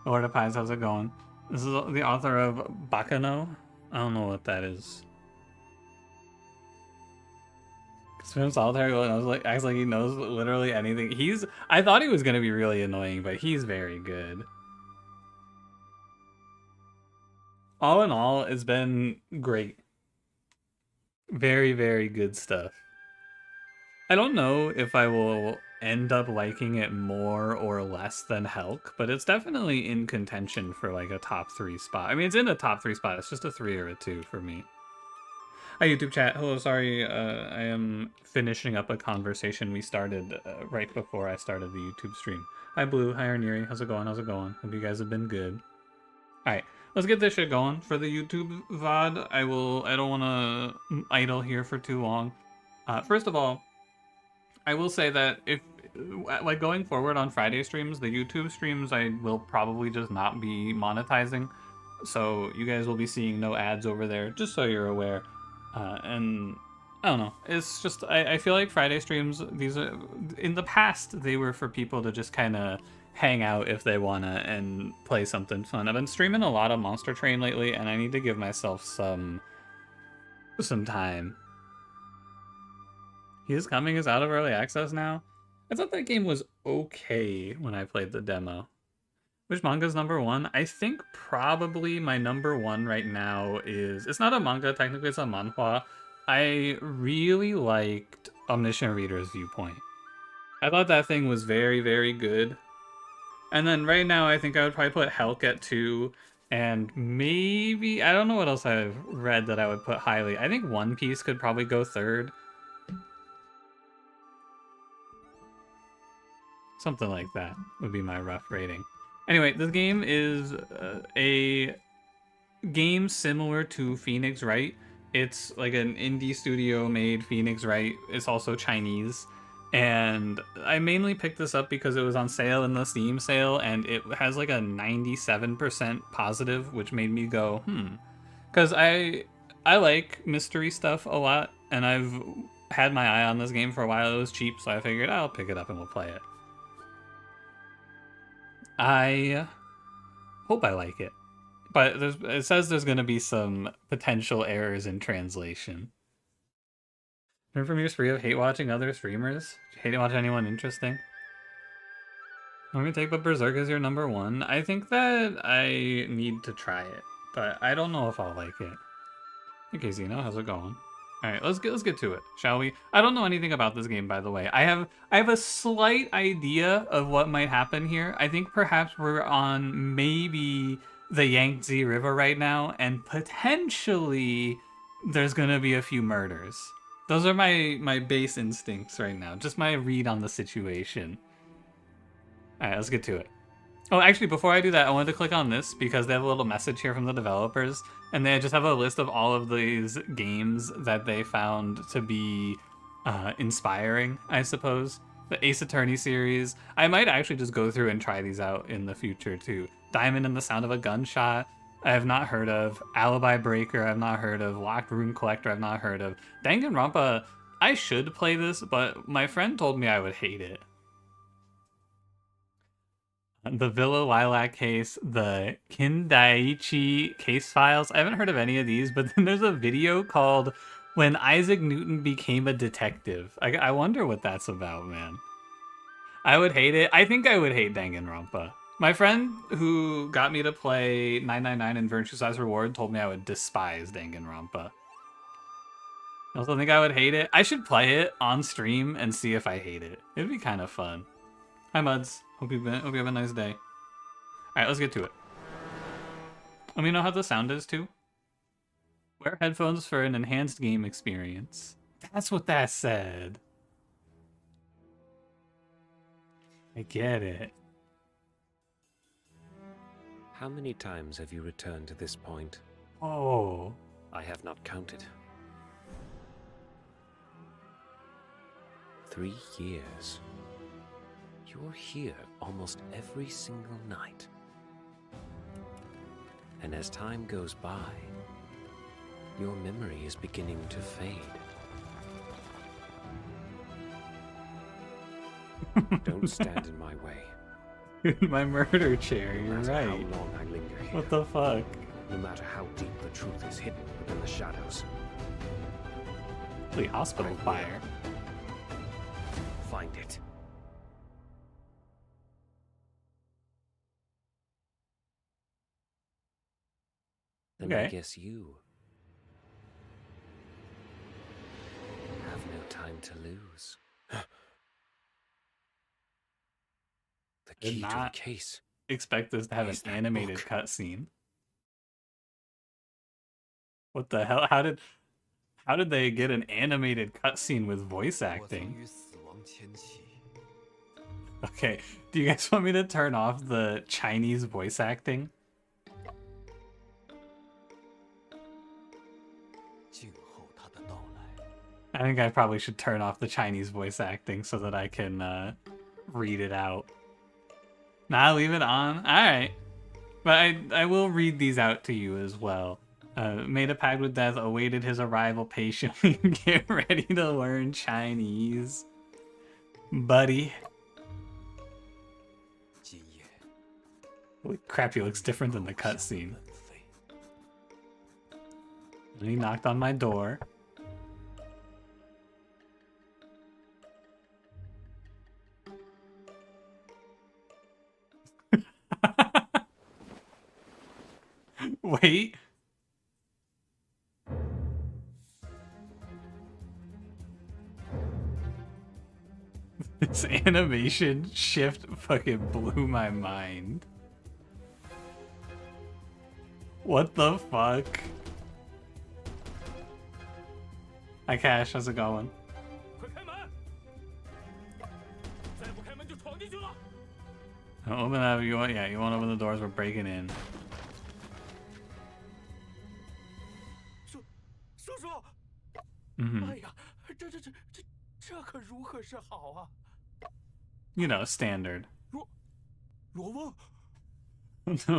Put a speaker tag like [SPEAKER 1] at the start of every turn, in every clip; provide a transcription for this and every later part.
[SPEAKER 1] Lord of Pies, how's it going? This is the author of Bakano. I don't know what that is. Swim solitary knows like acts like he knows literally anything. I thought he was gonna be really annoying, but he's very good. All in all, it's been great. Very, very good stuff. I don't know if I will end up liking it more or less than Helk, but it's definitely in contention for like a top 3 spot. I mean, it's in a top 3 spot. It's just a 3 or a 2 for me. Hi, YouTube chat. Hello, sorry, I am finishing up a conversation we started right before I started the YouTube stream. Hi, Blue. Hi, Arniri. How's it going? How's it going? Hope you guys have been good. All right, let's get this shit going for the YouTube VOD. I don't want to idle here for too long. First of all, I will say that if, like, going forward on Friday streams, the YouTube streams, I will probably just not be monetizing. So you guys will be seeing no ads over there, just so you're aware. And I don't know. It's just, I feel like Friday streams, these are, in the past, they were for people to just kind of hang out if they wanna and play something fun. I've been streaming a lot of Monster Train lately, and I need to give myself some time. He is Coming is out of early access now? I thought that game was okay when I played the demo. Which manga's number 1? I think probably my number 1 right now is... It's not a manga, technically it's a manhwa. I really liked Omniscient Reader's Viewpoint. I thought that thing was very, very good. And then right now I think I would probably put Helk at 2. And maybe... I don't know what else I've read that I would put highly. I think One Piece could probably go 3rd. Something like that would be my rough rating. Anyway, this game is a game similar to Phoenix Wright. It's like an indie studio made Phoenix Wright. It's also Chinese. And I mainly picked this up because it was on sale in the Steam sale, and it has like a 97% positive, which made me go, Because I like mystery stuff a lot, and I've had my eye on this game for a while. It was cheap, so I figured I'll pick it up and we'll play it. I hope I like it, but it says there's going to be some potential errors in translation. Remember from your spree of hate watching other streamers? Do you hate to watch anyone interesting? I'm going to take but Berserk as your number 1. I think that I need to try it, but I don't know if I'll like it. Hey Casino, how's it going? All right, let's get to it, shall we? I don't know anything about this game, by the way. I have a slight idea of what might happen here. I think perhaps we're on maybe the Yangtze River right now, and potentially there's gonna be a few murders. Those are my base instincts right now, just my read on the situation. All right, let's get to it. Oh, actually, before I do that, I wanted to click on this because they have a little message here from the developers, and they just have a list of all of these games that they found to be inspiring, I suppose. The Ace Attorney series. I might actually just go through and try these out in the future, too. Diamond and the Sound of a Gunshot, I have not heard of. Alibi Breaker, I've not heard of. Locked Room Collector, I've not heard of. Danganronpa, I should play this, but my friend told me I would hate it. The Villa Lilac case, the Kindaichi case files. I haven't heard of any of these, but then there's a video called When Isaac Newton Became a Detective. I wonder what that's about, man. I would hate it. I think I would hate Danganronpa. My friend who got me to play 999 and Virtue Size Reward told me I would despise Danganronpa. I also think I would hate it. I should play it on stream and see if I hate it. It'd be kind of fun. Hi, Muds. Hope you have a nice day. All right, let's get to it. Let me know how the sound is, too. Wear headphones for an enhanced game experience. That's what that said. I get it.
[SPEAKER 2] How many times have you returned to this point?
[SPEAKER 1] Oh.
[SPEAKER 2] I have not counted. 3 years. You're here almost every single night. And as time goes by, your memory is beginning to fade. Don't stand in my way.
[SPEAKER 1] In my murder chair,
[SPEAKER 2] No
[SPEAKER 1] you're
[SPEAKER 2] matter
[SPEAKER 1] right.
[SPEAKER 2] how long I linger here,
[SPEAKER 1] What the fuck?
[SPEAKER 2] no matter how deep the truth is hidden within the shadows,
[SPEAKER 1] The hospital fire.
[SPEAKER 2] find it. Then I
[SPEAKER 1] Okay.
[SPEAKER 2] guess you have no time to lose. The
[SPEAKER 1] Did
[SPEAKER 2] key to the
[SPEAKER 1] not
[SPEAKER 2] case.
[SPEAKER 1] expect this to have an
[SPEAKER 2] Is that
[SPEAKER 1] animated
[SPEAKER 2] book.
[SPEAKER 1] cutscene. What the hell? How did they get an animated cutscene with voice acting? Okay, do you guys want me to turn off the Chinese voice acting? I think I probably should turn off the Chinese voice acting so that I can read it out. Nah, leave it on. Alright. But I will read these out to you as well. Made a pact with death, awaited his arrival patiently. Get ready to learn Chinese. Buddy. Holy crap, he looks different than the cutscene. And he knocked on my door. Wait. This animation shift fucking blew my mind. What the fuck? Hi Cash, how's it going? Open up, you want? Yeah, you want to open the doors? We're breaking in. You know, standard. No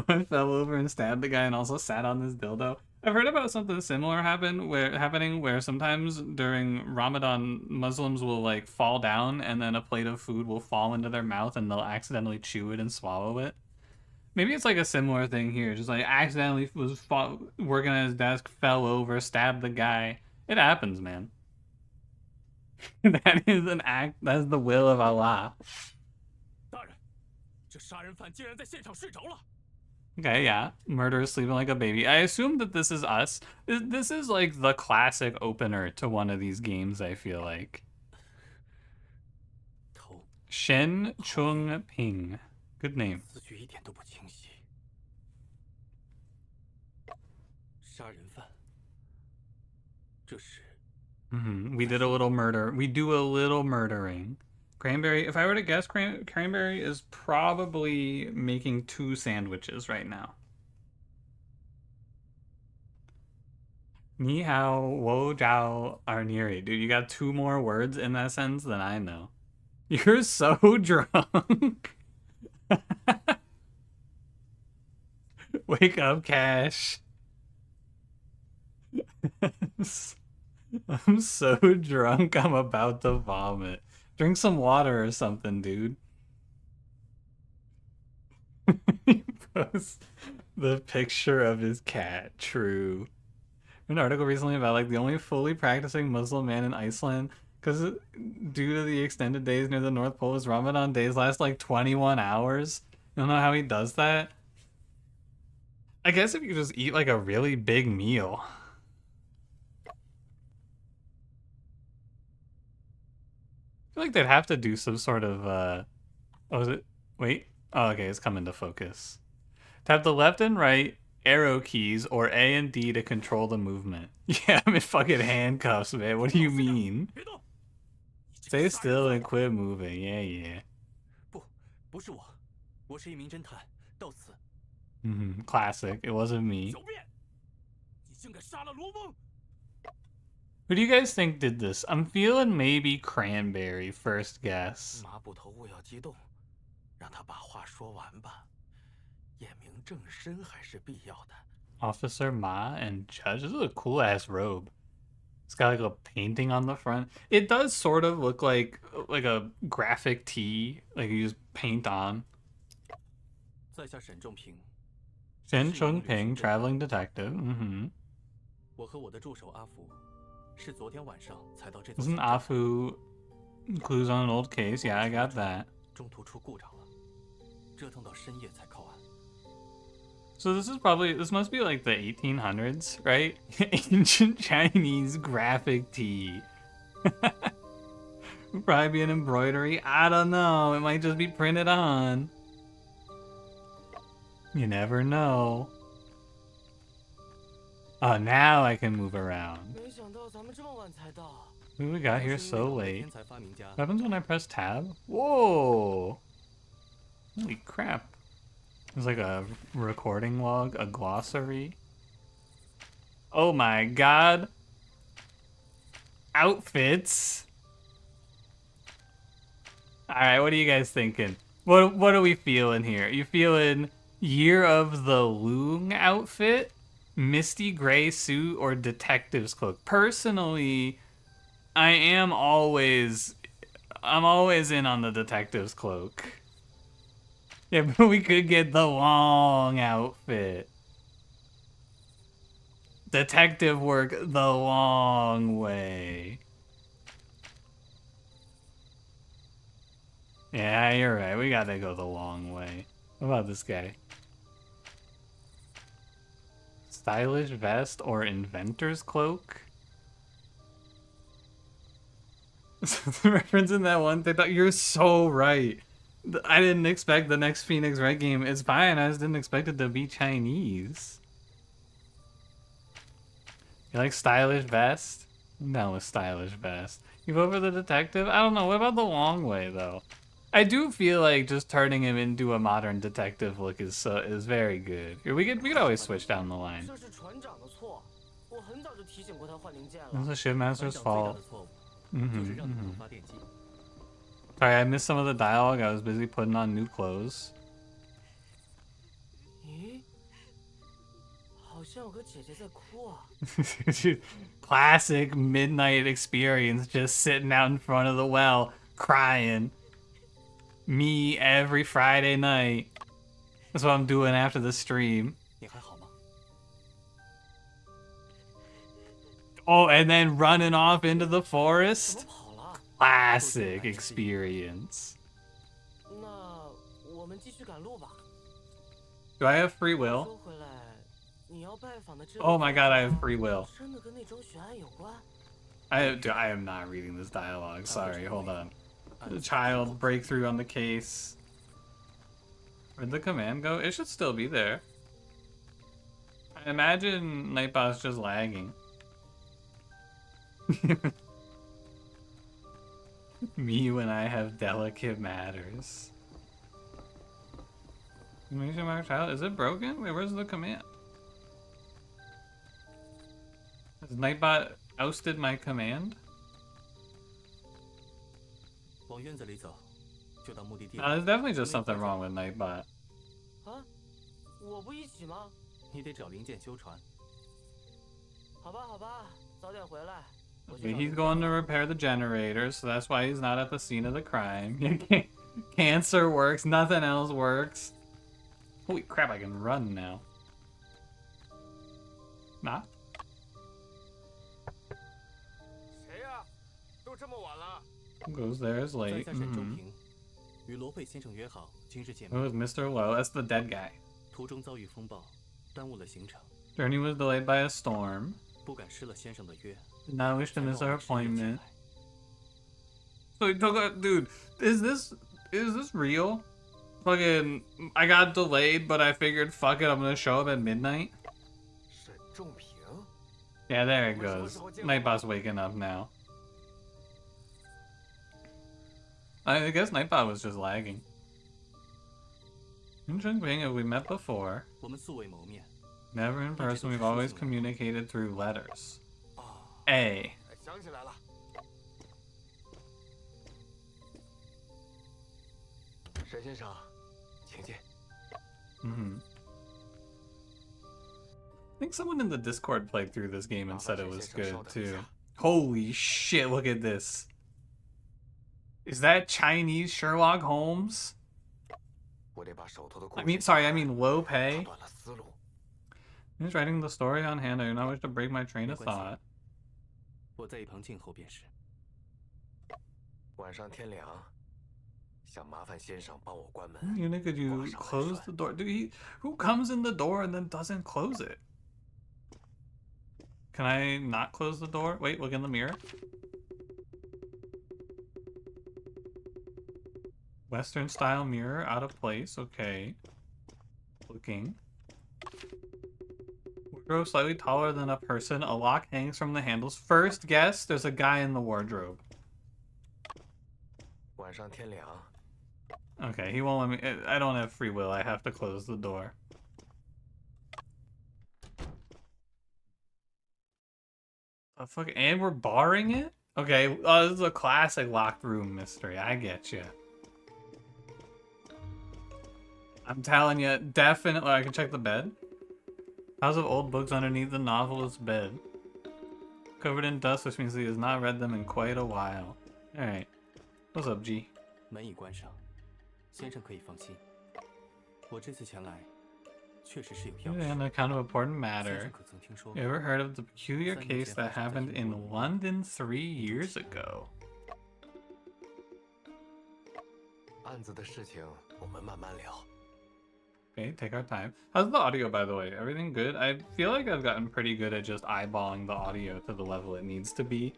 [SPEAKER 1] one fell over and stabbed the guy and also sat on this dildo. I've heard about something similar happening where sometimes during Ramadan Muslims will like fall down and then a plate of food will fall into their mouth and they'll accidentally chew it and swallow it. Maybe it's like a similar thing here. Just like accidentally working at his desk, fell over, stabbed the guy. It happens, man. That is an act. That's the will of Allah. Okay, yeah. Murderer sleeping like a baby. I assume that this is us. This is like the classic opener to one of these games, I feel like. Shen Chung Ping. Good name. We did a little murder. We do a little murdering. Cranberry, if I were to guess, Cranberry is probably making 2 sandwiches right now. Ni hao, wo jiao, arniri. Dude, you got 2 more words in that sentence than I know. You're so drunk. Wake up, Cash. I'm so drunk, I'm about to vomit. Drink some water or something, dude. He posts the picture of his cat. True. An article recently about like the only fully practicing Muslim man in Iceland because due to the extended days near the North Pole, his Ramadan days last like 21 hours. You don't know how he does that? I guess if you just eat like a really big meal. I feel like they'd have to do some sort of oh, is it? Wait. Oh, okay, it's coming to focus. Tap the left and right arrow keys or A and D to control the movement. Yeah, I'm in fucking handcuffs, man. What do you mean? Stay still and quit moving. Yeah, yeah. Classic. It wasn't me. Who do you guys think did this? I'm feeling maybe Cranberry, first guess. Officer Ma and Judge. This is a cool ass robe. It's got like a painting on the front. It does sort of look like a graphic tee, like you just paint on.
[SPEAKER 3] 在下沈仲平，
[SPEAKER 1] Shen Chongping, traveling detective.
[SPEAKER 3] 我和我的助手阿福是昨天晚上才到这座小
[SPEAKER 1] Isn't
[SPEAKER 3] 镇，
[SPEAKER 1] Afu clues on an old case? Yeah, I got that.
[SPEAKER 3] 中途出故障了，折腾到深夜才靠岸。
[SPEAKER 1] So this must be like the 1800s, right? Ancient Chinese graphic tee. Would probably be an embroidery. I don't know. It might just be printed on. You never know. Oh, now I can move around.
[SPEAKER 4] 没想到咱们这么晚才到。
[SPEAKER 1] What do we got here so
[SPEAKER 3] 是因为
[SPEAKER 1] late?
[SPEAKER 3] 天才发明家
[SPEAKER 1] What happens when I press tab? Whoa! Holy crap. There's like a recording log, a glossary. Oh my god. Outfits. Alright, what are you guys thinking? What are we feeling here? You feeling Year of the Loong outfit? Misty gray suit or detective's cloak? Personally, I'm always in on the detective's cloak. Yeah, but we could get the long outfit. Detective work the long way. Yeah, you're right. We gotta go the long way. What about this guy? Stylish vest or inventor's cloak? The reference in that one TikTok, you're so right. I didn't expect the next Phoenix Wright game. It's fine, I just didn't expect it to be Chinese. You like stylish vest? No, a stylish vest. You vote for the detective? I don't know. What about the long way, though? I do feel like just turning him into a modern detective look is very good. Here, we could always switch down the line.
[SPEAKER 4] 这是船长的错，我很早就提醒过他换零件了。
[SPEAKER 1] It's the
[SPEAKER 3] 船
[SPEAKER 1] shipmaster's
[SPEAKER 3] 长最大
[SPEAKER 1] fault.
[SPEAKER 3] 的错误就是让你们发电机。
[SPEAKER 1] Sorry, I missed some of the dialogue. I was busy putting on new clothes.
[SPEAKER 4] 咦，好像有个姐姐在哭啊。
[SPEAKER 1] Classic midnight experience, just sitting out in front of the well, crying. Me every Friday night. That's what I'm doing after the stream.
[SPEAKER 3] 你还好吗？
[SPEAKER 1] Oh, and then running off into the
[SPEAKER 4] 怎
[SPEAKER 1] forest.
[SPEAKER 4] 么跑了？
[SPEAKER 1] Classic experience.
[SPEAKER 4] 那我们继续赶路吧。
[SPEAKER 1] Do I have free will?
[SPEAKER 4] 说回来，你要拜访的这个
[SPEAKER 1] Oh my god, I have free will.
[SPEAKER 4] 真的跟那桩悬案有关？
[SPEAKER 1] I am not reading this dialogue. Sorry, hold on. The child breakthrough on the case. Where'd the command go? It should still be there. I imagine Nightbot's just lagging. Me when I have delicate matters. Information mark child. Is it broken? Wait, where's the command? Has Nightbot ousted my command?
[SPEAKER 3] 往院子里走，就到目的地
[SPEAKER 1] No,
[SPEAKER 3] 了。
[SPEAKER 1] there's definitely just something wrong with Nightbot.
[SPEAKER 4] 啊，我不一起吗？
[SPEAKER 3] 你得找零件修船。
[SPEAKER 4] 好吧，好吧，早点回来。我去
[SPEAKER 1] Okay,
[SPEAKER 4] 找
[SPEAKER 1] he's
[SPEAKER 4] 零件
[SPEAKER 1] going to
[SPEAKER 4] 了
[SPEAKER 1] repair the generator, so that's why he's not at the scene of the crime. Cancer works, nothing else works. Holy crap, I can run now. Nah?
[SPEAKER 4] 谁呀？都这么晚了。
[SPEAKER 1] Who goes there is
[SPEAKER 3] 在
[SPEAKER 1] late.
[SPEAKER 3] 下沈仲平，与罗贝先生约好今日见
[SPEAKER 1] It
[SPEAKER 3] 面。
[SPEAKER 1] was Mr. Lowe, that's the dead guy.
[SPEAKER 3] 途中遭遇风暴，耽误了行程，
[SPEAKER 1] Journey was delayed by a storm.
[SPEAKER 3] 不敢失了先生的约。
[SPEAKER 1] Did not wish to
[SPEAKER 3] 才
[SPEAKER 1] miss
[SPEAKER 3] 让
[SPEAKER 1] our
[SPEAKER 3] 我深夜前
[SPEAKER 1] appointment.
[SPEAKER 3] 来
[SPEAKER 1] So he took a dude, is this real? Fucking I got delayed, but I figured fuck it, I'm gonna show up at midnight.
[SPEAKER 4] 沈仲平，
[SPEAKER 1] Yeah, there it goes. Nightbot's waking up now. I guess Nightbot was just lagging. Ping have we met before?
[SPEAKER 3] 我们素未谋面。
[SPEAKER 1] Never in person, we've always communicated through letters.
[SPEAKER 3] 哦，
[SPEAKER 1] A.
[SPEAKER 4] 想起来了。沈先生，请进。
[SPEAKER 1] I think someone in the Discord played through this game and said it was good too. Holy shit, look at this. Is that Chinese Sherlock Holmes? I mean low pay. I'm just writing the story on hand. I do not wish to break my train of thought.
[SPEAKER 3] 我在一旁静候便是。
[SPEAKER 5] 晚上天凉，想麻烦先生帮我关门。
[SPEAKER 1] Could you close the door? Dude, who comes in the door and then doesn't close it? Can I not close the door? Wait, look in the mirror. Western style mirror, out of place. Okay. Looking. Wardrobe slightly taller than a person. A lock hangs from the handles. First guess, there's a guy in the wardrobe.
[SPEAKER 5] 晚上天凉。
[SPEAKER 1] Okay, he won't let me. I don't have free will. I have to close the door. The fuck? And we're barring it? Okay, this is a classic locked room mystery. I get you. I'm telling you, definitely. I can check the bed. Piles of old books underneath the novelist's bed. Covered in dust, which means he has not read them in quite a while. Alright. What's up, G?
[SPEAKER 3] 门已关上，先生可以放心。我这次前来，确实是有要事。
[SPEAKER 1] On account of important
[SPEAKER 3] 先
[SPEAKER 1] matter.
[SPEAKER 3] 生可曾听说
[SPEAKER 1] You ever heard of the peculiar case that happened in London 3 years ago?
[SPEAKER 5] 案子的事情我们慢慢聊。
[SPEAKER 1] Okay, take our time. How's the audio, by the way? Everything good? I feel like I've gotten pretty good at just eyeballing the audio to the level it needs to be.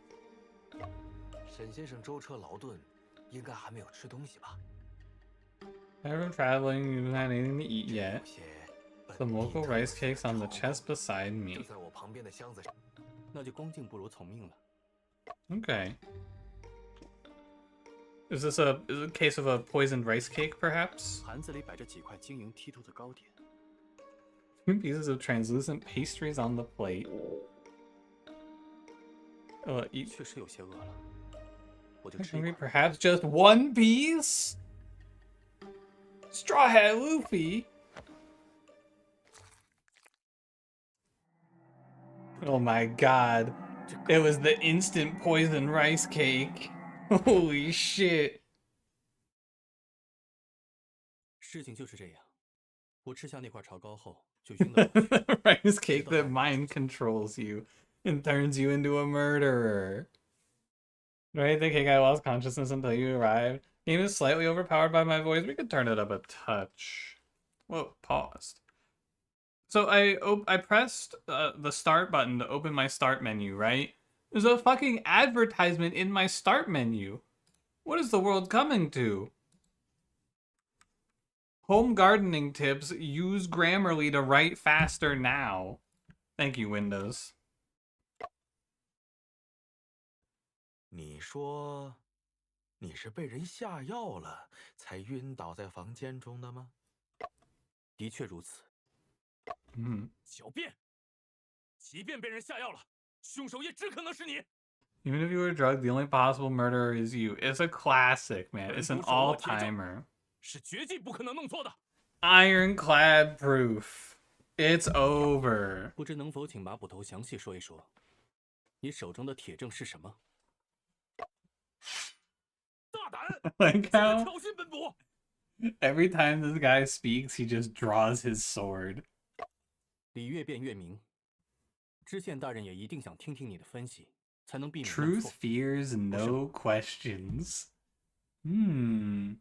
[SPEAKER 5] 沈先生舟车劳顿，应该还没有吃东西吧？
[SPEAKER 1] Ever traveling, you haven't had anything to eat
[SPEAKER 5] 有
[SPEAKER 1] yet.
[SPEAKER 5] 些
[SPEAKER 1] Some local rice cakes on the chest beside
[SPEAKER 5] 就
[SPEAKER 1] me.
[SPEAKER 5] 在我旁边的箱子上。
[SPEAKER 3] 那就恭敬不如从命了。
[SPEAKER 1] Okay. Is this a case of a poisoned rice cake, perhaps?
[SPEAKER 3] 盘子里摆着几块晶莹剔透的糕点，
[SPEAKER 1] Two pieces of translucent pastries on the plate. Eat.
[SPEAKER 3] 确实有些饿了，我就
[SPEAKER 1] I'm
[SPEAKER 3] 吃一
[SPEAKER 1] hungry,
[SPEAKER 3] 块。
[SPEAKER 1] perhaps just one piece? Straw Hat Luffy? Oh my god. It was the instant poison rice cake. Holy shit.
[SPEAKER 3] 事情就是这样，我吃下那块炒糕后就晕了过去。
[SPEAKER 1] Rice cake that mind controls you and turns you into a murderer. Right? The cake I lost consciousness until you arrived. Game is slightly overpowered by my voice. We could turn it up a touch. Whoa, paused. So I pressed the start button to open my start menu, right? There's a fucking advertisement in my start menu. What is the world coming to? Home gardening tips. Use Grammarly to write faster now. Thank you, Windows.
[SPEAKER 5] 你说，你是被人下药了才晕倒在房间中的吗？
[SPEAKER 3] 的确如此。
[SPEAKER 6] 狡辩！即便被人下药了，凶手也只可能是你。
[SPEAKER 1] Even if you were drugged, the only possible murderer is you. It's a classic, man. It's an all-timer.
[SPEAKER 6] 是绝技不可能弄错的。
[SPEAKER 1] Ironclad proof. It's over.
[SPEAKER 3] 不知能否请马捕头详细说一说，你手中的铁证是什么？
[SPEAKER 6] 大胆！
[SPEAKER 1] Like
[SPEAKER 6] 在
[SPEAKER 1] how
[SPEAKER 6] 挑衅本部。
[SPEAKER 1] every time this guy speaks, he just draws his sword.
[SPEAKER 3] 理越辩越明。知县大人也一定想听听你的分析，才能避免弄
[SPEAKER 1] Truth
[SPEAKER 3] 错。
[SPEAKER 1] fears no questions. Team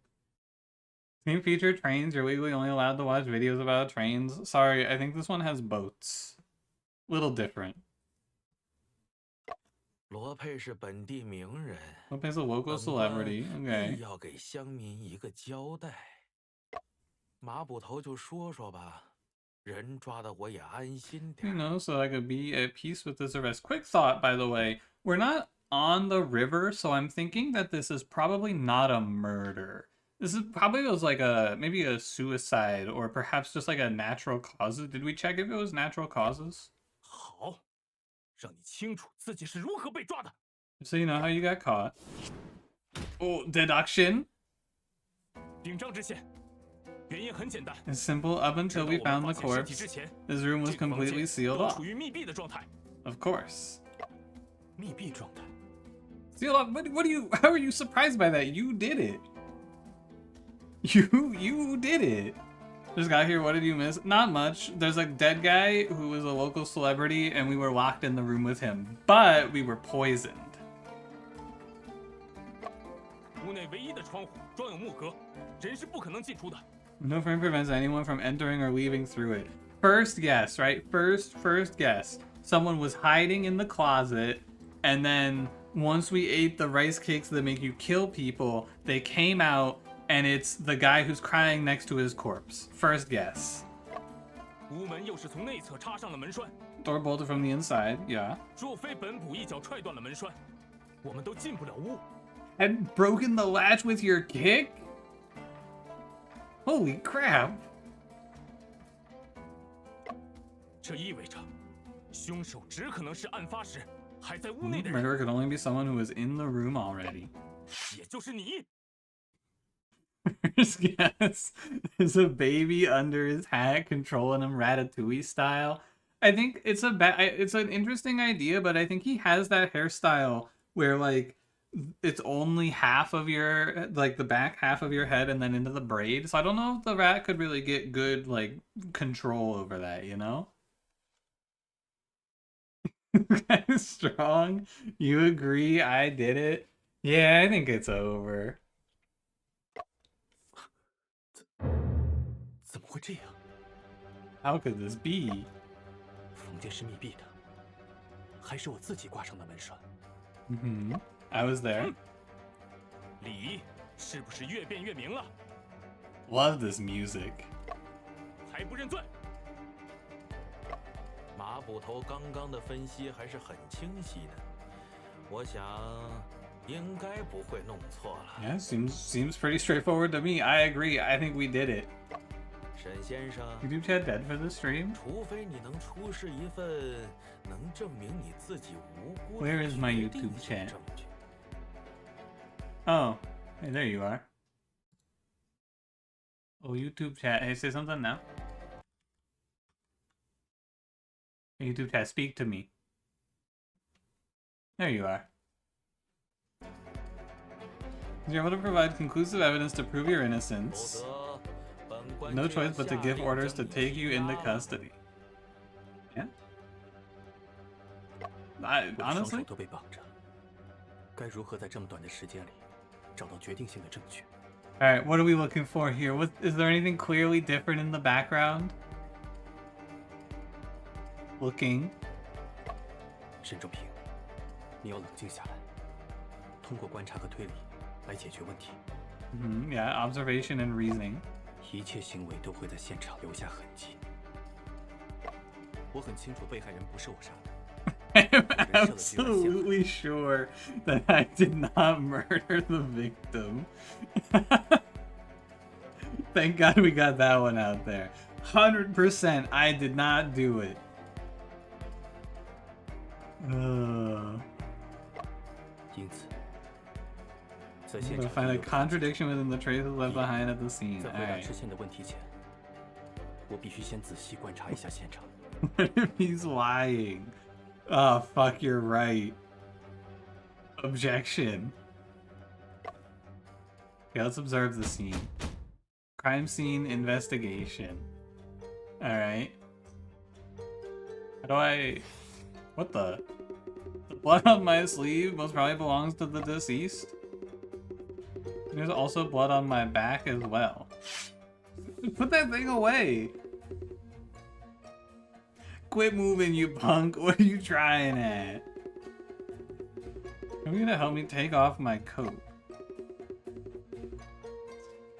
[SPEAKER 1] feature trains. You're legally only allowed to watch videos about trains. Sorry, I think this one has boats. Little different.
[SPEAKER 5] 罗佩是本地名人，
[SPEAKER 1] Lopez a local
[SPEAKER 5] 本
[SPEAKER 1] celebrity.
[SPEAKER 5] 官
[SPEAKER 1] Okay.
[SPEAKER 5] 亦要给乡民一个交代。马捕头就说说吧，人抓的我也安心
[SPEAKER 1] You
[SPEAKER 5] 点。
[SPEAKER 1] know, so I could be at peace with this arrest. Quick thought, by the way. We're not on the river, so I'm thinking that this is probably not a murder. This is probably was like maybe a suicide or perhaps just like a natural causes. Did we check if it was natural causes?
[SPEAKER 6] 好，让你清楚自己是如何被抓的。
[SPEAKER 1] So you know how you got caught. Oh, deduction.
[SPEAKER 6] 禀章知县，原因很简单。
[SPEAKER 1] It's simple. Up
[SPEAKER 6] 直
[SPEAKER 1] until
[SPEAKER 6] 到
[SPEAKER 1] we
[SPEAKER 6] 我
[SPEAKER 1] found
[SPEAKER 6] 们
[SPEAKER 1] the
[SPEAKER 6] 发现尸体
[SPEAKER 1] corpse,
[SPEAKER 6] 之前，
[SPEAKER 1] this room was
[SPEAKER 6] 这个房间
[SPEAKER 1] completely sealed
[SPEAKER 6] 都
[SPEAKER 1] off.
[SPEAKER 6] 处于密闭的状态。
[SPEAKER 1] Of course.
[SPEAKER 3] 密闭状态。
[SPEAKER 1] Sealed off. What do you? How are you surprised by that? You did it. You did it. Just got here. What did you miss? Not much. There's a dead guy who was a local celebrity, and we were locked in the room with him, but we were poisoned.
[SPEAKER 6] 屋内唯一的窗户装有木盒，人是不可能进出的。
[SPEAKER 1] No frame prevents anyone from entering or leaving through it. First guess, right? First guess. Someone was hiding in the closet, and then once we ate the rice cakes that make you kill people, they came out, and it's the guy who's crying next to his corpse. First guess.
[SPEAKER 6] 屋门又是从内侧插上了门栓，
[SPEAKER 1] Door bolted from the inside, yeah.
[SPEAKER 6] 若非本捕一脚踹断了门栓，我们都进不了屋。
[SPEAKER 1] And broken the latch with your kick? Holy crap.
[SPEAKER 6] 这意味着，凶手只可能是案发时还在屋内的人，
[SPEAKER 1] Murderer could only be someone who was in the room already.
[SPEAKER 6] 也就是你。
[SPEAKER 1] First guess. There's a baby under his hat controlling him Ratatouille style. I think it's it's an interesting idea, but I think he has that hairstyle where like it's only half of your like the back half of your head and then into the braid. So I don't know if the rat could really get good like control over that, you know? Kind of strong. You agree I did it? Yeah, I think it's over.
[SPEAKER 3] 怎么会这样？
[SPEAKER 1] How could this be?
[SPEAKER 3] 房间是密闭的，还是我自己挂上的门栓？
[SPEAKER 1] I was there.
[SPEAKER 6] 理是不是越辩越明了？
[SPEAKER 1] Love this music.
[SPEAKER 6] 还不认罪？
[SPEAKER 5] 马捕头刚刚的分析还是很清晰的，我想应该不会弄错了。
[SPEAKER 1] Yeah, seems pretty straightforward to me. I agree. I think we did it.
[SPEAKER 5] 沈先生，
[SPEAKER 1] YouTube chat dead for the stream?
[SPEAKER 5] 除非你能出示一份能证明你自己无辜的
[SPEAKER 1] Where is my
[SPEAKER 5] 决定
[SPEAKER 1] YouTube
[SPEAKER 5] 性
[SPEAKER 1] chat?
[SPEAKER 5] 证据。
[SPEAKER 1] Oh, hey, there you are. Oh, YouTube chat. Hey, say something now. Hey, YouTube chat, speak to me. There you are. You're able to provide conclusive evidence to prove your
[SPEAKER 5] 否
[SPEAKER 1] innocence.
[SPEAKER 5] 则，本官
[SPEAKER 1] No
[SPEAKER 5] 就要
[SPEAKER 1] choice but to
[SPEAKER 5] 下
[SPEAKER 1] give
[SPEAKER 5] 令
[SPEAKER 1] orders to
[SPEAKER 5] 将你
[SPEAKER 1] take you
[SPEAKER 5] 拘
[SPEAKER 1] into
[SPEAKER 5] 押
[SPEAKER 1] custody. Yeah.
[SPEAKER 3] 我的双
[SPEAKER 1] Honestly,
[SPEAKER 3] 手都被绑着，该如何在这么短的时间里找到决定性的证据？
[SPEAKER 1] all right. What are we looking for here? Is there anything clearly different in the background? Looking.
[SPEAKER 3] 沈仲平，你要冷静下来，通过观察和推理来解决问题。
[SPEAKER 1] Yeah, observation and reasoning.
[SPEAKER 3] 一切行为都会在现场留下痕迹。我很清楚被害人不是我杀的。
[SPEAKER 1] I'm absolutely sure that I did not murder the victim. Thank God we got that one out there. 100% I did not do it. I'm
[SPEAKER 3] 因此，在现
[SPEAKER 1] gonna
[SPEAKER 3] 场
[SPEAKER 1] find a
[SPEAKER 3] 遗留的痕迹
[SPEAKER 1] contradiction within the traces left behind at the scene.
[SPEAKER 3] 在回答
[SPEAKER 1] Alright.
[SPEAKER 3] 知县的问题前，我必须先仔细观察一下现场。
[SPEAKER 1] What if he's lying? Oh, fuck, you're right. Objection. Okay, let's observe the scene. Crime scene investigation. Alright. How do I... What the? The blood on my sleeve most probably belongs to the deceased. There's also blood on my back as well. Put that thing away! Quit moving, you punk. What are you trying at? Are you gonna help me take off my coat?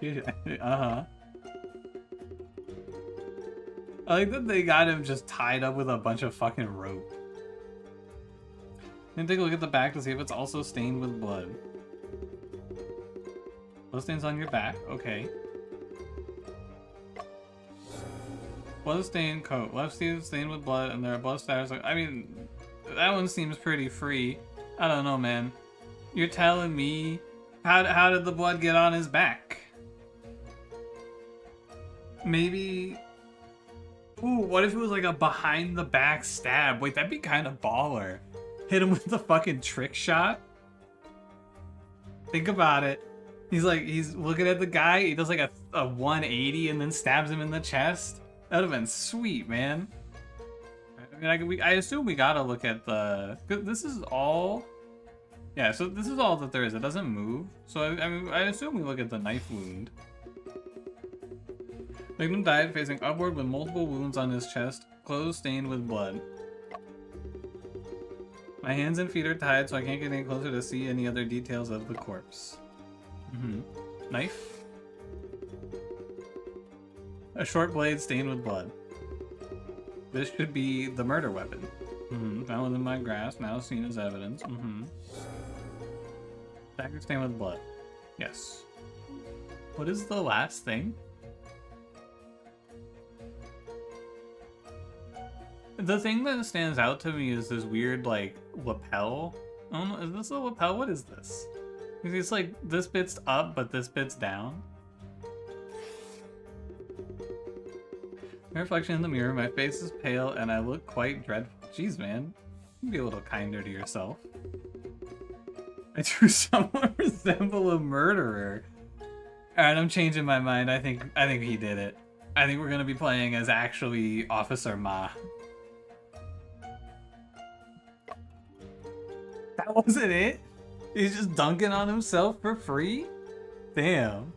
[SPEAKER 1] Uh-huh. I like that they got him just tied up with a bunch of fucking rope. And take a look at the back to see if it's also stained with blood. Blood stains on your back. Okay. Blood stained coat. Left sleeve stained with blood, and there are blood spatters. I mean, that one seems pretty free. I don't know, man. You're telling me how did the blood get on his back? Maybe. Ooh, what if it was like a behind the back stab? Wait, that'd be kind of baller. Hit him with the fucking trick shot. Think about it. he's looking at the guy. He does like a 180 and then stabs him in the chest. That would have been sweet, man. I mean, I assume we gotta look at the. 'Cause this is all. Yeah, so this is all that there is. It doesn't move. So I mean, I assume we look at the knife wound. Victim died facing upward with multiple wounds on his chest, clothes stained with blood. My hands and feet are tied, so I can't get any closer to see any other details of the corpse. Knife. A short blade stained with blood. This should be the murder weapon. Found within my grasp, now seen as evidence. Dagger stained with blood. Yes. What is the last thing? The thing that stands out to me is this weird, like, lapel. Oh no, is this a lapel? What is this? It's like, this bit's up, but this bit's down. My reflection in the mirror, my face is pale, and I look quite dreadful. Jeez, man. You can be a little kinder to yourself. I do somewhat resemble a murderer. Alright, I'm changing my mind. I think he did it. I think we're gonna be playing as actually Officer Ma. That wasn't it? He's just dunking on himself for free? Damn.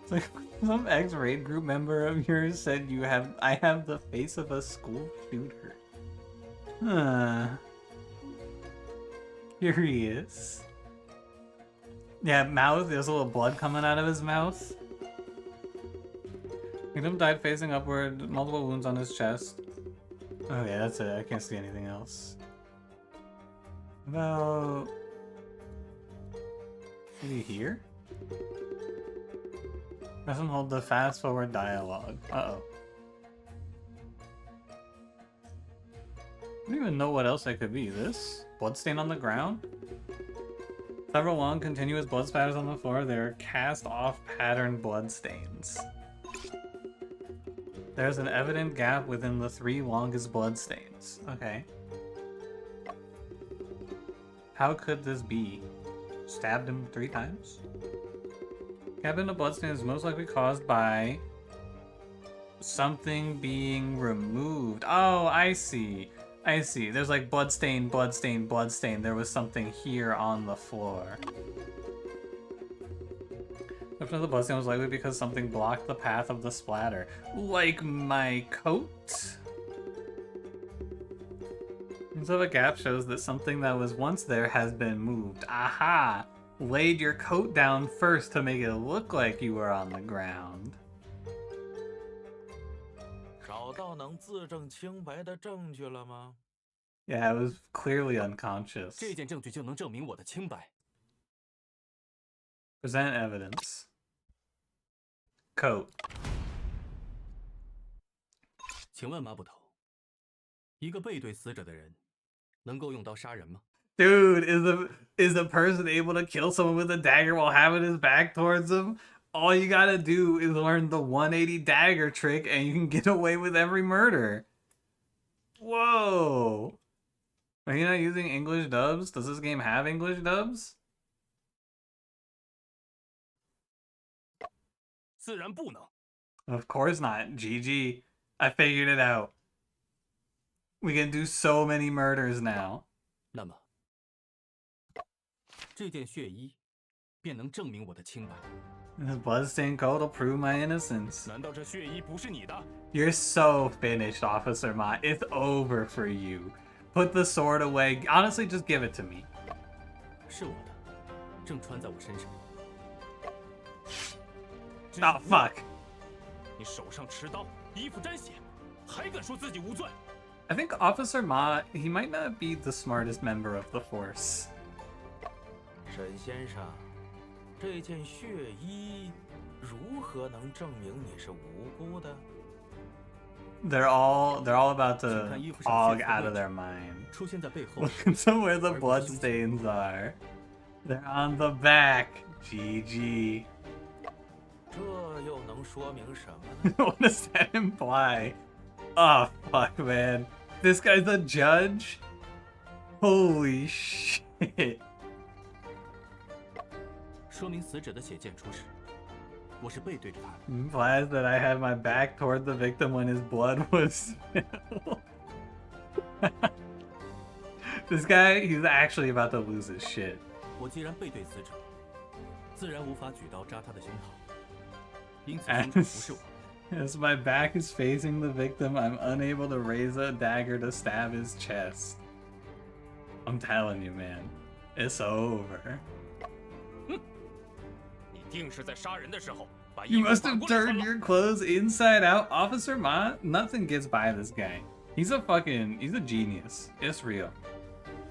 [SPEAKER 1] It's like some ex-raid group member of yours said I have the face of a school shooter. Huh. Curious. Yeah, mouth, there's a little blood coming out of his mouth. Victim died facing upward, multiple wounds on his chest. Oh yeah, that's it. I can't see anything else. About... Maybe here? Press and hold the fast forward dialogue. Uh-oh. I don't even know what else that could be. This? Bloodstain on the ground? Several long continuous blood spatters on the floor. They're cast off pattern bloodstains. There's an evident gap within the 3 longest bloodstains. Okay. How could this be? Stabbed him 3 times? Gap in the bloodstain is most likely caused by something being removed. Oh, I see. I see. There's like bloodstain, bloodstain, bloodstain. There was something here on the floor. Lifting of the bloodstain was likely because something blocked the path of the splatter. Like my coat? And so the gap shows that something that was once there has been moved. Aha! Laid your coat down first to make it look like you were on the ground.
[SPEAKER 5] 找到能自证清白的证据了吗？
[SPEAKER 1] Yeah, I was clearly unconscious.
[SPEAKER 3] 这件证据就能证明我的清白。
[SPEAKER 1] Present evidence. Coat.
[SPEAKER 3] 请问马捕头，一个背对死者的人，能够用刀杀人吗？
[SPEAKER 1] Dude, is a person able to kill someone with a dagger while having his back towards them? All you gotta do is learn the 180 dagger trick and you can get away with every murder. Whoa. Are you not using English dubs? Does this game have English dubs?
[SPEAKER 3] 自然不能。
[SPEAKER 1] Of course not. GG. I figured it out. We can do so many murders now.
[SPEAKER 3] 那么，这件血衣便能证明我的清白。
[SPEAKER 1] This bloodstained coat will prove my innocence.
[SPEAKER 6] 难道这血衣不是你的？
[SPEAKER 1] You're so finished, Officer Ma. It's over for you. Put the sword away. Honestly, just give it to me.
[SPEAKER 3] 是我的，正穿在我身上。
[SPEAKER 1] Oh, fuck.
[SPEAKER 6] 你手上持刀，衣服沾血，还敢说自己无罪？
[SPEAKER 1] I think Officer Ma, he might not be the smartest member of the force.
[SPEAKER 5] 沈先生，这件血衣如何能证明你是无辜的？
[SPEAKER 1] They're all about to
[SPEAKER 3] 请看衣服上
[SPEAKER 1] fog
[SPEAKER 3] 血丝
[SPEAKER 1] out of
[SPEAKER 3] 位置
[SPEAKER 1] their mind.
[SPEAKER 3] 出现在背后，
[SPEAKER 1] Look at where the bloodstains are. They're on the back. GG.
[SPEAKER 5] 这又能说明什么呢？
[SPEAKER 1] What does that imply? Oh, fuck, man. This guy's a judge? Holy shit.
[SPEAKER 3] 说明死者的血溅出时，我是背对着他的。
[SPEAKER 1] Implies that I had my back toward the victim when his blood was spilled. This guy, he's actually about to lose his shit.
[SPEAKER 3] 我既然背对死者，自然无法举刀扎他的胸膛，因此凶手不是我。
[SPEAKER 1] As my back is facing the victim, I'm unable to raise a dagger to stab his chest. I'm telling you, man. It's over.
[SPEAKER 6] 你定是在杀人的时候把衣
[SPEAKER 1] You
[SPEAKER 6] 服
[SPEAKER 1] must
[SPEAKER 6] 反
[SPEAKER 1] have
[SPEAKER 6] 过来穿
[SPEAKER 1] turned
[SPEAKER 6] 了。
[SPEAKER 1] your clothes inside out. Officer Ma, nothing gets by this guy. He's a genius. It's real.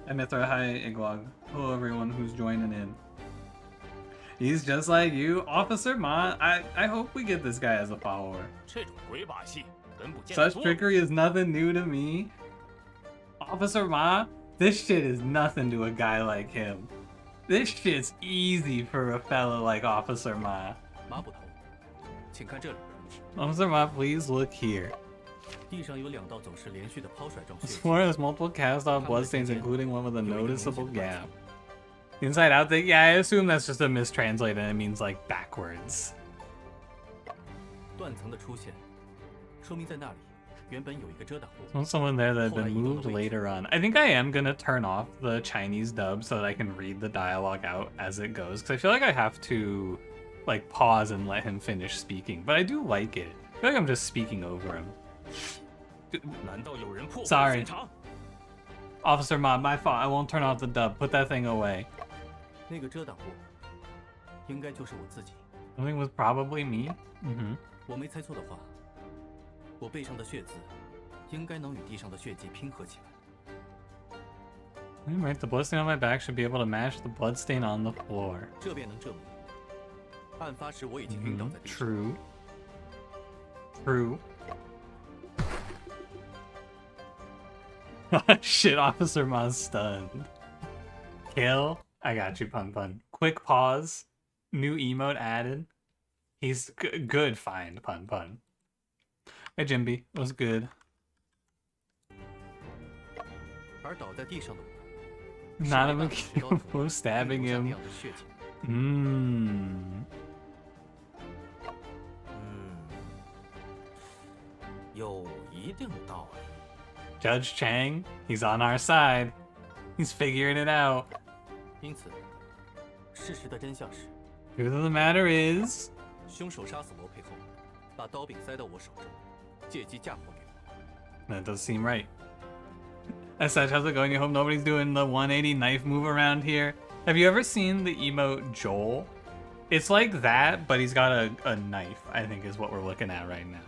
[SPEAKER 1] And Mithra, hi, Iglog. Hello, everyone who's joining in. He's just like you. Officer Ma, I hope we get this guy as a follower.
[SPEAKER 6] 这种鬼把戏本不见得
[SPEAKER 1] Such
[SPEAKER 6] 多。
[SPEAKER 1] trickery is nothing new to me. Officer Ma, this shit is nothing to a guy like him. This shit's easy for a fella like Officer Ma.
[SPEAKER 3] 马捕头，请看这里，
[SPEAKER 1] Officer Ma, please look here.
[SPEAKER 3] 地上有2道总是连续的抛甩状血
[SPEAKER 1] This
[SPEAKER 3] 迹。
[SPEAKER 1] floor has multiple cast-off bloodstains, including one with a noticeable gap. Inside out thing? Yeah, I assume that's just a mistranslate and it means like backwards.
[SPEAKER 3] 断层的出现，说明在那里原本有一个遮挡物。
[SPEAKER 1] There's someone there that had been moved later on. I think I am gonna turn off the Chinese dub so that I can read the dialogue out as it goes, because I feel like I have to like pause and let him finish speaking. But I do like it. I feel like I'm just speaking over him.
[SPEAKER 6] 难道有人破坏
[SPEAKER 1] Sorry.
[SPEAKER 6] 现场？
[SPEAKER 1] Officer Ma, my fault. I won't turn off the dub. Put that thing away.
[SPEAKER 3] 那个遮挡物，应该就是我自己。
[SPEAKER 1] I think it was probably me. Mm-hmm.
[SPEAKER 3] 我没猜错的话，我背上的血渍，应该能与地上的血迹拼合起来。
[SPEAKER 1] Right, the bloodstain on my back should be able to match the bloodstain on the floor.
[SPEAKER 3] 这便能证明，案发时我已经晕倒在地上。
[SPEAKER 1] True. True. Shit, Officer Ma's stunned. Kill. I got you, Pun Pun. Quick pause. New emote added. He's good find, Pun Pun. Hey, Jimby. Was good.
[SPEAKER 3] 而倒在地上的我，
[SPEAKER 1] Not
[SPEAKER 3] 是
[SPEAKER 1] even
[SPEAKER 3] 没办法举刀
[SPEAKER 1] capable of
[SPEAKER 3] 留
[SPEAKER 1] stabbing
[SPEAKER 3] 下那
[SPEAKER 1] him.
[SPEAKER 3] 样的血迹。
[SPEAKER 1] Mmm.
[SPEAKER 5] 有一定道理。
[SPEAKER 1] Judge Chang, he's on our side. He's figuring it out.
[SPEAKER 3] 因此，事实的真相是，
[SPEAKER 1] Truth of the matter is,
[SPEAKER 3] 凶手杀死罗佩后，把刀柄塞到我手中，借机嫁祸给我。
[SPEAKER 1] that does seem right. As such, how's it going? You hope nobody's doing the 180 knife move around here? Have you ever seen the emote Joel? It's like that, but he's got a knife, I think is what we're looking at right now.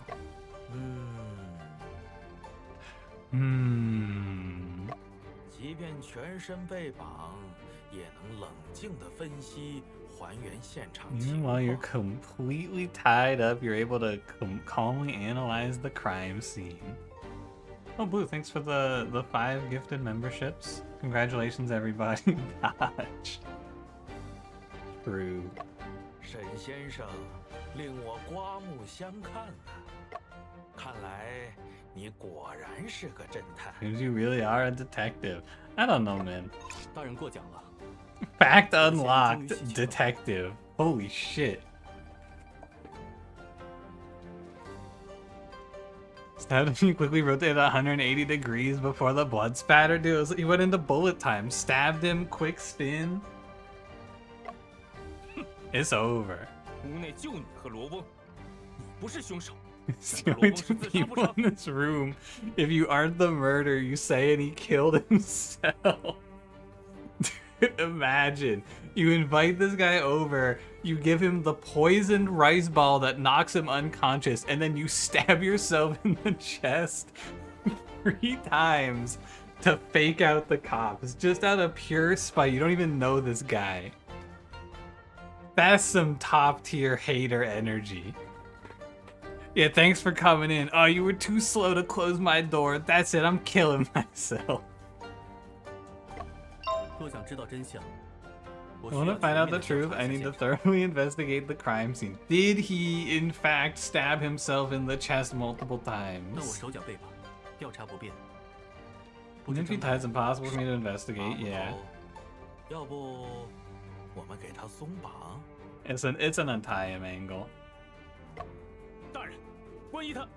[SPEAKER 5] 即便全身被绑，也能冷静地分析、还原现场情
[SPEAKER 1] While you're
[SPEAKER 5] 况。
[SPEAKER 1] completely tied up, you're able to calmly analyze the crime scene. Oh, Blue, thanks for the 5 gifted memberships. Congratulations, everybody. Dodge. True.
[SPEAKER 5] 沈先生令我刮目相看呐、看来你果然是个侦探。
[SPEAKER 1] Seems you really are a detective. I don't know, man.
[SPEAKER 3] 大人过奖了。
[SPEAKER 1] Fact unlocked. Detective. Holy shit. Stabbed him, quickly rotated 180 degrees before the blood spatter. Dude, he went into bullet time. Stabbed him, quick spin. It's over.
[SPEAKER 6] 屋内就你和罗翁，你不是凶手。
[SPEAKER 1] It's the only 2 people in this room. If you aren't the murderer, you say and he killed himself. Dude, imagine. You invite this guy over, you give him the poisoned rice ball that knocks him unconscious, and then you stab yourself in the chest 3 times to fake out the cops. Just out of pure spite. You don't even know this guy. That's some top tier hater energy. Yeah, thanks for coming in. Oh, you were too slow to close my door. That's it, I'm killing myself.
[SPEAKER 3] 若想知道真相，
[SPEAKER 1] I want to find out the truth. I need to thoroughly investigate the crime scene. Did he, in fact, stab himself in the chest multiple
[SPEAKER 3] 那我
[SPEAKER 1] times?
[SPEAKER 3] 手脚背吧，调查不便。
[SPEAKER 1] Wouldn't it be it's impossible for me to investigate? Yeah.
[SPEAKER 5] 要不我们给他松绑？
[SPEAKER 1] It's an untie him angle.
[SPEAKER 6] 大人，关于他，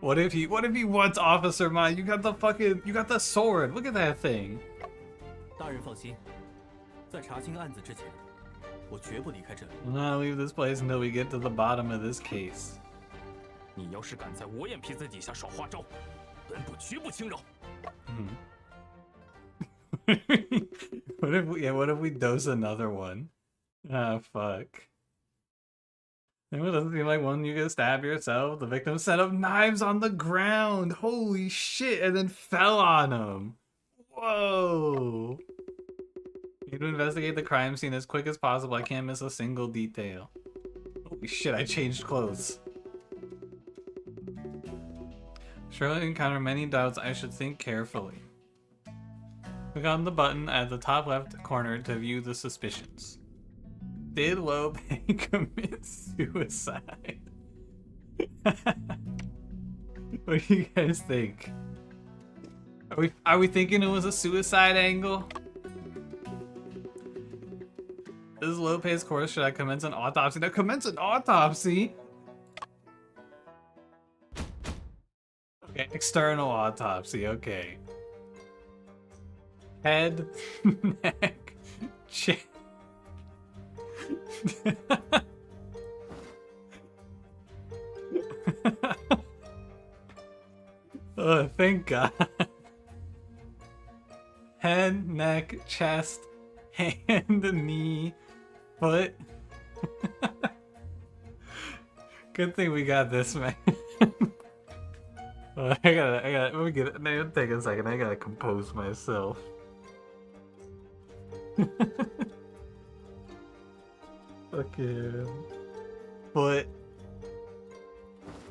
[SPEAKER 1] What if he wants Officer Mine? You got the sword. Look at that thing.
[SPEAKER 3] 大人放心，在查清案子之前，我绝不离开这里。
[SPEAKER 1] I'm not gonna leave this place until we get to the bottom of this case.
[SPEAKER 6] 你要是敢在我眼皮子底下耍花招，本部绝不轻饶。
[SPEAKER 1] what if we dose another one? Ah, fuck. It doesn't seem like one you can stab yourself. The victim set up knives on the ground. Holy shit, and then fell on him. Whoa. Need to investigate the crime scene as quick as possible. I can't miss a single detail. Holy shit, I changed clothes. Surely encounter many doubts. I should think carefully. Click on the button at the top left corner to view the suspicions. Did Lope commit suicide? What do you guys think? Are we thinking it was a suicide angle? This is Lope's course. Should I commence an autopsy? Now commence an autopsy? Okay, external autopsy, okay. Head, neck, chin. Oh, thank God. Head, neck, chest, hand, knee, foot. Good thing we got this, man. Let me get it. No, take a second. I gotta compose myself. Okay. Foot.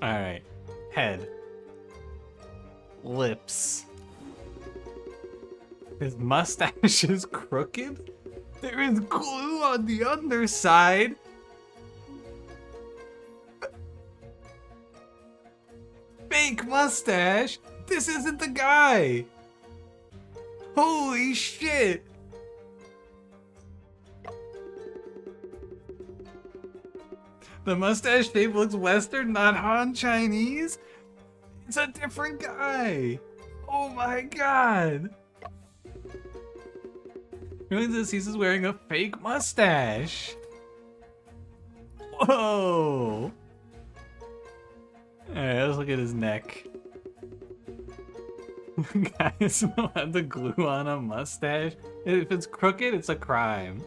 [SPEAKER 1] Alright. Head. Lips. His mustache is crooked? There is glue on the underside. Fake mustache? This isn't the guy. Holy shit. The mustache shape looks Western, not Han Chinese. It's a different guy. Oh my God. Really, this he's wearing a fake mustache. Whoa. Alright, let's look at his neck. Guys still have the glue on a mustache. If it's crooked, it's a crime.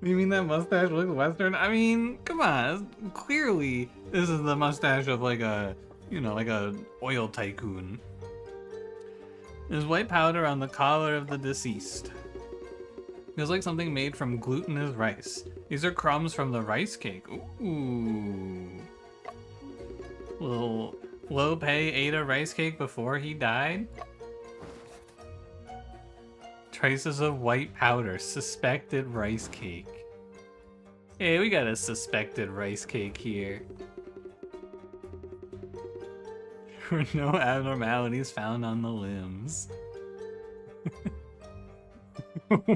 [SPEAKER 1] You mean that mustache looks Western? I mean, come on. Clearly, this is the mustache of like a, you know, like a oil tycoon. There's white powder on the collar of the deceased. Feels like something made from glutinous rice. These are crumbs from the rice cake. Ooh. Well, Lope ate a rice cake before he died? Traces of white powder. Suspected rice cake. Hey, we got a suspected rice cake here. There were no abnormalities found on the limbs.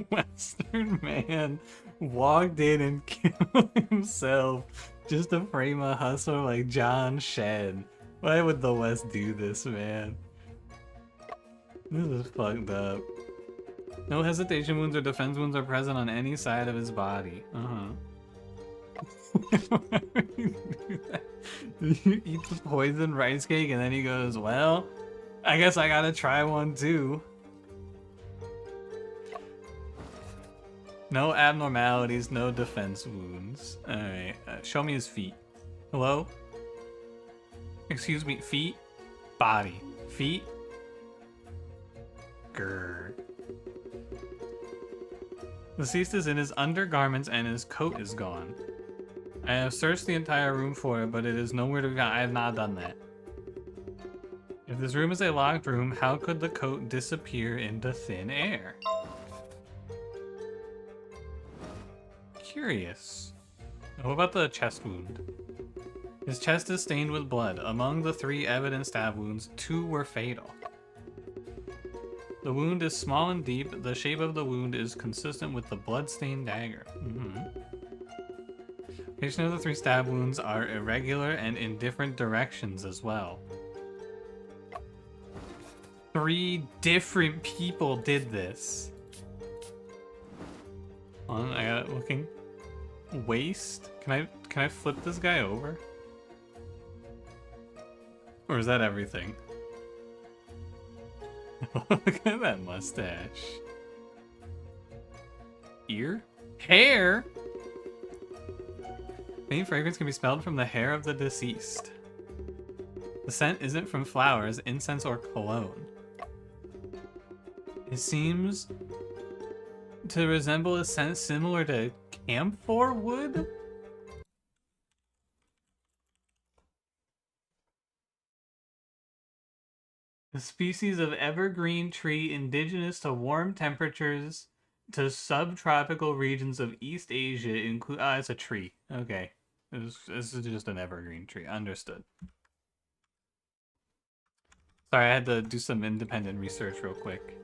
[SPEAKER 1] Western man walked in and killed himself just to frame a hustler like John Shed. Why would the West do this, man? This is fucked up. No hesitation wounds or defense wounds are present on any side of his body. Why would you do that? You eat the poisoned rice cake and then he goes, well, I guess I gotta try one too. No abnormalities, no defense wounds. Alright, show me his feet. Hello? Excuse me, feet? Body. Feet? Grr. Deceased is in his undergarments and his coat is gone. I have searched the entire room for it, but it is nowhere to be found. I have not done that. If this room is a locked room, how could the coat disappear into thin air? Curious. What about the chest wound? His chest is stained with blood. Among the 3 evident stab wounds, 2 were fatal. The wound is small and deep. The shape of the wound is consistent with the blood-stained dagger. Location of the 3 stab wounds are irregular and in different directions as well. 3 different people did this. Hold on, I got it looking. Waist? Can I flip this guy over? Or is that everything? Look at that mustache. Ear? Hair? Faint fragrance can be smelled from the hair of the deceased. The scent isn't from flowers, incense, or cologne. It seems to resemble a scent similar to camphor wood? A species of evergreen tree indigenous to warm temperatures to subtropical regions of East Asia include... Ah, it's a tree. Okay. This is just an evergreen tree. Understood. Sorry, I had to do some independent research real quick.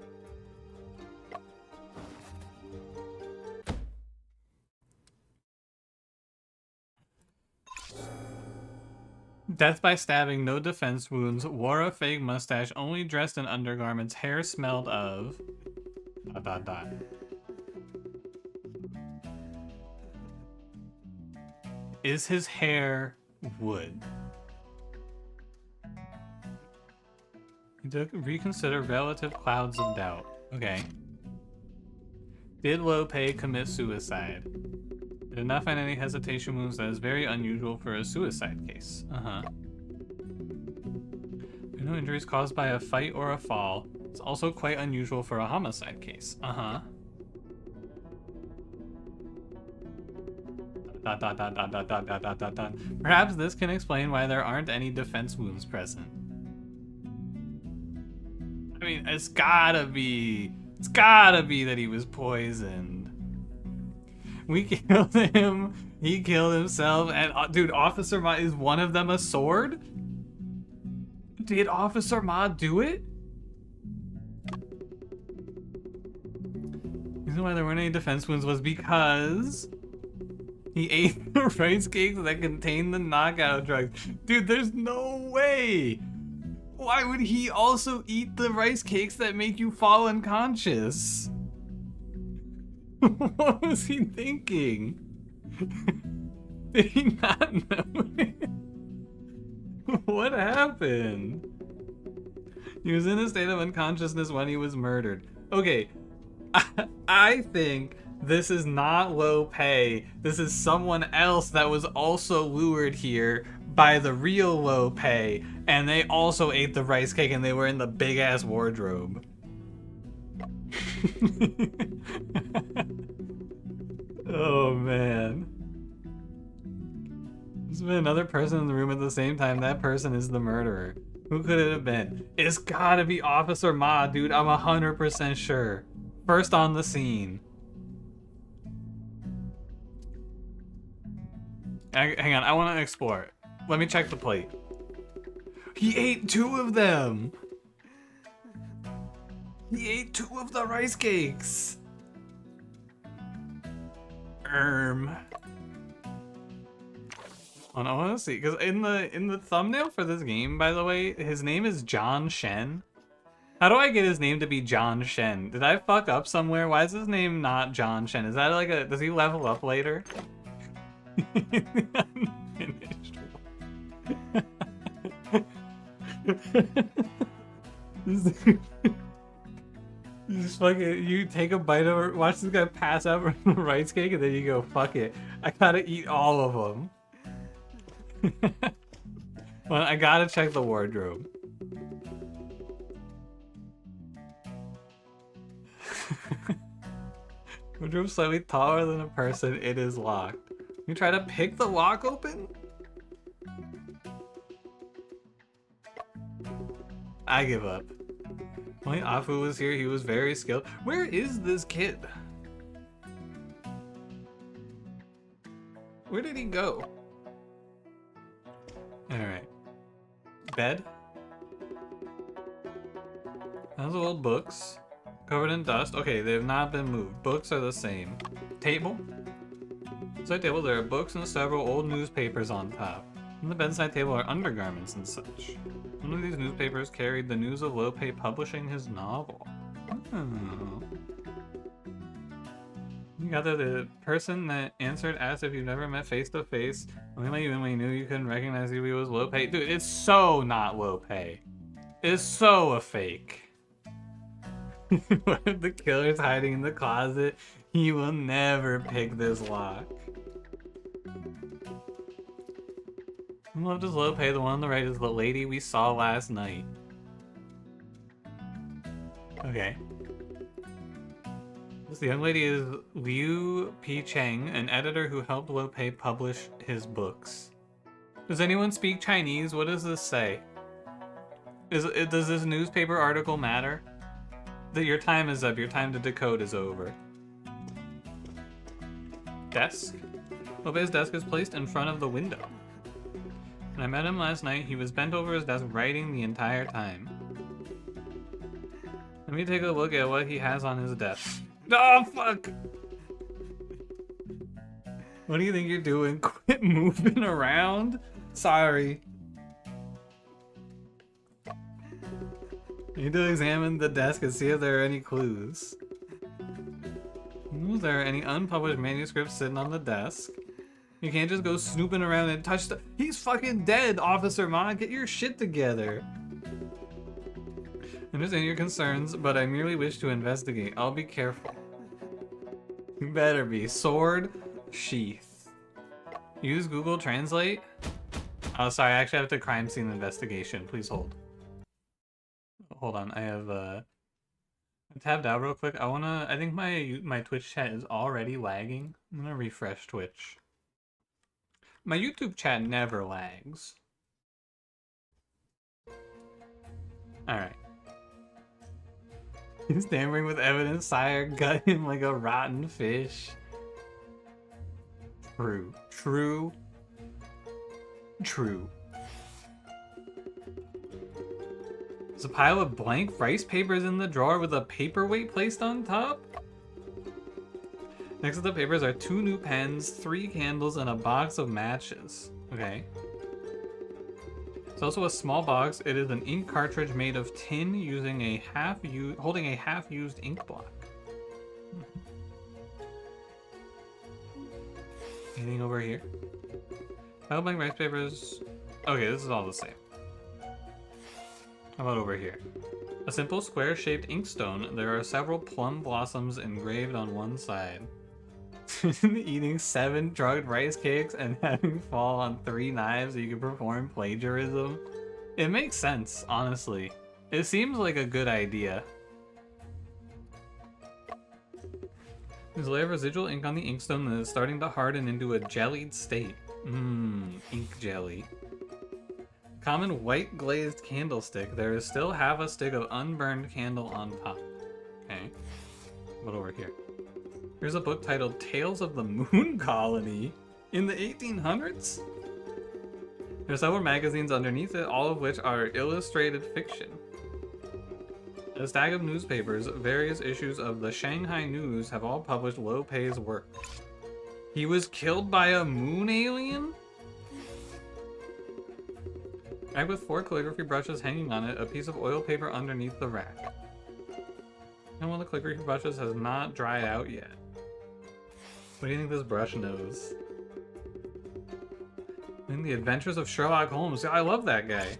[SPEAKER 1] Death by stabbing, no defense wounds, wore a fake mustache, only dressed in undergarments, hair smelled of... ... Is his hair wood? Reconsider relative clouds of doubt. Okay. Did Lope commit suicide? I did not find any hesitation wounds. That is very unusual for a suicide case. There are no injuries caused by a fight or a fall. It's also quite unusual for a homicide case. Perhaps this can explain why there aren't any defense wounds present. I mean, it's gotta be that he was poisoned. We killed him, he killed himself, and dude, Officer Ma, is one of them a sword? Did Officer Ma do it? The reason why there weren't any defense wounds was because he ate the rice cakes that contained the knockout drugs. Dude, there's no way! Why would he also eat the rice cakes that make you fall unconscious? What was he thinking? Did he not know it? What happened? He was in a state of unconsciousness when he was murdered. Okay, I think this is not Lo Pei. This is someone else that was also lured here by the real Lo Pei, and they also ate the rice cake and they were in the big ass wardrobe. Oh man. There's been another person in the room at the same time. That person is the murderer. Who could it have been? It's gotta be Officer Ma, dude. I'm 100% sure. First on the scene. Hang on, I want to explore it. Let me check the plate. He ate 2 of them. He ate 2 of the rice cakes. I want to see, because in the thumbnail for this game, by the way, his name is John Shen. How do I get his name to be John Shen? Did I fuck up somewhere? Why is his name not John Shen? Is that like a... Does he level up later? Unfinished. You just fucking, you take a bite of, watch this guy pass out from the rice cake, and then you go, fuck it, I gotta eat all of them. Well, I gotta check the wardrobe. Wardrobe slightly taller than a person, it is locked. You try to pick the lock open? I give up. When Afu was here, he was very skilled. Where is this kid? Where did he go? Alright. Bed. Those old books. Covered in dust. Okay, they have not been moved. Books are the same. Table. Bedside table, there are books and several old newspapers on top. On the bedside table are undergarments and such. One of these newspapers carried the news of Lope publishing his novel. Oh. You got the person that answered asked if you've never met face to face. Only when we knew you couldn't recognize who he was Lope. Dude, it's so not Lope. It's so a fake. What if the killer's hiding in the closet? He will never pick this lock. Who left is Lope? The one on the right is the lady we saw last night. Okay. This young lady is Liu P. Cheng, an editor who helped Lope publish his books. Does anyone speak Chinese? What does this say? Does this newspaper article matter? That your time is up. Your time to decode is over. Desk. Lope's desk is placed in front of the window. When I met him last night, he was bent over his desk writing the entire time. Let me take a look at what he has on his desk. Oh, fuck! What do you think you're doing? Quit moving around? Sorry. Need to examine the desk and see if there are any clues. Is there any unpublished manuscripts sitting on the desk? You can't just go snooping around and touch the— He's fucking dead, Officer Ma! Get your shit together! I understand your concerns, but I merely wish to investigate. I'll be careful. You better be. Sword, sheath. Use Google Translate? Oh, sorry, I actually have to crime scene investigation. Please hold. Hold on, I have tabbed out real quick. I think my Twitch chat is already lagging. I'm gonna refresh Twitch. My YouTube chat never lags. Alright. He's tampering with evidence, sire. Gut him like a rotten fish. True. True. True. There's a pile of blank rice papers in the drawer with a paperweight placed on top. Next to the papers are 2 new pens, 3 candles, and a box of matches. Okay. There's also a small box. It is an ink cartridge made of tin using holding a half-used ink block. Anything over here? Pile of blank rice papers. Okay, this is all the same. How about over here? A simple square-shaped inkstone. There are several plum blossoms engraved on one side. Eating 7 drugged rice cakes and having fall on 3 knives so you can perform plagiarism. It makes sense, honestly. It seems like a good idea. There's a layer of residual ink on the inkstone that is starting to harden into a jellied state. Ink jelly. Common white glazed candlestick. There is still half a stick of unburned candle on top. Okay. What over here? Here's a book titled Tales of the Moon Colony in the 1800s. There's several magazines underneath it, all of which are illustrated fiction. A stack of newspapers, various issues of the Shanghai News have all published Lope's work. He was killed by a moon alien? Rack with 4 calligraphy brushes hanging on it, a piece of oil paper underneath the rack. And one of the calligraphy brushes has not dried out yet. What do you think this brush knows? In the Adventures of Sherlock Holmes. I love that guy.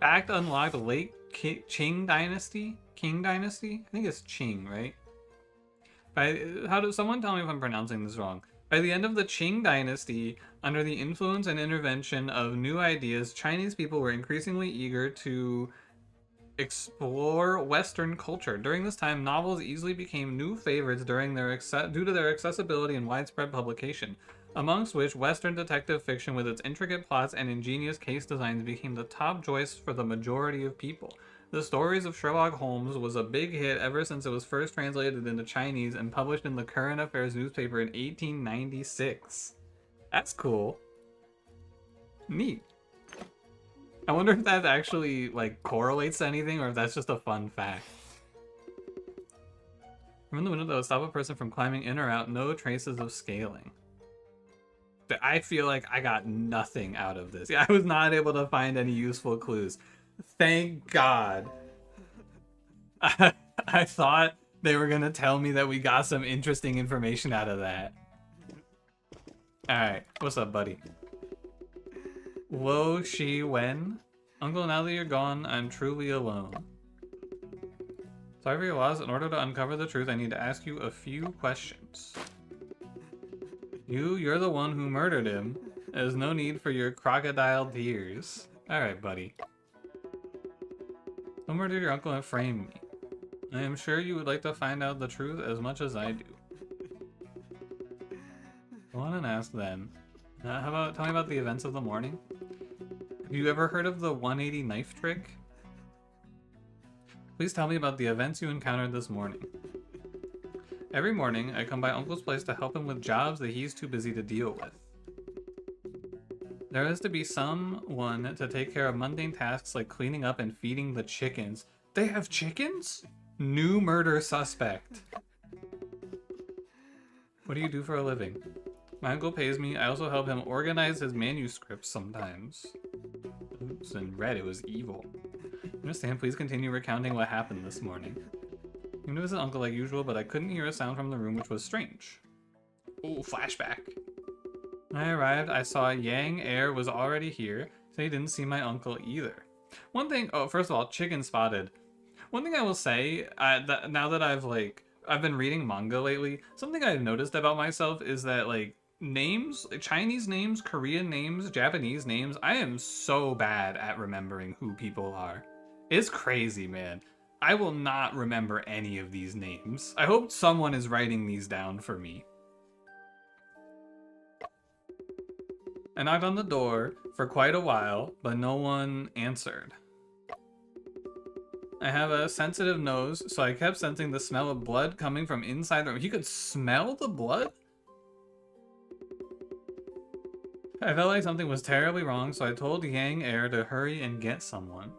[SPEAKER 1] Fact unlocked late Qing Dynasty? King Dynasty? I think it's Qing, right? Someone tell me if I'm pronouncing this wrong. By the end of the Qing Dynasty, under the influence and intervention of new ideas, Chinese people were increasingly eager to explore Western culture. During this time, novels easily became new favorites due to their accessibility and widespread publication, amongst which Western detective fiction with its intricate plots and ingenious case designs became the top choice for the majority of people. The Stories of Sherlock Holmes was a big hit ever since it was first translated into Chinese and published in the Current Affairs newspaper in 1896. That's cool. Neat. I wonder if that actually, like, correlates to anything, or if that's just a fun fact. From the window that would stop a person from climbing in or out, no traces of scaling. I feel like I got nothing out of this. I was not able to find any useful clues. Thank God. I thought they were gonna tell me that we got some interesting information out of that. Alright, what's up, buddy? Wo Shi Wen? Uncle, now that you're gone, I'm truly alone. Sorry for your loss. In order to uncover the truth, I need to ask you a few questions. You're the one who murdered him. There's no need for your crocodile tears. Alright, buddy. Who murdered your uncle and framed me? I am sure you would like to find out the truth as much as I do. Go on and ask then. How about, tell me about the events of the morning? Have you ever heard of the 180 knife trick? Please tell me about the events you encountered this morning. Every morning, I come by Uncle's place to help him with jobs that he's too busy to deal with. There has to be someone to take care of mundane tasks like cleaning up and feeding the chickens. They have chickens? New murder suspect. What do you do for a living? My uncle pays me. I also help him organize his manuscripts sometimes. Oops, and read it was evil. Understand, please continue recounting what happened this morning. Even if it's an uncle like usual, but I couldn't hear a sound from the room, which was strange. Oh, flashback. When I arrived, I saw Yang Air was already here, so he didn't see my uncle either. One thing, oh, first of all, chicken spotted. One thing I will say, now that I've been reading manga lately, something I've noticed about myself is that, like, names, Chinese names, Korean names, Japanese names, I am so bad at remembering who people are. It's crazy, man. I will not remember any of these names. I hope someone is writing these down for me. I knocked on the door for quite a while, but no one answered. I have a sensitive nose, so I kept sensing the smell of blood coming from inside the room. You could smell the blood? I felt like something was terribly wrong, so I told Yang Air to hurry and get someone.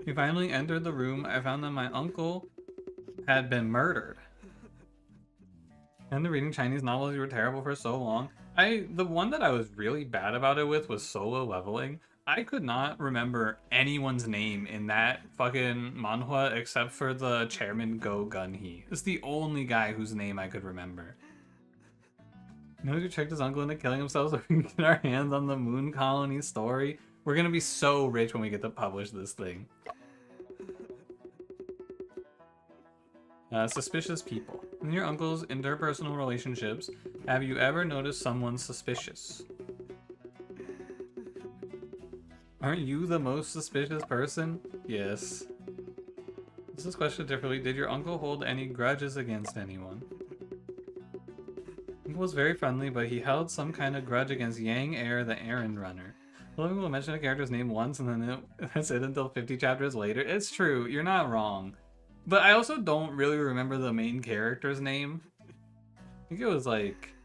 [SPEAKER 1] We finally entered the room. I found that my uncle had been murdered. After reading Chinese novels, you were terrible for so long. The one that I was really bad about it with was Solo Leveling. I could not remember anyone's name in that fucking manhwa except for the chairman Go Gun-hee. It's the only guy whose name I could remember. You know, we tricked his uncle into killing himself so we can get our hands on the Moon Colony story. We're gonna be so rich when we get to publish this thing. Suspicious people. In your uncle's interpersonal relationships, have you ever noticed someone suspicious? Aren't you the most suspicious person? Yes. This is questioned differently. Did your uncle hold any grudges against anyone? Uncle was very friendly, but he held some kind of grudge against Yang Air, the errand runner. Well, we'll mention a character's name once and then that's it until 50 chapters later. It's true, you're not wrong. But I also don't really remember the main character's name. I think it was like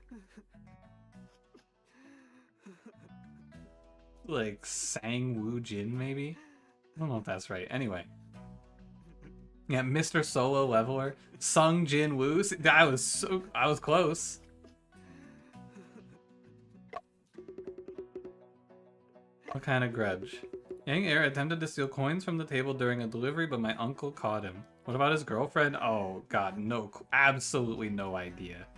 [SPEAKER 1] Sang Woo Jin, maybe? I don't know if that's right. Anyway. Yeah, Mr. Solo Leveler. Sung Jin Woo. I was close. What kind of grudge? Yang Air attempted to steal coins from the table during a delivery, but my uncle caught him. What about his girlfriend? Oh god, no, absolutely no idea.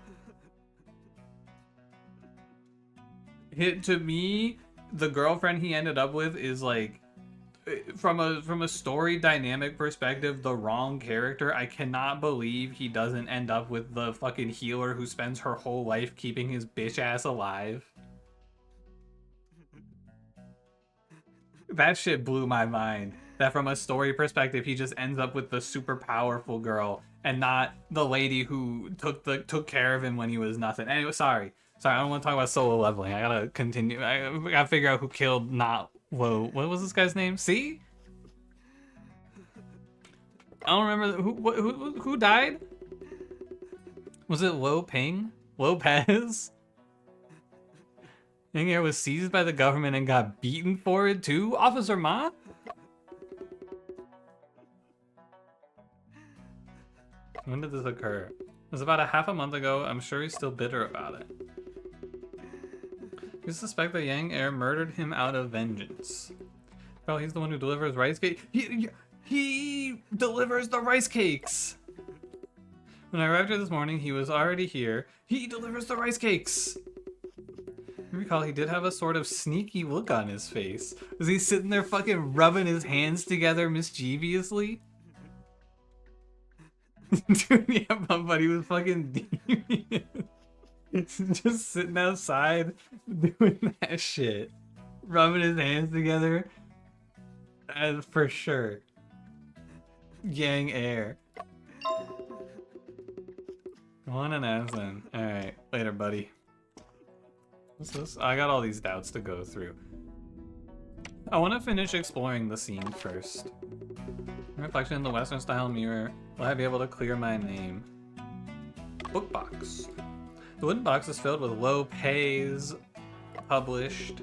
[SPEAKER 1] To me, the girlfriend he ended up with is like, from a story dynamic perspective, the wrong character. I cannot believe he doesn't end up with the fucking healer who spends her whole life keeping his bitch ass alive. That shit blew my mind. That from a story perspective, he just ends up with the super powerful girl and not the lady who took care of him when he was nothing. Anyway, sorry, I don't want to talk about Solo Leveling. I gotta continue. I gotta figure out who killed not Whoa, what was this guy's name? See? I don't remember who died? Was it Lo Ping? Lopez? Yang Air was seized by the government and got beaten for it too? Officer Ma? When did this occur? It was about a half a month ago. I'm sure he's still bitter about it. You suspect that Yang Air murdered him out of vengeance. Well, he's the one who delivers rice cake. He delivers the rice cakes! When I arrived here this morning, he was already here. He delivers the rice cakes! You recall he did have a sort of sneaky look on his face. Was he sitting there fucking rubbing his hands together mischievously? Dude, yeah, but he was fucking devious. Just sitting outside doing that shit. Rubbing his hands together. For sure. Yang Air. Go on and ask then. Alright, later, buddy. What's this? I got all these doubts to go through. I want to finish exploring the scene first. Reflection in the Western style mirror. Will I be able to clear my name? Book box. The wooden box is filled with Lo Pei's published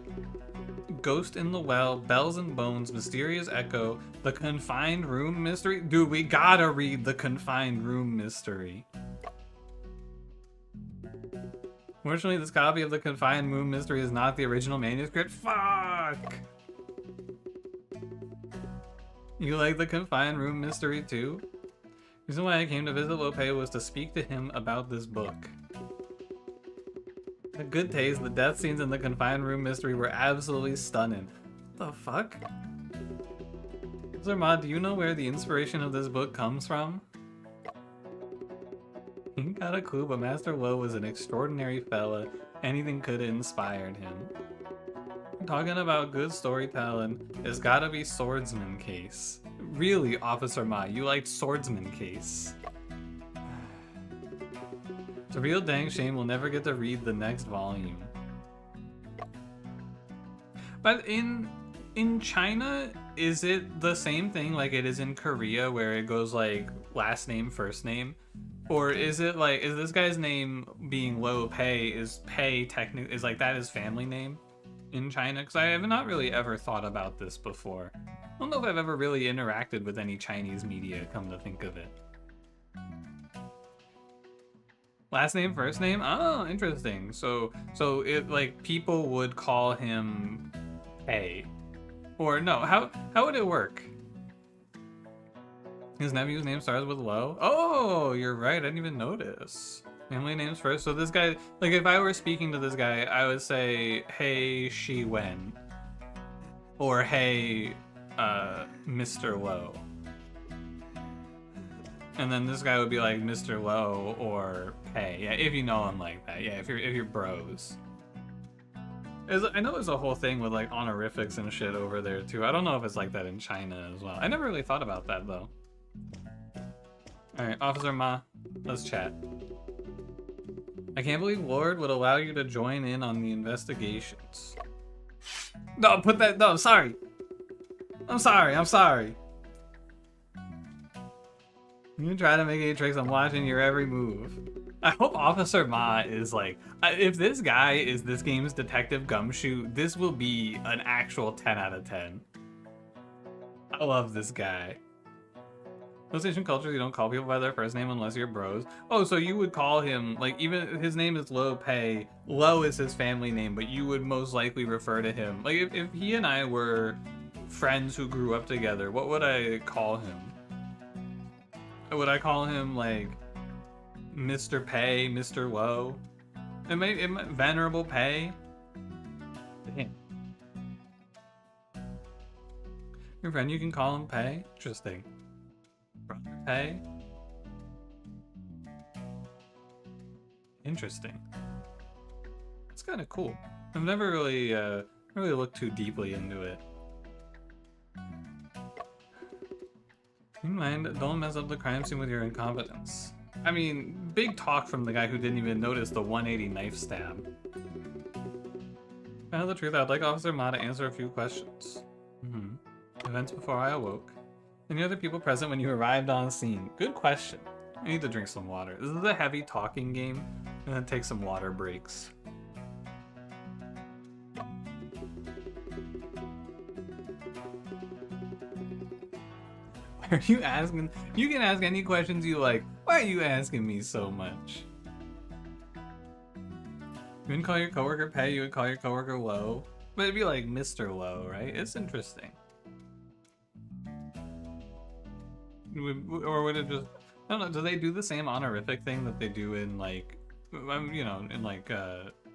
[SPEAKER 1] Ghost in the Well, Bells and Bones, Mysterious Echo, The Confined Room Mystery. Dude, we gotta read The Confined Room Mystery. Fortunately, this copy of The Confined Room Mystery is not the original manuscript. Fuck! You like The Confined Room Mystery too? The reason why I came to visit Lo Pei was to speak to him about this book. A good taste, the death scenes in The Confined Room Mystery were absolutely stunning. What the fuck? Zermod, do you know where the inspiration of this book comes from? Ain't got a clue, but Master Lo was an extraordinary fella. Anything could have inspired him. Talking about good storytelling, it's gotta be Swordsman Case. Really, Officer Ma, you liked Swordsman Case. It's a real dang shame we'll never get to read the next volume. But in China, is it the same thing like it is in Korea where it goes like last name, first name? Or is it like, is this guy's name being Lo Pei, is Pei technically, is like that his family name in China? Because I have not really ever thought about this before. I don't know if I've ever really interacted with any Chinese media, come to think of it. Last name, first name? Oh, interesting. So it like people would call him Pei. Or no, how would it work? His nephew's name starts with Lo? Oh, you're right, I didn't even notice. Family names first. So this guy, like if I were speaking to this guy, I would say, hey, Shi Wen. Or hey, Mr. Lo. And then this guy would be like Mr. Lo or Pei. Yeah, if you know him like that. Yeah, if you're bros. I know there's a whole thing with like honorifics and shit over there too. I don't know if it's like that in China as well. I never really thought about that though. Alright, Officer Ma, let's chat. I can't believe Lord would allow you to join in on the investigations. No, put that, no, I'm sorry. I'm sorry. You try to make any tricks, I'm watching your every move. I hope Officer Ma is like, if this guy is this game's Detective Gumshoe, this will be an actual 10 out of 10. I love this guy. Most Asian cultures, you don't call people by their first name unless you're bros. Oh, so you would call him, like, even his name is Lo Pei. Lo is his family name, but you would most likely refer to him. Like, if he and I were friends who grew up together, what would I call him? Would I call him, like, Mr. Pei, Mr. Lo? Venerable Pei? Damn. Your friend, you can call him Pei? Interesting. Brother Pei? Interesting. It's kind of cool. I've never really looked too deeply into it. Keep in mind, don't mess up the crime scene with your incompetence. I mean, big talk from the guy who didn't even notice the 180 knife stab. To tell the truth, I'd like Officer Ma to answer a few questions. Events before I awoke. Any other people present when you arrived on scene? Good question. I need to drink some water. This is a heavy talking game. I'm gonna take some water breaks. Why are you asking? You can ask any questions you like. Why are you asking me so much? You wouldn't call your coworker Pei, you would call your coworker Low. But it'd be like Mr. Low, right? It's interesting. Or would it just... I don't know, do they do the same honorific thing that they do in like, you know, in like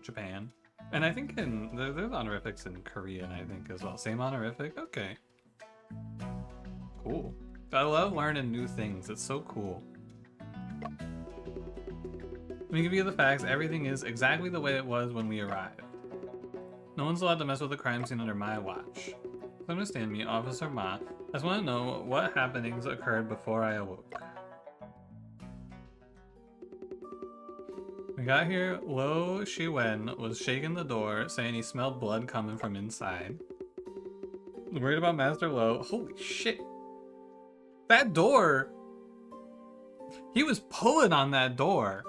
[SPEAKER 1] Japan? And I think there's honorifics in Korean, I think, as well. Same honorific? Okay. Cool. I love learning new things. It's so cool. Let me give you the facts. Everything is exactly the way it was when we arrived. No one's allowed to mess with the crime scene under my watch. Understand me, Officer Ma. I just want to know what happenings occurred before I awoke. We got here, Lo Shiwen was shaking the door, saying he smelled blood coming from inside. Worried about Master Lo. Holy shit. That door! He was pulling on that door.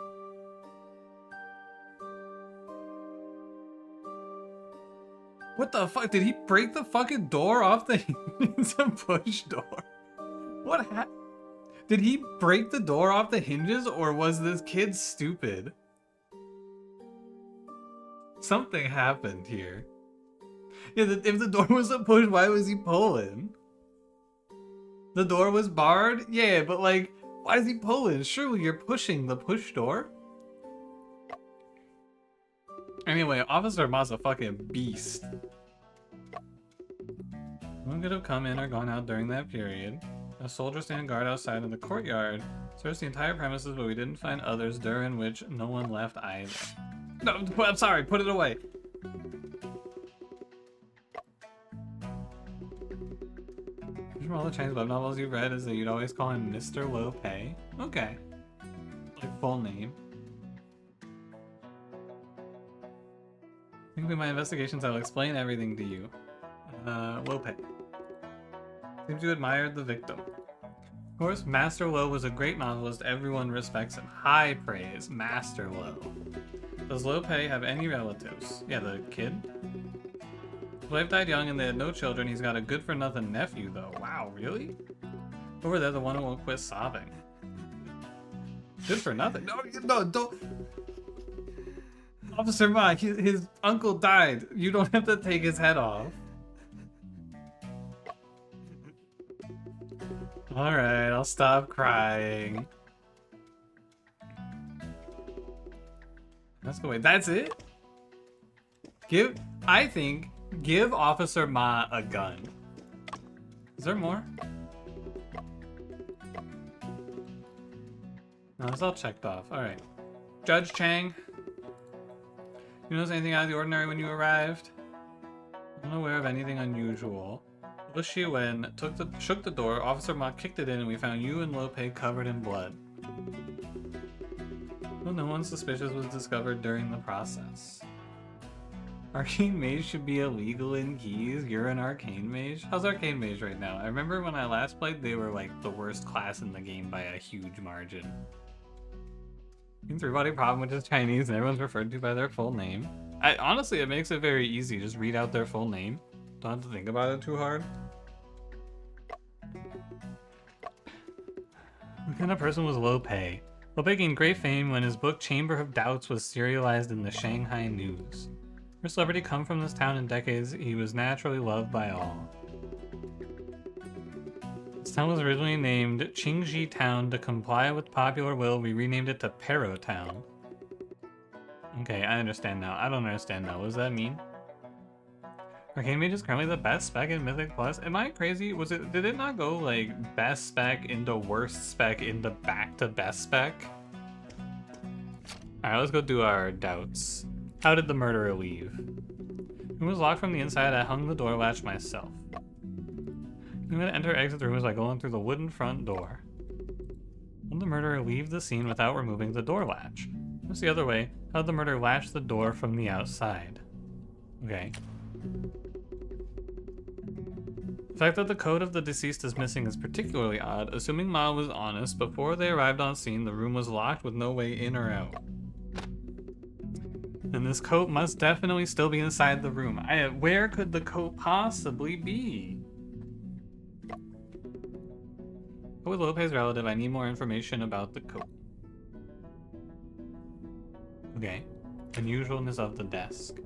[SPEAKER 1] What the fuck? Did he break the fucking door off the hinges and push door? What happened? Did he break the door off the hinges, or was this kid stupid? Something happened here. Yeah, if the door wasn't pushed, why was he pulling? The door was barred? Yeah, but like, why is he pulling? Surely you're pushing the push door? Anyway, Officer Ma's a fucking beast. No one could have come in or gone out during that period. A soldier standing guard outside in the courtyard searched the entire premises, but we didn't find others, during which no one left either. No, I'm sorry, put it away. From all the Chinese web novels you've read is that you'd always call him Mr. Lo Pei. Okay. Like full name. I think with my investigations I'll explain everything to you. Lo Pei. Seems you admired the victim. Of course, Master Lo was a great novelist. Everyone respects him. High praise, Master Lo. Does Lo Pei have any relatives? Yeah, the kid? His wife died young and they had no children. He's got a good-for-nothing nephew, though. Wow, really? Over there, the one who won't quit sobbing. Good for nothing? No, don't... Officer Ma, his uncle died. You don't have to take his head off. Alright, I'll stop crying. Let's go away. That's it? I think, give Officer Ma a gun. Is there more? No, it's all checked off. Alright. Judge Chang. You notice anything out of the ordinary when you arrived? I'm unaware of anything unusual. Lo Shiwen shook the door, Officer Ma kicked it in, and we found you and Lo Pei covered in blood. Well, no one suspicious was discovered during the process. Arcane Mage should be illegal in Keys. You're an Arcane Mage? How's Arcane Mage right now? I remember when I last played, they were like the worst class in the game by a huge margin. Three-body problem, which is Chinese, and everyone's referred to by their full name. Honestly, it makes it very easy. Just read out their full name. Don't have to think about it too hard. What kind of person was Lo Pei? Lo Pei gained great fame when his book Chamber of Doubts was serialized in the Shanghai News. First celebrity come from this town in decades, he was naturally loved by all. This town was originally named Qingxi Town. To comply with popular will, we renamed it to Pero Town. Okay, I understand now. I don't understand now. What does that mean? Arcane Mage is currently the best spec in Mythic Plus. Am I crazy? Did it not go like best spec into worst spec into back to best spec? Alright, let's go do our doubts. How did the murderer leave? It was locked from the inside. I hung the door latch myself. I'm gonna enter exit the rooms by going through the wooden front door. How did the murderer leave the scene without removing the door latch? What's the other way? How did the murderer latch the door from the outside? Okay. The fact that the coat of the deceased is missing is particularly odd. Assuming Ma was honest, before they arrived on scene, the room was locked with no way in or out. And this coat must definitely still be inside the room. Where could the coat possibly be? With Lopez's relative, I need more information about the coat. Okay. Unusualness of the desk.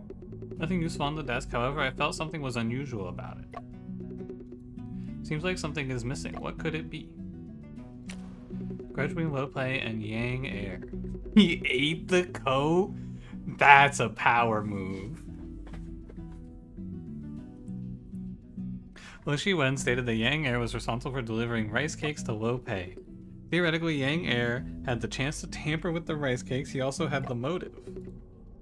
[SPEAKER 1] Nothing useful on the desk, however, I felt something was unusual about it. Seems like something is missing. What could it be? Grudge between Lope and Yang Air. He ate the coat? That's a power move. Lo Shi-wen stated that Yang Air was responsible for delivering rice cakes to Lope. Theoretically, Yang Air had the chance to tamper with the rice cakes. He also had the motive.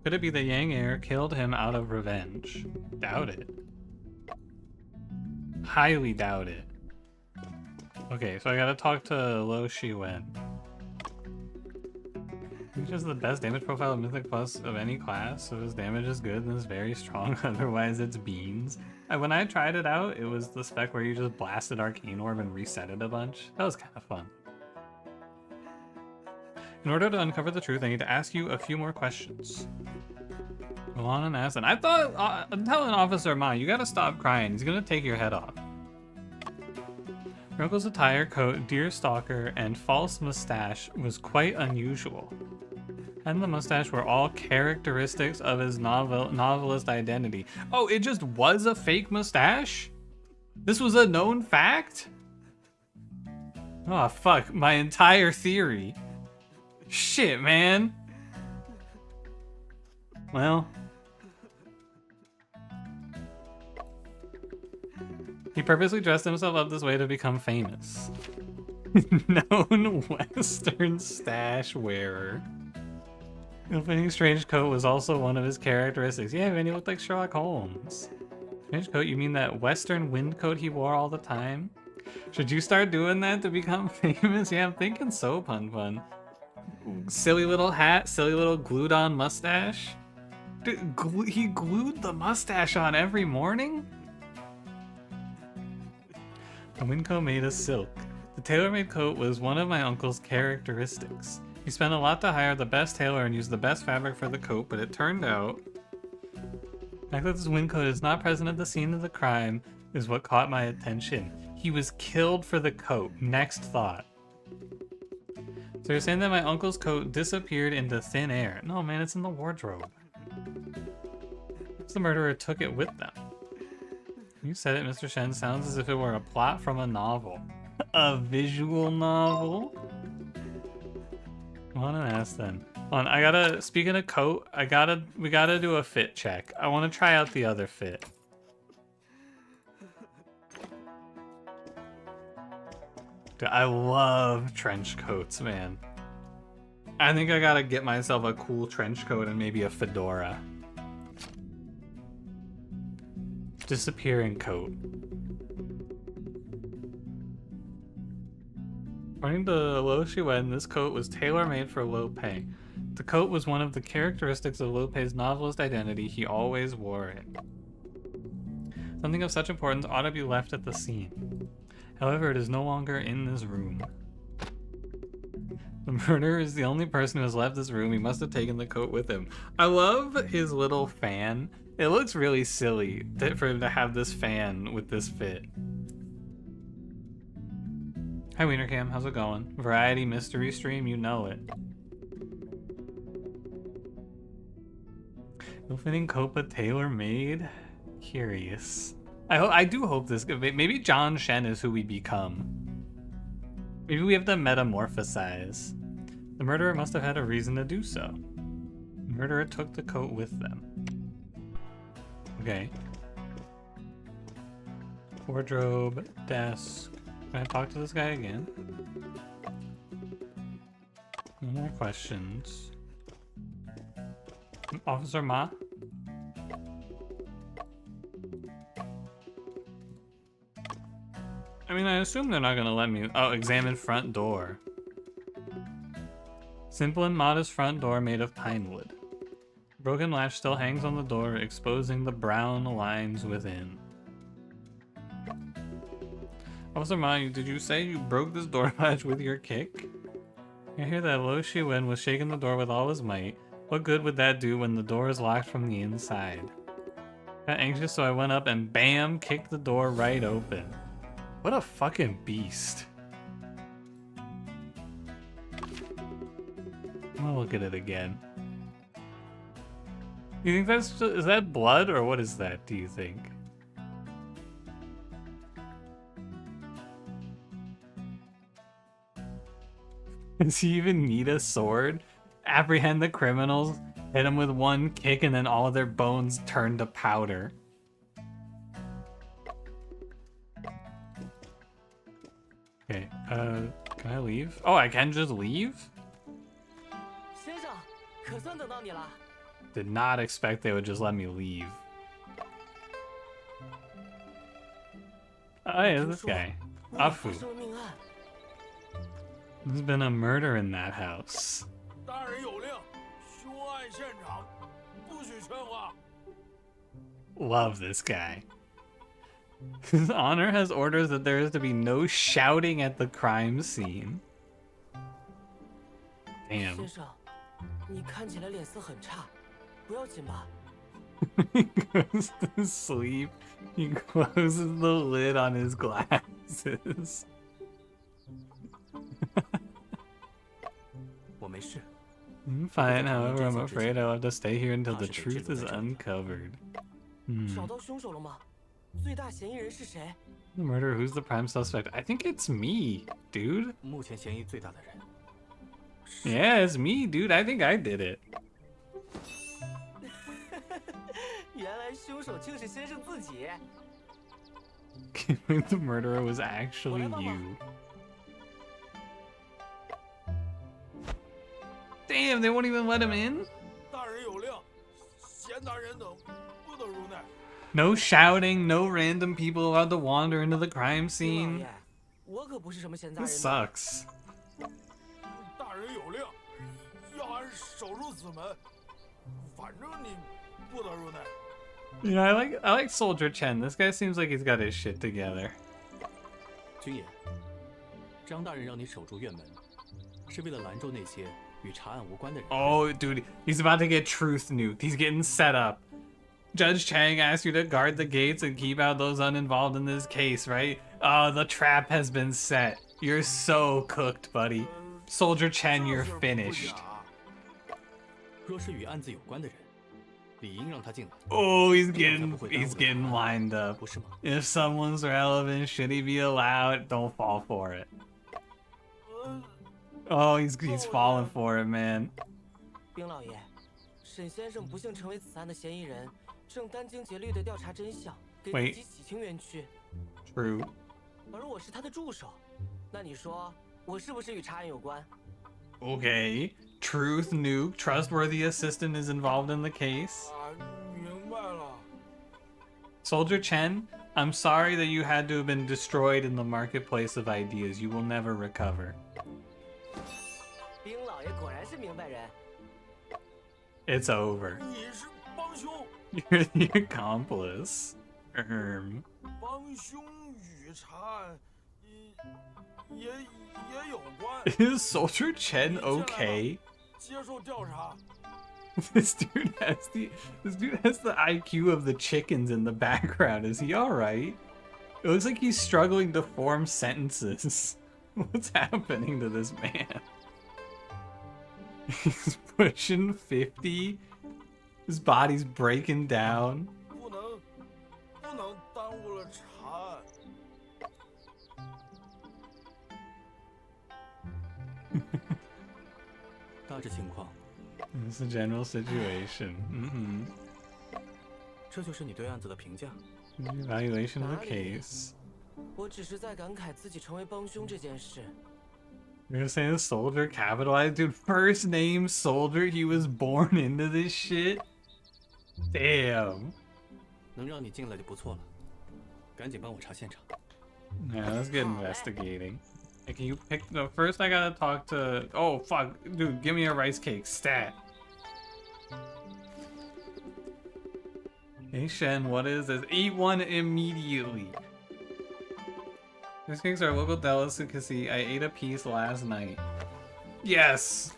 [SPEAKER 1] Could it be that Yang Air killed him out of revenge? Doubt it. Highly doubt it. Okay, so I gotta talk to Lo Shi-wen. He's just the best damage profile of Mythic Plus of any class, so his damage is good and is very strong, otherwise it's beans. When I tried it out, it was the spec where you just blasted Arcane Orb and reset it a bunch. That was kind of fun. In order to uncover the truth, I need to ask you a few more questions. Go on and ask them. I thought, I'm telling Officer Ma, you gotta stop crying. He's gonna take your head off. Your uncle's attire, coat, deer stalker, and false mustache was quite unusual. And the mustache were all characteristics of his novelist identity. Oh, it just was a fake mustache? This was a known fact? Oh, fuck. My entire theory. Shit, man. Well. He purposely dressed himself up this way to become famous. Known Western stash wearer. Opening strange coat was also one of his characteristics. Yeah, man, he looked like Sherlock Holmes. Strange coat, you mean that Western wind coat he wore all the time? Should you start doing that to become famous? Yeah, I'm thinking so, Pun Pun. Silly little hat, silly little glued on mustache. Dude, he glued the mustache on every morning? The wind coat made of silk. The tailor-made coat was one of my uncle's characteristics. He spent a lot to hire the best tailor and use the best fabric for the coat, but it turned out the fact that this wind coat is not present at the scene of the crime is what caught my attention. He was killed for the coat. Next thought. So you're saying that my uncle's coat disappeared into thin air? No, man, it's in the wardrobe. The murderer took it with them. You said it, Mr. Shen. Sounds as if it were a plot from a novel. A visual novel? I want to ask then. Hold on, speaking of coat, we gotta do a fit check. I want to try out the other fit. Dude, I love trench coats, man. I think I gotta get myself a cool trench coat and maybe a fedora. Disappearing coat. According to Lo Shi-wen, this coat was tailor-made for Lope. The coat was one of the characteristics of Lope's novelist identity. He always wore it. Something of such importance ought to be left at the scene. However, it is no longer in this room. The murderer is the only person who has left this room. He must have taken the coat with him. I love his little fan. It looks really silly for him to have this fan with this fit. Hi Wienercam, how's it going? Variety mystery stream, you know it. Ill-fitting coat but tailor-made? Curious. I do hope this, maybe John Shen is who we become. Maybe we have to metamorphosize. The murderer must have had a reason to do so. The murderer took the coat with them. Okay. Wardrobe, desk. Can I talk to this guy again? No more questions. Officer Ma? I mean, I assume they're not gonna let me... Oh, examine front door. Simple and modest front door made of pine wood. Broken latch still hangs on the door, exposing the brown lines within. Officer Ma, did you say you broke this door latch with your kick? I hear that Lo Shiwen was shaking the door with all his might. What good would that do when the door is locked from the inside? Got anxious, so I went up and BAM! Kicked the door right open. What a fucking beast. I'll look at it again. You think that's just, is that blood or what is that, do you think? Does he even need a sword? Apprehend the criminals, hit them with one kick, and then all of their bones turn to powder. Okay, can I leave? Oh, I can just leave?
[SPEAKER 4] 先生，可算等到你了。
[SPEAKER 1] Did not expect they would just let me leave. Oh, yeah, this guy.
[SPEAKER 4] 那里
[SPEAKER 1] Afu.
[SPEAKER 4] 发生了命案，
[SPEAKER 1] There's been a murder in that house.
[SPEAKER 5] 大人有令，凶案现场不许劝话。
[SPEAKER 1] Love this guy. His honor has orders that there is to be no shouting at the crime scene. Damn.
[SPEAKER 4] 先生，你看起来脸色很差，不要紧吧？
[SPEAKER 1] He goes to sleep. He closes the lid on his glasses.
[SPEAKER 3] 我没事。
[SPEAKER 1] I'm fine, however, I'm afraid I'll have to stay here until the truth is uncovered.
[SPEAKER 4] 找到凶手了吗？最大嫌疑人是谁？
[SPEAKER 1] The murderer, who's the prime suspect? I think it's me, dude.
[SPEAKER 3] 目前嫌疑最大的人，
[SPEAKER 1] Yeah, it's me, dude. I think I did it.
[SPEAKER 4] 原来凶手就是先生自己。
[SPEAKER 1] The murderer was actually you. Damn, they won't even let him in?
[SPEAKER 5] 大人有令，闲杂人等不得入内。
[SPEAKER 1] No shouting, no random people allowed to wander into the crime
[SPEAKER 4] 丁老
[SPEAKER 1] scene.
[SPEAKER 4] 爷，我可不是什么闲杂
[SPEAKER 1] This
[SPEAKER 4] 人。
[SPEAKER 1] sucks.
[SPEAKER 5] 大人有令，要俺守住此门，反正你不得入内。
[SPEAKER 1] Yeah, I like Soldier Chen. This guy seems like he's got his shit together.
[SPEAKER 3] 君爷，张大人让你守住院门，是为了拦住那些与查案无关的人。
[SPEAKER 1] Oh, dude, he's about to get truth nuked. He's getting set up. Judge Chang asked you to guard the gates and keep out those uninvolved in this case, right? Oh, the trap has been set. You're so cooked, buddy. Soldier Chen, you're
[SPEAKER 5] 这事儿不
[SPEAKER 1] finished.
[SPEAKER 5] 假。
[SPEAKER 3] 若是与案子有关的人，理应让他进来，
[SPEAKER 1] Oh, he's
[SPEAKER 3] 这样才不会耽误
[SPEAKER 1] getting
[SPEAKER 3] 了
[SPEAKER 1] getting
[SPEAKER 3] 查案
[SPEAKER 1] lined up.
[SPEAKER 3] 不是吗？
[SPEAKER 1] If someone's relevant, should he be allowed? Don't fall for it.
[SPEAKER 5] 呃，
[SPEAKER 1] Oh, he's falling for it, man.
[SPEAKER 4] 丁老爷，沈先生不幸成为此案的嫌疑人，正殚精竭虑地调查真相，给自
[SPEAKER 1] Wait.
[SPEAKER 4] 己洗清冤屈。
[SPEAKER 1] True.
[SPEAKER 4] 而我是他的助手，那你说我是不是与查案有关？
[SPEAKER 1] Okay. Truth nuke. Trustworthy assistant is involved in the case.
[SPEAKER 5] 俺明白了。
[SPEAKER 1] Soldier Chen, I'm sorry that you had to have been destroyed in the marketplace of ideas. You will never recover.
[SPEAKER 4] 丁老爷果然是明白人。
[SPEAKER 1] It's over.
[SPEAKER 5] 你是帮凶，
[SPEAKER 1] You're the accomplice.
[SPEAKER 5] 帮凶与查案也有关。
[SPEAKER 1] Is Soldier Chen okay?
[SPEAKER 5] 接受调查。
[SPEAKER 1] This dude has the IQ of the chickens in the background. Is he alright? It looks like he's struggling to form sentences. What's happening to this man? He's pushing 50. His body's breaking down.
[SPEAKER 5] 不能耽误了查案。
[SPEAKER 3] 大致情况，
[SPEAKER 1] It's the general situation. Mm-hmm.
[SPEAKER 3] 这就是你对案子的评价。
[SPEAKER 1] The evaluation of the
[SPEAKER 4] 哪里？
[SPEAKER 1] case.
[SPEAKER 4] 我只是在感慨自己成为帮凶这件事。
[SPEAKER 1] You're gonna say the soldier capitalized? Dude, first name soldier, he was born into this shit? Damn.
[SPEAKER 3] 能让你进来就不错了，赶紧帮我查现场。
[SPEAKER 1] Yeah, let's get investigating. Hey, can you pick no first I gotta talk to oh fuck dude give me a rice cake stat. Hey Shen, what is this? Eat one immediately. These cakes are a local delicacy. I ate a piece last night. Yes!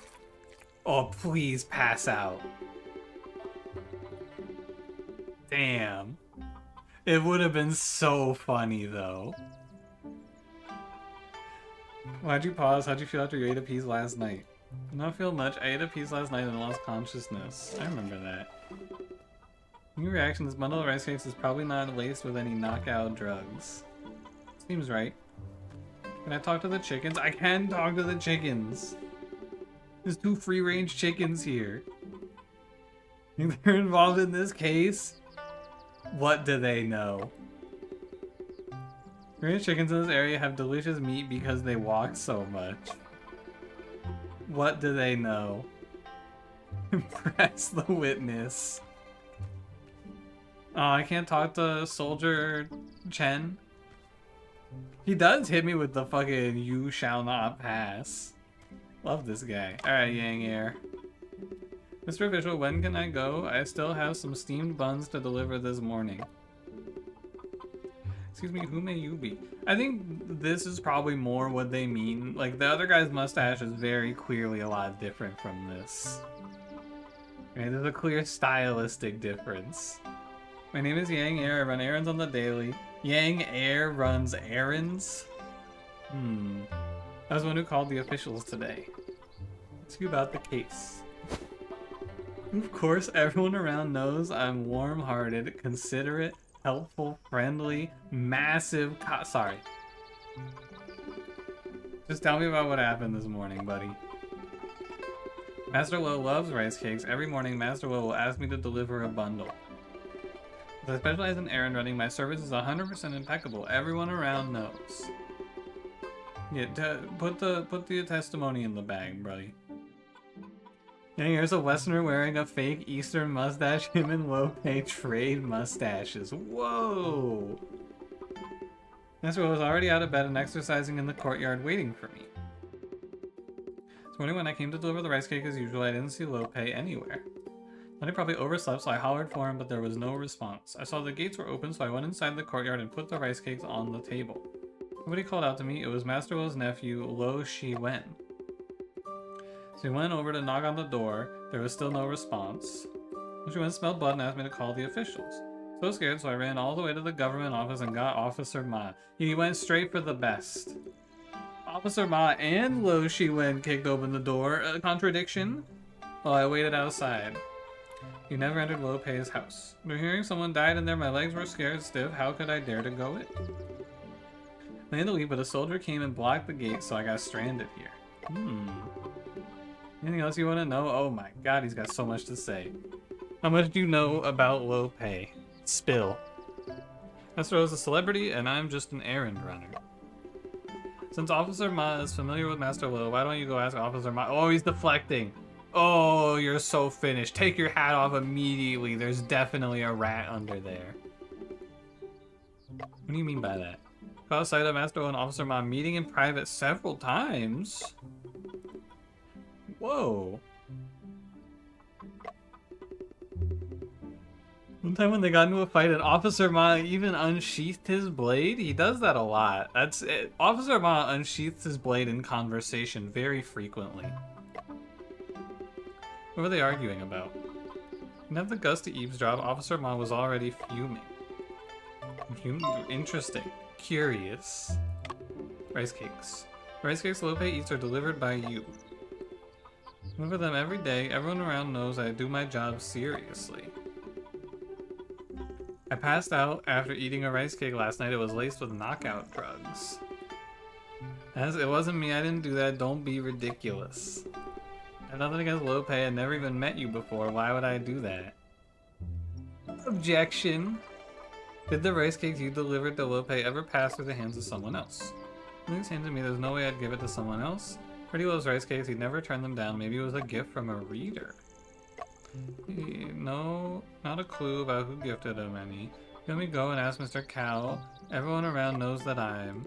[SPEAKER 1] Oh, please pass out. Damn. It would have been so funny though. Why'd you pause? How'd you feel after you ate a piece last night? Did not feel much. I ate a piece last night and lost consciousness. I remember that. New reaction, this bundle of rice cakes is probably not laced with any knockout drugs. Seems right. Can I talk to the chickens? I can talk to the chickens! There's 2 free-range chickens here. Think they're involved in this case? What do they know? Free-range chickens in this area have delicious meat because they walk so much. What do they know? Impress the witness. Oh, I can't talk to Soldier Chen. He does hit me with the fucking "you shall not pass." Love this guy. Alright, Yang Air. Mr. Official, when can I go? I still have some steamed buns to deliver this morning. Excuse me, who may you be? I think this is probably more what they mean. Like, the other guy's mustache is very clearly a lot different from this. Okay, there's a clear stylistic difference. My name is Yang Air. I run errands on the daily. Yang Air runs errands? I was the one who called the officials today. Ask you about the case. Of course, everyone around knows I'm warm-hearted, considerate, helpful, friendly, massive sorry. Just tell me about what happened this morning, buddy. Master Lo loves rice cakes. Every morning, Master Lo will ask me to deliver a bundle. As I specialize in errand running, my service is 100% impeccable. Everyone around knows. Yeah, put the testimony in the bag, buddy. Yeah, here's a Westerner wearing a fake Eastern mustache. Him and Lope trade mustaches. Whoa! Master Lo was already out of bed and exercising in the courtyard waiting for me. This morning when I came to deliver the rice cake as usual, I didn't see Lope anywhere. Then he probably overslept, so I hollered for him, but there was no response. I saw the gates were open, so I went inside the courtyard and put the rice cakes on the table. Nobody called out to me. It was Master Lo's nephew, Lo Shi-wen. So he went over to knock on the door. There was still no response. Lo Shi-wen smelled blood and asked me to call the officials. So scared, so I ran all the way to the government office and got Officer Ma. He went straight for the best. Officer Ma and Lo Shi-wen kicked open the door. A contradiction? Well, I waited outside. He never entered Lo Pei's house. After hearing someone died in there, my legs were scared stiff. How could I dare to go in? I had to leave, but a soldier came and blocked the gate, so I got stranded here. Anything else you want to know? Oh my god, he's got so much to say. How much do you know about Lo Pei? Spill. Master Lo's a celebrity, and I'm just an errand runner. Since Officer Ma is familiar with Master Lo, why don't you go ask Officer Ma? Oh, he's deflecting. Oh, you're so finished. Take your hat off immediately. There's definitely a rat under there. What do you mean by that? Caught sight of Master Lo and Officer Ma meeting in private several times. Whoa. One time when they got into a fight and Officer Ma even unsheathed his blade? He does that a lot. That's it. Officer Ma unsheaths his blade in conversation very frequently. What were they arguing about? Didn't have the guts to eavesdrop. Officer Ma was already fuming. Interesting. Curious. Rice cakes. The rice cakes Lo Pei eats are delivered by you. Deliver them every day. Everyone around knows I do my job seriously. I passed out after eating a rice cake last night. It was laced with knockout drugs. As it wasn't me, I didn't do that. Don't be ridiculous. I have nothing against Lo Pei. I never even met you before. Why would I do that? Objection. Did the rice cakes you delivered to Lo Pei ever pass through the hands of someone else? When it's handed to me, there's no way I'd give it to someone else. Freddie loves rice cakes. He'd never turn them down. Maybe it was a gift from a reader. No, not a clue about who gifted him any. Let me go and ask Mr. Cow. Everyone around knows that I'm...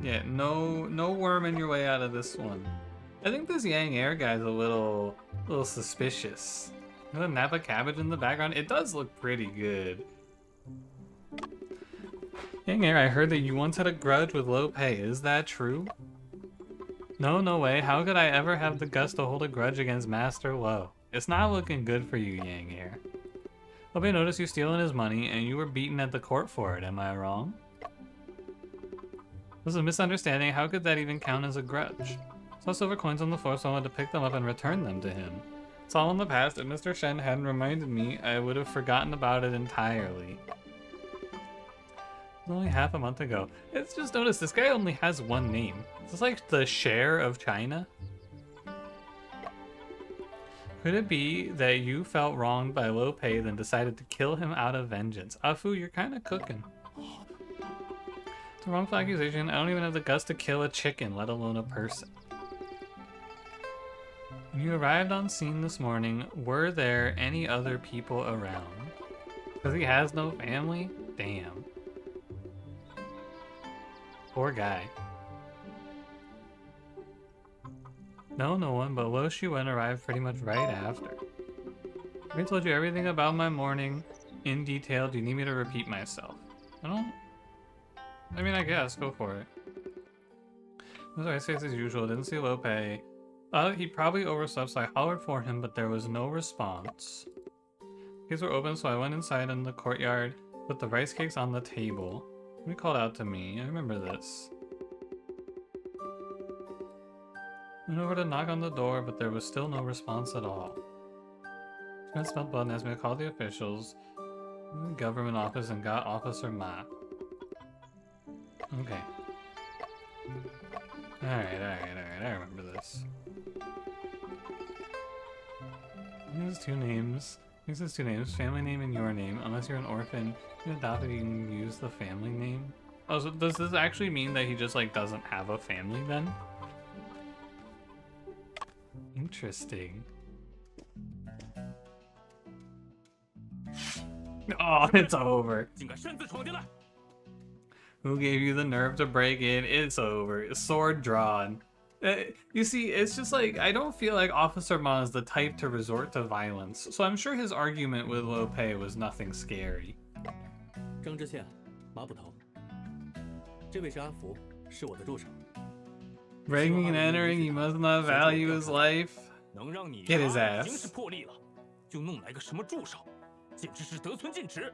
[SPEAKER 1] Yeah, no worming your way out of this one. I think this Yang Air guy's a little suspicious. The Napa cabbage in the background. It does look pretty good. Yang Air, I heard that you once had a grudge with low pay. Is that true? No, no way. How could I ever have the guts to hold a grudge against Master Low? It's not looking good for you, Yang Air. Hope I noticed you stealing his money and you were beaten at the court for it. Am I wrong? This is a misunderstanding. How could that even count as a grudge? Saw silver coins on the floor, so I wanted to pick them up and return them to him. It's all in the past. If Mr. Shen hadn't reminded me, I would have forgotten about it entirely. It was only half a month ago. It's just noticed this guy only has one name. Is this like the Cher of China? Could it be that you felt wronged by low pay, then decided to kill him out of vengeance? Afu, you're kind of cooking. It's a wrongful accusation. I don't even have the guts to kill a chicken, let alone a person. When you arrived on scene this morning, were there any other people around? Because he has no family? Damn. Poor guy. No, no one, but Lo Shiwen arrived pretty much right after. I told you everything about my morning in detail. Do you need me to repeat myself? I mean, I guess. Go for it. I say as usual. Didn't see Lo Pei. He probably overslept, so I hollered for him, but there was no response. Gates were open, so I went inside in the courtyard, put the rice cakes on the table. He called out to me. I remember this. I went over to knock on the door, but there was still no response at all. I smelled blood and asked me to call the officials in the government office and got Officer Ma. Okay. Alright. I remember this. There's two names. This is two names. Family name and your name. Unless you're an orphan and adopted, you can use the family name. Oh, so does this actually mean that he just like doesn't have a family then? Interesting. Oh, it's over. Who gave you the nerve to break in? It's over. Sword drawn. You see, it's just like, I don't feel like Officer Ma is the type to resort to violence, so I'm sure his argument with Lo Pei was nothing scary.
[SPEAKER 3] 张知县，马捕头，这位是阿福，是我的助手。
[SPEAKER 1] Breaking and entering, he must not value his life.
[SPEAKER 6] 能让你
[SPEAKER 1] Get his
[SPEAKER 6] 已经
[SPEAKER 1] ass.
[SPEAKER 6] 是破例了，就弄来个什么助手，简直是得寸进尺。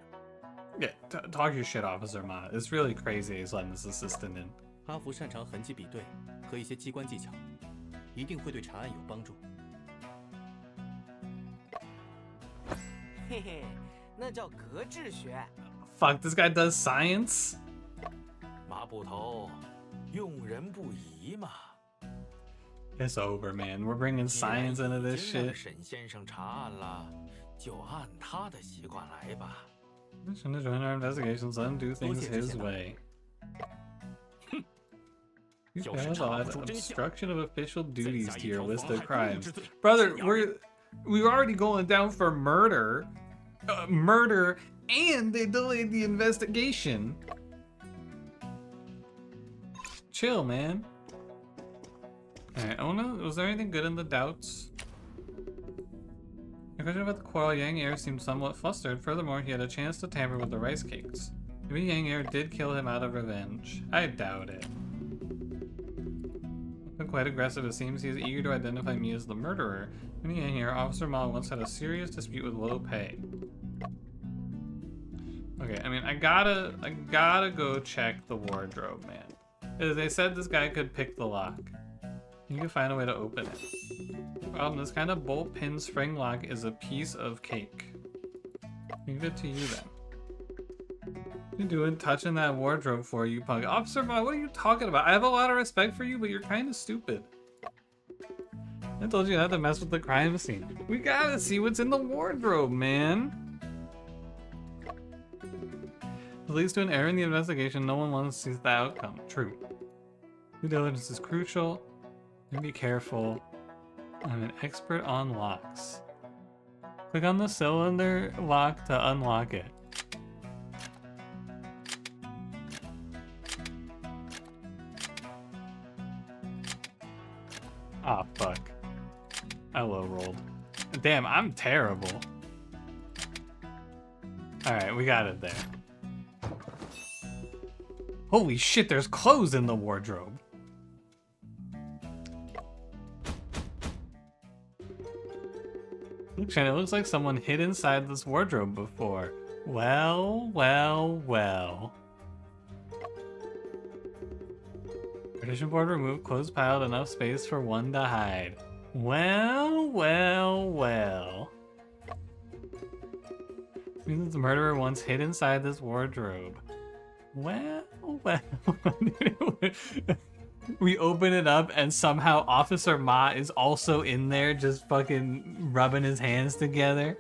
[SPEAKER 1] Yeah, talk your shit, Officer Ma. It's really crazy he's letting this assistant in.
[SPEAKER 3] 阿福擅长痕迹比对和一些机关技巧，一定会对查案有帮助。
[SPEAKER 4] 嘿嘿，那叫格致学。
[SPEAKER 1] Fuck, this guy does science?
[SPEAKER 5] 马捕头，用人不疑嘛。
[SPEAKER 1] It's over, man. We're bringing science into this
[SPEAKER 5] 既然已经让
[SPEAKER 1] shit.
[SPEAKER 5] 沈先生查案了，就按他的习惯来吧。
[SPEAKER 1] Shouldn't join our investigations. Let him do things his way. You failed to add obstruction of official duties to your list of crimes. Brother, we're already going down for murder. Murder, and they delayed the investigation. Chill, man. Alright, was there anything good in the doubts? The question about the quarrel, Yang Air seemed somewhat flustered. Furthermore, he had a chance to tamper with the rice cakes. Maybe Yang Air did kill him out of revenge. I doubt it. Quite aggressive, it seems he is eager to identify me as the murderer. When Yang Air, Officer Ma once had a serious dispute with Lo Pei. Okay, I mean, I gotta go check the wardrobe, man. They said this guy could pick the lock. You can find a way to open it. Problem, this kind of bolt pin spring lock is a piece of cake. Leave it to you then. What are you doing touching that wardrobe for, you punk? Officer Ma, what are you talking about? I have a lot of respect for you, but you're kind of stupid. I told you not to mess with the crime scene. We gotta see what's in the wardrobe, man. It leads to an error in the investigation. No one wants to see the outcome. True. Due diligence is crucial. And be careful. I'm an expert on locks. Click on the cylinder lock to unlock it. Ah, fuck. I low rolled. Damn, I'm terrible. Alright, we got it there. Holy shit, there's clothes in the wardrobe. Look, Shannon, it looks like someone hid inside this wardrobe before. Well, well, well. Partition board removed, clothes piled, enough space for one to hide. Well, well, well. Means the murderer once hid inside this wardrobe. Well, well. We open it up and somehow Officer Ma is also in there just fucking rubbing his hands together.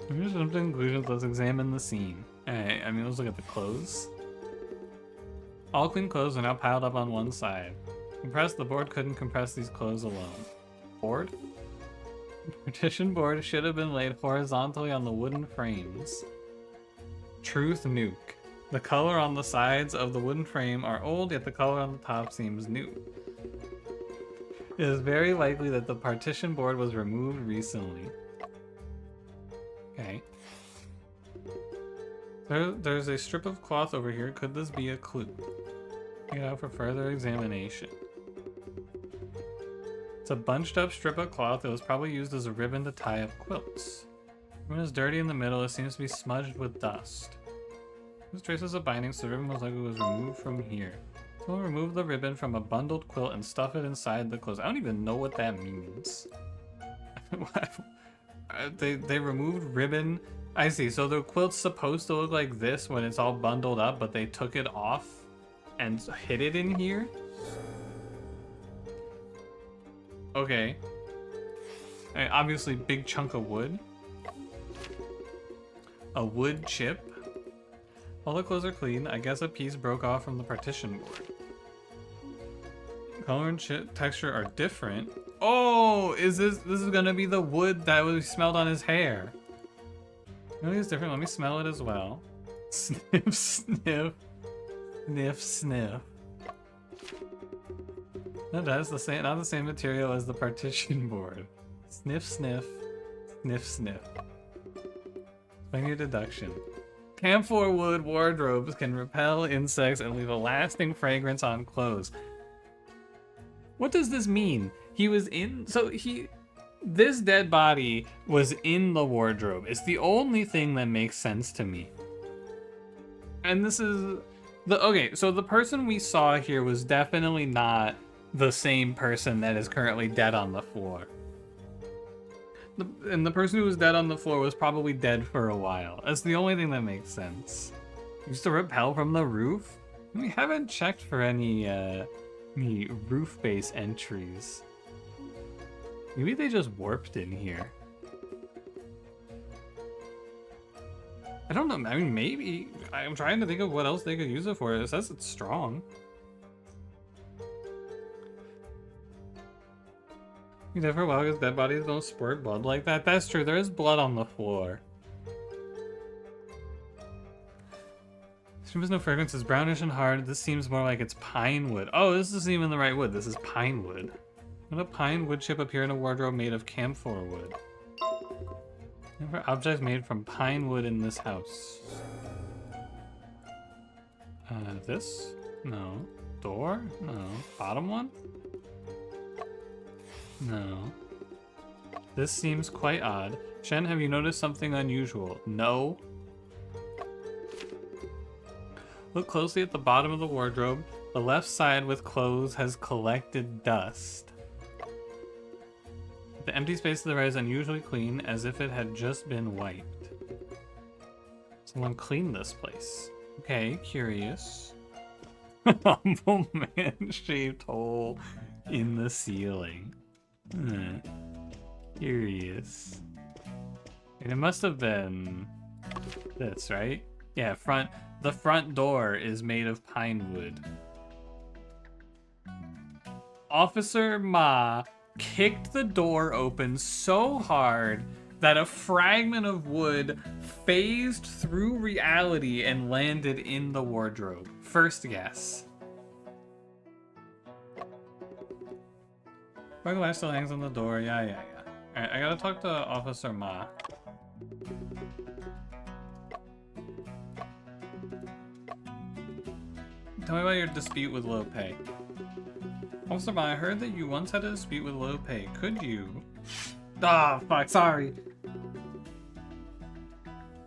[SPEAKER 1] Here's some conclusions. Let's examine the scene. Alright, I mean, let's look at the clothes. All clean clothes are now piled up on one side. Compressed, the board couldn't compress these clothes alone. Board? The partition board should have been laid horizontally on the wooden frames. Truth nuke. The color on the sides of the wooden frame are old, yet the color on the top seems new. It is very likely that the partition board was removed recently. Okay. There's a strip of cloth over here. Could this be a clue? Take it out for further examination. It's a bunched up strip of cloth that was probably used as a ribbon to tie up quilts. The ribbon is dirty in the middle. It seems to be smudged with dust. There's traces of binding, so the ribbon most likely was removed from here. Someone remove the ribbon from a bundled quilt and stuff it inside the clothes. I don't even know what that means. They removed ribbon. I see. So the quilt's supposed to look like this when it's all bundled up, but they took it off and hid it in here? Okay. Obviously, big chunk of wood. A wood chip. All the clothes are clean. I guess a piece broke off from the partition board. Color and texture are different. Oh, this is gonna be the wood that we smelled on his hair. Really is different. Let me smell it as well. Sniff, sniff. Sniff, sniff. No, that's the same, not the same material as the partition board. Sniff, sniff. Sniff, sniff. Explain your deduction. Camphor wood wardrobes can repel insects and leave a lasting fragrance on clothes. What does this mean? He was in... This dead body was in the wardrobe. It's the only thing that makes sense to me. And this is... Okay, so the person we saw here was definitely not the same person that is currently dead on the floor. And the person who was dead on the floor was probably dead for a while. That's the only thing that makes sense. Used to repel from the roof? We haven't checked for any roof-based entries. Maybe they just warped in here. I don't know. I mean, maybe. I'm trying to think of what else they could use it for. It says it's strong. You never well because dead bodies don't squirt blood like that. That's true. There is blood on the floor. This room has no fragrance. It's brownish and hard. This seems more like it's pine wood. Oh, this isn't even the right wood. This is pine wood. Would a pine wood chip appear in a wardrobe made of camphor wood? Never objects made from pine wood in this house. This? No. Door? No. Bottom one? No. This seems quite odd. Shen, have you noticed something unusual? No. Look closely at the bottom of the wardrobe. The left side with clothes has collected dust. The empty space to the right is unusually clean, as if it had just been wiped. Someone cleaned this place. Okay, curious. Humble man-shaped hole in the ceiling. Curious. And it must have been this, right? Yeah, the front door is made of pine wood. Officer Ma kicked the door open so hard that a fragment of wood phased through reality and landed in the wardrobe. First guess. Broken latch still hangs on the door. Yeah. Alright, I gotta talk to Officer Ma. Tell me about your dispute with Low Pay. Officer Ma, I heard that you once had a dispute with Low Pay. Could you? Ah, fuck, sorry.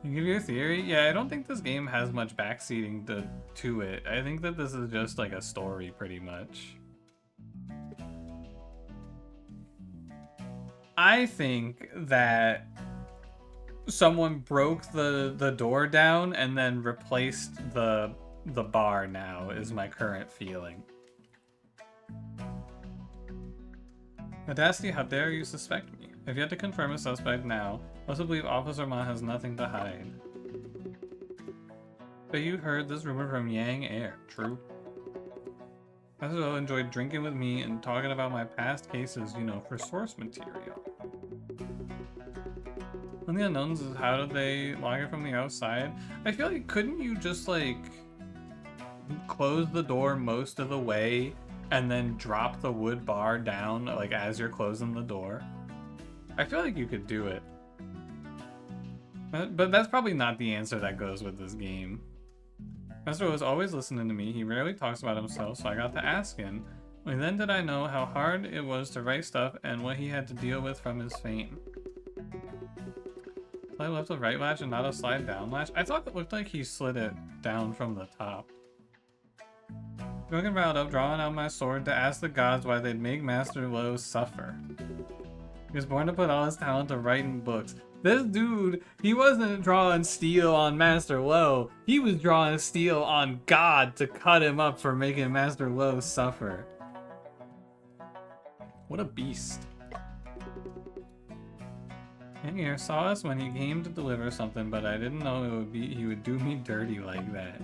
[SPEAKER 1] You give your theory? Yeah, I don't think this game has much backseating to it. I think that this is just like a story, pretty much. I think that someone broke the door down and then replaced the bar now, is my current feeling. Audacity, how dare you suspect me? I've yet to confirm a suspect now. I also believe Officer Ma has nothing to hide. But you heard this rumor from Yang Air, true? I also enjoyed drinking with me and talking about my past cases, you know, for source material. One of the unknowns is how did they lock it from the outside? I feel like, couldn't you just like close the door most of the way and then drop the wood bar down like as you're closing the door? I feel like you could do it. But that's probably not the answer that goes with this game. Master was always listening to me. He rarely talks about himself, so I got to ask him. Only then did I know how hard it was to write stuff and what he had to deal with from his fame. Slide left a right latch and not a slide down latch? I thought it looked like he slid it down from the top. Going around up, drawing out my sword to ask the gods why they'd make Master Lo suffer. He was born to put all his talent to writing books. This dude, he wasn't drawing steel on Master Lo. He was drawing steel on God to cut him up for making Master Lo suffer. What a beast. And here saw us when he came to deliver something, but I didn't know he would do me dirty like that.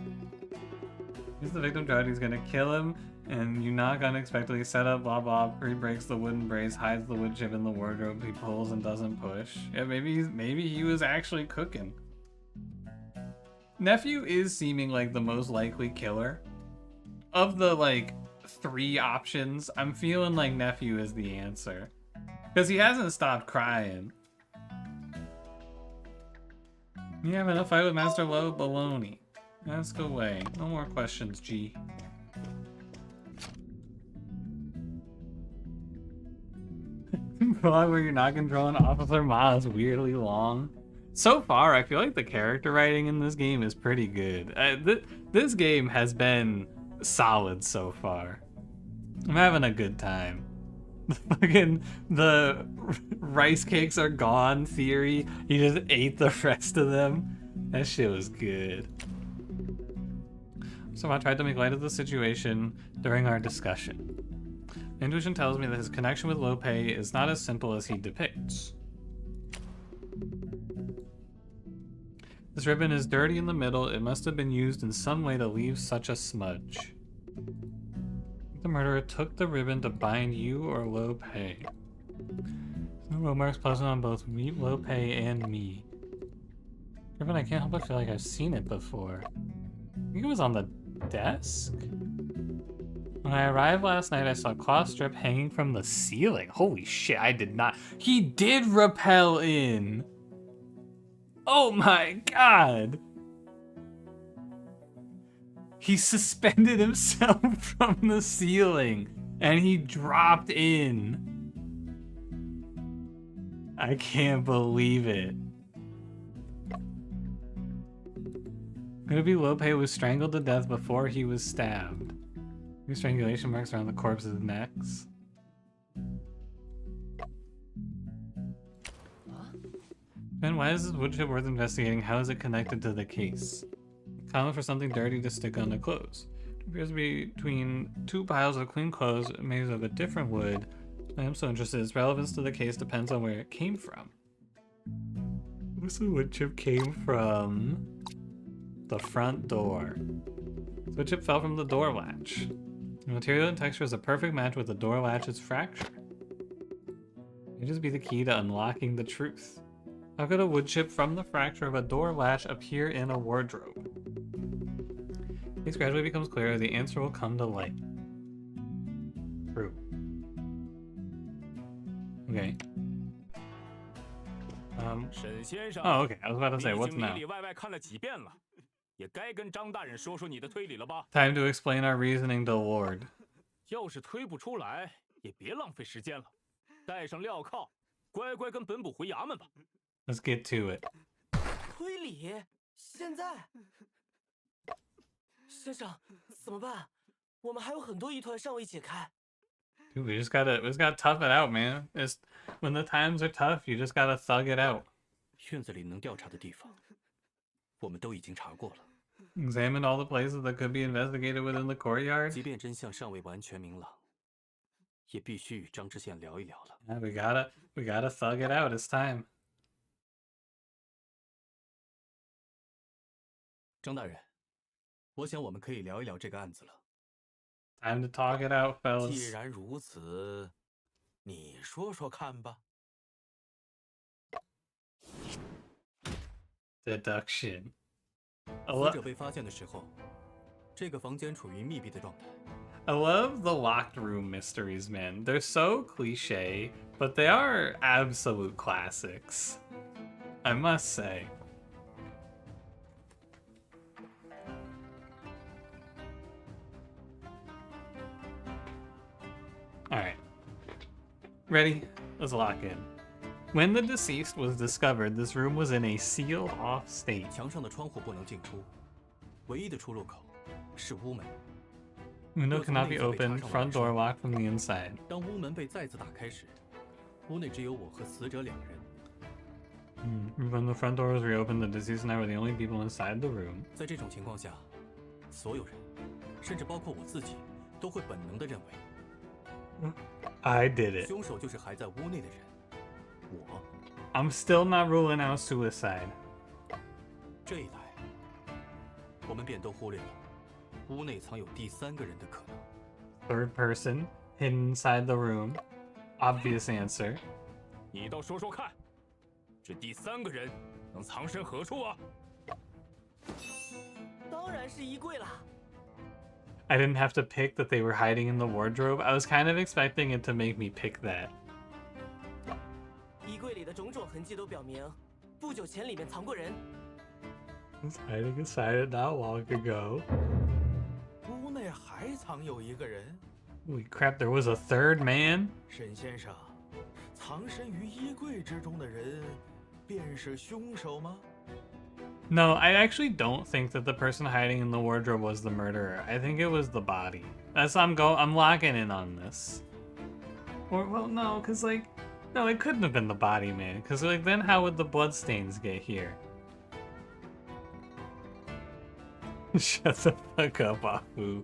[SPEAKER 1] He's the victim judge, he's gonna kill him, and you knock unexpectedly, set up, blah blah, pre-breaks the wooden brace, hides the wood chip in the wardrobe, he pulls and doesn't push. Yeah, maybe he was actually cooking. Nephew is seeming like the most likely killer. Of the like 3 options, I'm feeling like Nephew is the answer. Because he hasn't stopped crying. You having a fight with Master Lo? Baloney. Ask away. No more questions, G. Vlog where you're not controlling Officer Ma is weirdly long. So far, I feel like the character writing in this game is pretty good. This game has been solid so far. I'm having a good time. The rice cakes are gone theory. He just ate the rest of them. That shit was good. So I tried to make light of the situation during our discussion. Intuition tells me that his connection with Lo Pei is not as simple as he depicts. This ribbon is dirty in the middle. It must have been used in some way to leave such a smudge. The murderer took the ribbon to bind you or Lo Pei. No road marks present on both Lo Pei and me. Ribbon, I can't help but feel like I've seen it before. I think it was on the desk? When I arrived last night, I saw a cloth strip hanging from the ceiling. Holy shit, I did not. He did rappel in. Oh my god. He suspended himself from the ceiling and he dropped in. I can't believe it. Could it be Lo Pei was strangled to death before he was stabbed? New strangulation marks around the corpse's necks. Ben, why is this wood chip worth investigating? How is it connected to the case? Common for something dirty to stick on the clothes. It appears to be between 2 piles of clean clothes made of a different wood. I am so interested. Its relevance to the case depends on where it came from. This wood chip came from the front door. The wood chip fell from the door latch. The material and texture is a perfect match with the door latch's fracture. It may just be the key to unlocking the truth. How could a wood chip from the fracture of a door latch appear in a wardrobe? As this gradually becomes clearer, the answer will come to light. True. Okay.
[SPEAKER 6] 沈先生。
[SPEAKER 1] Oh, okay. I was about to say,
[SPEAKER 6] 你已
[SPEAKER 1] what's
[SPEAKER 6] 经里
[SPEAKER 1] now?
[SPEAKER 6] 里外外看了几遍了，也该跟张大人说说你的推理了吧？
[SPEAKER 1] Time to explain our reasoning to Lord.
[SPEAKER 6] 要是推不出来，也别浪费时间了，带上镣铐，乖乖跟本部回衙门吧。
[SPEAKER 1] Let's get to it.
[SPEAKER 4] 推理？现在？先生，怎么办？我们还有很多疑团尚未解开。
[SPEAKER 1] Dude, we just gotta tough it out, man. It's, when the times are tough, you just gotta thug it out.
[SPEAKER 3] 院子里能调查的地方，我们都已经查过了。
[SPEAKER 1] Examine all the places that could be investigated within the courtyard.
[SPEAKER 3] 即便真相尚未完全明朗，也必须与张知县聊一聊了。
[SPEAKER 1] Yeah, we gotta thug it out. It's time.
[SPEAKER 3] 张大人，我想我们可以聊一聊这个案子了。
[SPEAKER 1] Time to talk it out,
[SPEAKER 5] 既
[SPEAKER 1] fellas.
[SPEAKER 5] 然如此，你说说看吧。
[SPEAKER 1] Deduction.
[SPEAKER 3] 死者被发现的时候，这个房间处于密闭的状态。
[SPEAKER 1] I love the locked room mysteries, man. They're so cliche, but they are absolute classics. I must say. Alright. Ready? Let's lock in. When the deceased was discovered, this room was in a sealed off state.
[SPEAKER 3] 墙上的窗户不能进出，唯一的出入口是屋门。
[SPEAKER 1] Window cannot be opened, front door locked from the inside.
[SPEAKER 3] 当屋门被再次打开时，屋内只有我和死者两人。
[SPEAKER 1] When the front door was reopened, the deceased and I were the only people inside the room.
[SPEAKER 3] 在这种情况下，所有人，甚至包括我自己，都会本能地认为
[SPEAKER 1] I did it.
[SPEAKER 3] 凶手就是还在屋内的人。我
[SPEAKER 1] I'm still not ruling out suicide.
[SPEAKER 3] 这一来，我们便都忽略了屋内藏有第三个人的可能。
[SPEAKER 1] Third person, hidden inside the room. Obvious answer.
[SPEAKER 6] 你倒说说看，这第三个人能藏身何处啊？
[SPEAKER 4] 当然是衣柜啦。
[SPEAKER 1] I didn't have to pick that they were hiding in the wardrobe. I was kind of expecting it to make me pick that.
[SPEAKER 4] 衣柜里的种种痕迹都表明，不久前里面藏过人。
[SPEAKER 1] Was hiding inside it not long ago.
[SPEAKER 5] 屋内还藏有一个人，
[SPEAKER 1] Holy crap, there was a third man?
[SPEAKER 5] 沈先生，藏身于衣柜之中的人，便是凶手吗？
[SPEAKER 1] No, I actually don't think that the person hiding in the wardrobe was the murderer. I think it was the body. I'm locking in on this. Or, well, no, because, like, no, it couldn't have been the body, man. Because, like, then how would the bloodstains get here? Shut the fuck up, Afu.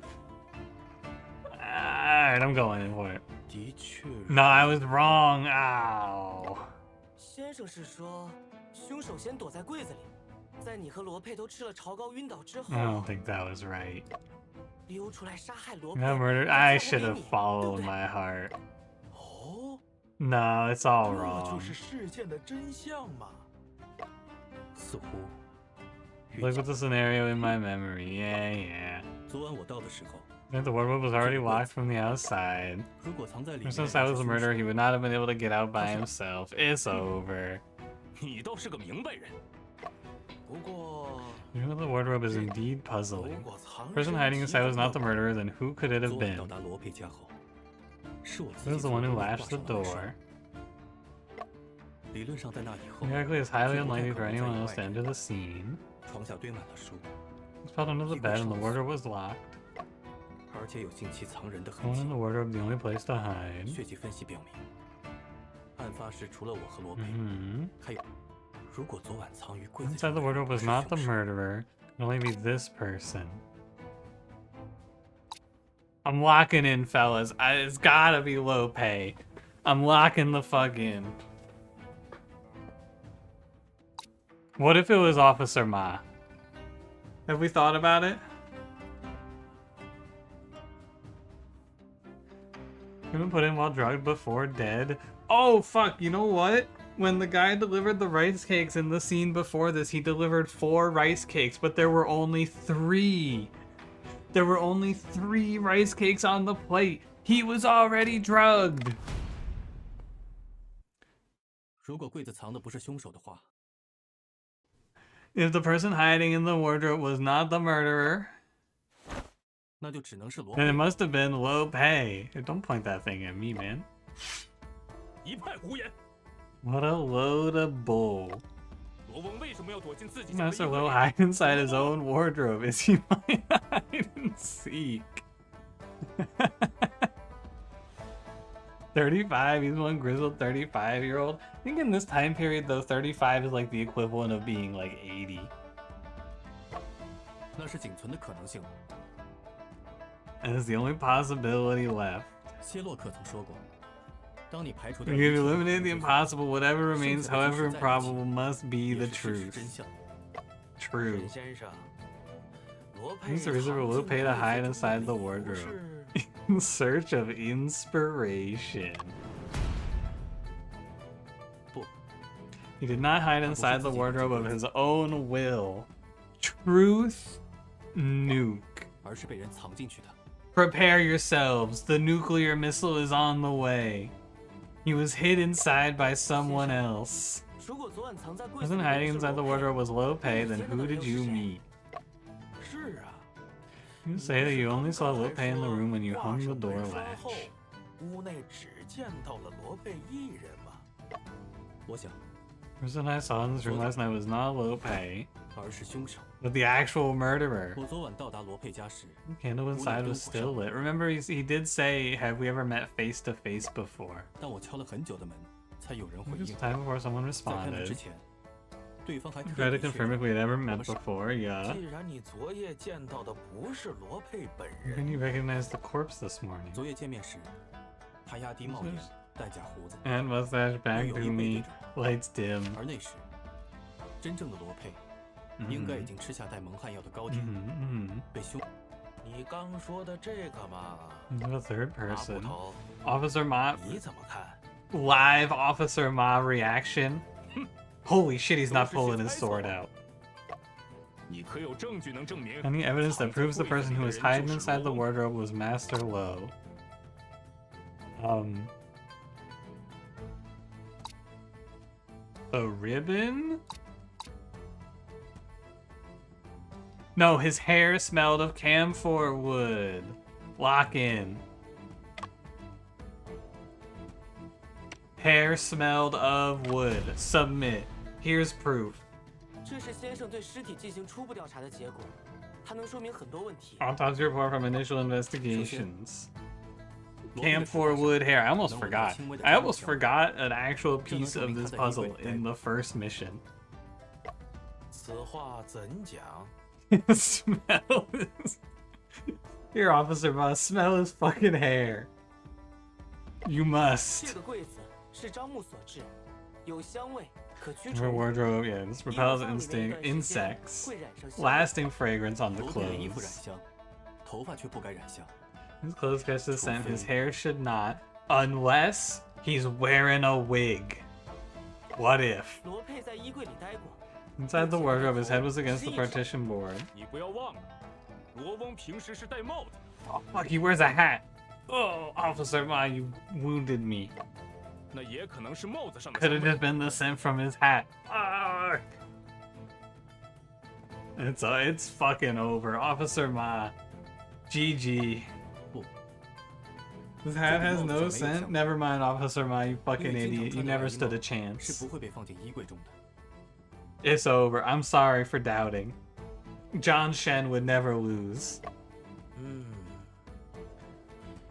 [SPEAKER 1] Alright, I'm going in for it.
[SPEAKER 3] 的确，
[SPEAKER 1] No, I was wrong. Ow.
[SPEAKER 4] 先生是说，凶手先躲在柜子里，在你和罗佩都吃了潮膏晕倒之后，
[SPEAKER 1] I don't think that was right.
[SPEAKER 4] 溜出来杀害罗佩。
[SPEAKER 1] That murder.
[SPEAKER 4] 再
[SPEAKER 1] I
[SPEAKER 4] 交
[SPEAKER 1] should
[SPEAKER 4] 给
[SPEAKER 1] have
[SPEAKER 4] 你，对不
[SPEAKER 1] followed
[SPEAKER 4] 对？
[SPEAKER 1] my heart.
[SPEAKER 5] 哦，
[SPEAKER 1] No, it's all
[SPEAKER 5] 这
[SPEAKER 1] wrong.
[SPEAKER 5] 就是事件的真相嘛。
[SPEAKER 3] 似乎
[SPEAKER 1] Look at the scenario in my memory. Yeah.
[SPEAKER 3] 昨晚我到的时候，
[SPEAKER 1] I think the wardrobe was already locked from the outside.
[SPEAKER 3] 如果藏在里面的
[SPEAKER 1] Since I was
[SPEAKER 3] 是
[SPEAKER 1] a
[SPEAKER 3] 凶
[SPEAKER 1] murderer,
[SPEAKER 3] 手
[SPEAKER 1] he would not have been able to get out by himself. It's over.
[SPEAKER 6] 你倒是个明白人。
[SPEAKER 5] 不过，
[SPEAKER 1] You know, the wardrobe is indeed
[SPEAKER 5] 如
[SPEAKER 1] puzzling.
[SPEAKER 5] 果藏
[SPEAKER 1] Person
[SPEAKER 5] 身
[SPEAKER 1] hiding
[SPEAKER 5] 其
[SPEAKER 1] inside was
[SPEAKER 5] 中
[SPEAKER 1] not
[SPEAKER 5] 的
[SPEAKER 1] the murderer, then who could it have
[SPEAKER 3] 昨晚到
[SPEAKER 1] been?
[SPEAKER 3] 达罗佩家后，是我自
[SPEAKER 1] Who's
[SPEAKER 3] 己
[SPEAKER 1] the
[SPEAKER 3] 从
[SPEAKER 1] one who
[SPEAKER 3] 屋内
[SPEAKER 1] latched
[SPEAKER 3] 挂
[SPEAKER 1] the
[SPEAKER 3] 上了门
[SPEAKER 1] door?
[SPEAKER 3] 绳。理论上，在那以后，
[SPEAKER 1] Exactly, it's highly
[SPEAKER 3] 就不太
[SPEAKER 1] unlikely
[SPEAKER 3] 可
[SPEAKER 1] for
[SPEAKER 3] 能再
[SPEAKER 1] anyone
[SPEAKER 3] 有
[SPEAKER 1] else to
[SPEAKER 3] 外
[SPEAKER 1] enter
[SPEAKER 3] 人。
[SPEAKER 1] the scene.
[SPEAKER 3] 床下堆满了书，
[SPEAKER 1] It's fell under the bed and the wardrobe was locked.
[SPEAKER 3] 而且有近期藏人的
[SPEAKER 1] The
[SPEAKER 3] 痕
[SPEAKER 1] one
[SPEAKER 3] 迹
[SPEAKER 1] in。the wardrobe, the only place to hide.
[SPEAKER 3] 血迹分析表明，案发时除了我和罗佩，
[SPEAKER 1] Hmm.
[SPEAKER 3] 还有，如果昨晚藏于柜子里
[SPEAKER 1] Inside the
[SPEAKER 3] 的人
[SPEAKER 1] wardrobe
[SPEAKER 3] 不
[SPEAKER 1] was
[SPEAKER 3] 是
[SPEAKER 1] not the
[SPEAKER 3] 凶手，
[SPEAKER 1] murderer. It could only be this person. I'm locking in, fellas. It's gotta be Lope. I'm locking the fuck in. What if it was Officer Ma? Have we thought about it? Gonna put in while drugged before dead. Oh fuck, you know what? When the guy delivered the rice cakes in the scene before this, he delivered 4 rice cakes, but there were only 3. There were only 3 rice cakes on the plate. He was already drugged.
[SPEAKER 3] 如果柜子藏的不是凶手的话，
[SPEAKER 1] If the person hiding in the wardrobe was not the murderer,
[SPEAKER 3] 那就只能是罗
[SPEAKER 1] then it
[SPEAKER 3] 佩。
[SPEAKER 1] must have been low pay. Hey, don't point that thing at me, man.
[SPEAKER 6] 一派胡言！
[SPEAKER 1] What a load of bull.
[SPEAKER 6] 罗翁为什么要躲进自己家的衣
[SPEAKER 1] Master
[SPEAKER 6] 柜
[SPEAKER 1] Low
[SPEAKER 6] 里？
[SPEAKER 1] hide inside his own wardrobe. Is he might hide and seek? 35, he's one grizzled 35-year-old. I think in this time period, though, 35 is like the equivalent of being like 80.
[SPEAKER 3] 那是仅存的可能性。
[SPEAKER 1] And it's the only possibility left.
[SPEAKER 3] 谢洛克曾说过，当你排除掉
[SPEAKER 1] When
[SPEAKER 3] 一
[SPEAKER 1] you
[SPEAKER 3] 切可
[SPEAKER 1] eliminate
[SPEAKER 3] 能
[SPEAKER 1] the
[SPEAKER 3] 之后，
[SPEAKER 1] impossible, whatever
[SPEAKER 3] 剩
[SPEAKER 1] remains,
[SPEAKER 3] 下的
[SPEAKER 1] however
[SPEAKER 3] 即使在一起，
[SPEAKER 1] improbable, must be
[SPEAKER 3] 也
[SPEAKER 1] the
[SPEAKER 3] 是事实
[SPEAKER 1] truth.
[SPEAKER 3] 真相。
[SPEAKER 1] True.
[SPEAKER 5] 沈先生，罗佩
[SPEAKER 1] Use the reason for
[SPEAKER 5] 藏
[SPEAKER 1] Liu
[SPEAKER 5] 进
[SPEAKER 1] Pei to
[SPEAKER 5] 柜子
[SPEAKER 1] hide
[SPEAKER 5] 中
[SPEAKER 1] inside
[SPEAKER 5] 的
[SPEAKER 1] the
[SPEAKER 5] 理由
[SPEAKER 1] wardrobe.
[SPEAKER 5] 是
[SPEAKER 1] In search of inspiration.
[SPEAKER 3] 不，
[SPEAKER 1] He did not hide inside the wardrobe of his own will. Truth nuke.
[SPEAKER 3] 而是被人藏进去的。
[SPEAKER 1] Prepare yourselves. The nuclear missile is on the way. He was hid inside by someone else.
[SPEAKER 4] 如果昨晚藏在柜子
[SPEAKER 1] Wasn't
[SPEAKER 4] 里的
[SPEAKER 1] hiding
[SPEAKER 4] 是
[SPEAKER 1] inside the
[SPEAKER 4] 罗佩
[SPEAKER 1] wardrobe was low pay, then who did you meet?
[SPEAKER 5] 是啊。
[SPEAKER 1] You say that you only saw Liu Pei in the room when you
[SPEAKER 5] 挂
[SPEAKER 1] hung the
[SPEAKER 5] 上
[SPEAKER 1] door
[SPEAKER 5] 门栓后
[SPEAKER 1] latch.
[SPEAKER 5] 屋内只见到了罗佩一人吗？
[SPEAKER 3] 我想，
[SPEAKER 1] The person I saw in this room last night was not Liu Pei,
[SPEAKER 3] 而是凶手。
[SPEAKER 1] but the actual murderer.
[SPEAKER 3] 我昨晚到达罗佩家时，
[SPEAKER 1] The candle inside was still lit. Remember, he did say, "Have we ever met face to face before?"
[SPEAKER 3] 但我敲了很久的门，才有人
[SPEAKER 1] It
[SPEAKER 3] 回
[SPEAKER 1] was
[SPEAKER 3] 应。
[SPEAKER 1] time before someone
[SPEAKER 3] 在开门之
[SPEAKER 1] responded.
[SPEAKER 3] 前，对方还
[SPEAKER 1] Tried
[SPEAKER 3] 特
[SPEAKER 1] to
[SPEAKER 3] 地
[SPEAKER 1] confirm if
[SPEAKER 3] 确
[SPEAKER 1] we
[SPEAKER 3] 认
[SPEAKER 1] had ever
[SPEAKER 3] 我
[SPEAKER 1] met
[SPEAKER 3] 们是
[SPEAKER 1] before. Yeah.
[SPEAKER 5] 既然你昨夜见到的不是罗佩本
[SPEAKER 1] How can
[SPEAKER 5] 人，
[SPEAKER 1] you recognize the corpse this morning?
[SPEAKER 3] 昨夜见面时，他压低帽檐，戴假胡子，
[SPEAKER 1] And mustache back to me. Lights dim.
[SPEAKER 3] 而那时，真正的罗佩应该已经吃下带蒙汗药的高铁，
[SPEAKER 1] Mm-hmm.
[SPEAKER 3] 被凶。
[SPEAKER 5] 你刚说的这个嘛，
[SPEAKER 1] The third
[SPEAKER 5] 马捕
[SPEAKER 1] person.
[SPEAKER 5] 头，
[SPEAKER 1] Officer Ma.
[SPEAKER 5] 你怎么看？
[SPEAKER 1] Live Officer Ma reaction. Holy shit, he's not pulling his sword out.
[SPEAKER 6] 你可有证据能证明？
[SPEAKER 1] Any evidence that proves the person who was hiding inside the wardrobe was Master Low? A ribbon? No, his hair smelled of camphor wood. Lock in. Hair smelled of wood. Submit. Here's proof.
[SPEAKER 4] 这是先生对尸体进行初步调查的结果，它能说明很多问题。
[SPEAKER 1] Autopsy report from initial investigations.
[SPEAKER 3] 罗佩的
[SPEAKER 1] Camphor
[SPEAKER 3] 手上
[SPEAKER 1] wood hair. I almost
[SPEAKER 3] 能闻到
[SPEAKER 1] forgot.
[SPEAKER 3] 轻微的
[SPEAKER 1] I
[SPEAKER 3] 焦
[SPEAKER 1] almost
[SPEAKER 3] 香
[SPEAKER 1] forgot an actual
[SPEAKER 3] 这能
[SPEAKER 1] piece
[SPEAKER 3] 证
[SPEAKER 1] of
[SPEAKER 3] 明
[SPEAKER 1] this
[SPEAKER 3] 他在衣柜
[SPEAKER 1] puzzle
[SPEAKER 3] 里待
[SPEAKER 1] in
[SPEAKER 3] 过
[SPEAKER 1] the first mission.
[SPEAKER 5] 此话怎讲？
[SPEAKER 1] Smell his... Here, Officer Moss, smell his fucking hair. You
[SPEAKER 4] 这
[SPEAKER 1] must.
[SPEAKER 4] 个柜子是樟木所制，有香味，可驱
[SPEAKER 1] Her
[SPEAKER 4] 虫。
[SPEAKER 1] wardrobe, yeah, this
[SPEAKER 4] 衣服
[SPEAKER 1] repels
[SPEAKER 4] 放里面一
[SPEAKER 1] instinct
[SPEAKER 4] 段时间
[SPEAKER 1] insects.
[SPEAKER 4] 会染上香味。
[SPEAKER 1] Lasting fragrance on the
[SPEAKER 3] 罗佩的衣服染
[SPEAKER 1] clothes.
[SPEAKER 3] 香，头发却不该染香。
[SPEAKER 1] His clothes catch the scent, his hair should not. Unless he's wearing a wig. What if?
[SPEAKER 4] 罗佩在衣柜里待过，
[SPEAKER 1] Inside the wardrobe, his head was against the partition board.
[SPEAKER 6] 你不要忘了，罗翁平时是戴帽的。
[SPEAKER 1] Oh, fuck, he wears a hat. Oh, Officer Ma, you wounded me.
[SPEAKER 6] 那也可能是帽子上的
[SPEAKER 1] Could
[SPEAKER 6] 香
[SPEAKER 1] have
[SPEAKER 6] 味。
[SPEAKER 1] just been the scent from his hat. Arrgh. It's fucking over. Officer Ma. GG.
[SPEAKER 3] 不，
[SPEAKER 1] This hat has no scent? Never mind, Officer Ma, you
[SPEAKER 3] 因
[SPEAKER 1] fucking
[SPEAKER 3] 为经
[SPEAKER 1] idiot.
[SPEAKER 3] 常
[SPEAKER 1] You
[SPEAKER 3] 穿的
[SPEAKER 1] never
[SPEAKER 3] 外衣
[SPEAKER 1] stood a
[SPEAKER 3] 帽是
[SPEAKER 1] chance.
[SPEAKER 3] 不会被放进衣柜中的。
[SPEAKER 1] It's over. I'm sorry for doubting. John Shen would never lose.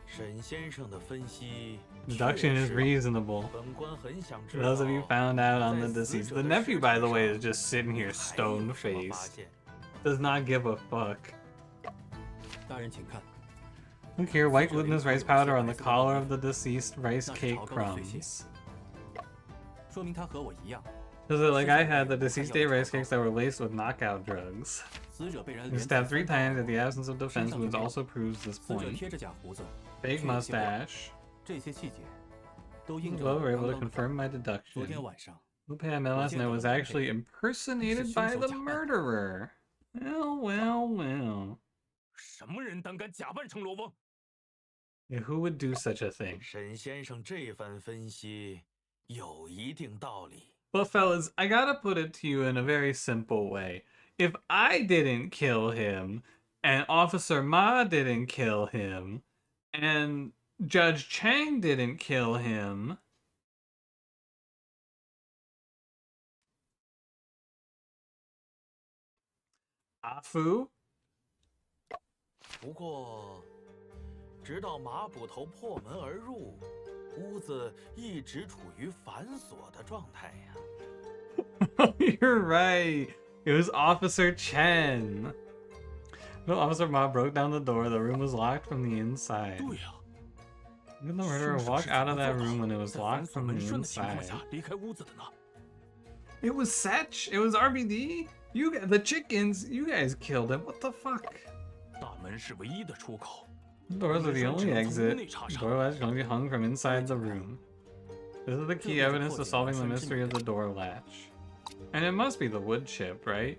[SPEAKER 5] 沈先生的分析
[SPEAKER 1] Deduction is
[SPEAKER 5] 确实
[SPEAKER 1] reasonable.
[SPEAKER 5] 本官很想知
[SPEAKER 1] For
[SPEAKER 5] 道
[SPEAKER 1] those of you found out on the
[SPEAKER 5] 在死
[SPEAKER 1] deceased.
[SPEAKER 5] 者
[SPEAKER 1] The
[SPEAKER 5] 的
[SPEAKER 1] nephew,
[SPEAKER 5] 尸
[SPEAKER 1] by
[SPEAKER 5] 体
[SPEAKER 1] the way,
[SPEAKER 5] 上
[SPEAKER 1] is just sitting
[SPEAKER 5] 你
[SPEAKER 1] here
[SPEAKER 5] 还有
[SPEAKER 1] stone
[SPEAKER 5] 什么发
[SPEAKER 1] faced.
[SPEAKER 5] 现？
[SPEAKER 1] Does not give a fuck.
[SPEAKER 3] 大人请看，
[SPEAKER 1] Look here, white glutinous rice powder on the collar of the deceased rice cake crumbs.
[SPEAKER 3] 说明他和我一样，
[SPEAKER 1] Does it like I had the deceased ate rice cakes that were laced with knockout drugs?
[SPEAKER 3] 死者被人
[SPEAKER 1] He
[SPEAKER 3] 连
[SPEAKER 1] stabbed 3
[SPEAKER 3] 刺
[SPEAKER 1] times at the absence of defense wounds also proves this
[SPEAKER 3] 死者
[SPEAKER 1] point.
[SPEAKER 3] 贴着假胡子，
[SPEAKER 1] Fake mustache.
[SPEAKER 3] 这些细节都印证
[SPEAKER 1] Well,
[SPEAKER 3] 了
[SPEAKER 1] we're
[SPEAKER 3] 我
[SPEAKER 1] able
[SPEAKER 3] 刚
[SPEAKER 1] to
[SPEAKER 3] 刚
[SPEAKER 1] confirm my
[SPEAKER 3] 昨天
[SPEAKER 1] deduction.
[SPEAKER 3] 晚上
[SPEAKER 1] Lupe I met last night was actually impersonated by the murderer. Well, well, well.
[SPEAKER 6] 什么人胆敢假扮成罗翁？
[SPEAKER 1] Yeah, who would do such a thing?
[SPEAKER 5] 沈先生这番分析有一定道理。
[SPEAKER 1] But fellas, I gotta put it to you in a very simple way. If I didn't kill him, and Officer Ma didn't kill him, and Judge Chang didn't kill him, Afu?
[SPEAKER 5] 不过，直到马捕头破门而入，屋子一直处于反锁的状态呀。
[SPEAKER 1] You're right. It was Officer Chen. No, Officer Ma broke down the door. The room was locked from the inside.
[SPEAKER 6] 对呀、
[SPEAKER 1] Did the murderer
[SPEAKER 6] 凶手
[SPEAKER 1] walk
[SPEAKER 6] 是
[SPEAKER 1] out
[SPEAKER 6] 怎
[SPEAKER 1] of
[SPEAKER 6] 么
[SPEAKER 1] that
[SPEAKER 6] 做
[SPEAKER 1] room
[SPEAKER 6] 到
[SPEAKER 1] when it was
[SPEAKER 6] 在
[SPEAKER 1] locked
[SPEAKER 6] 反锁
[SPEAKER 1] from the
[SPEAKER 6] 门栓的情况
[SPEAKER 1] inside?
[SPEAKER 6] 下离开屋子的呢？
[SPEAKER 1] It was Setch. It was RBD. The chickens. You guys killed him. What the fuck?
[SPEAKER 6] 大门是唯一的出口。
[SPEAKER 1] Doors are the only
[SPEAKER 6] 门栓只能从屋
[SPEAKER 1] exit.
[SPEAKER 6] 内查
[SPEAKER 1] Door
[SPEAKER 6] 查。
[SPEAKER 1] latch can only be hung from inside the room. This is the key evidence to solving the mystery of the door latch. And it must be the wood chip, right?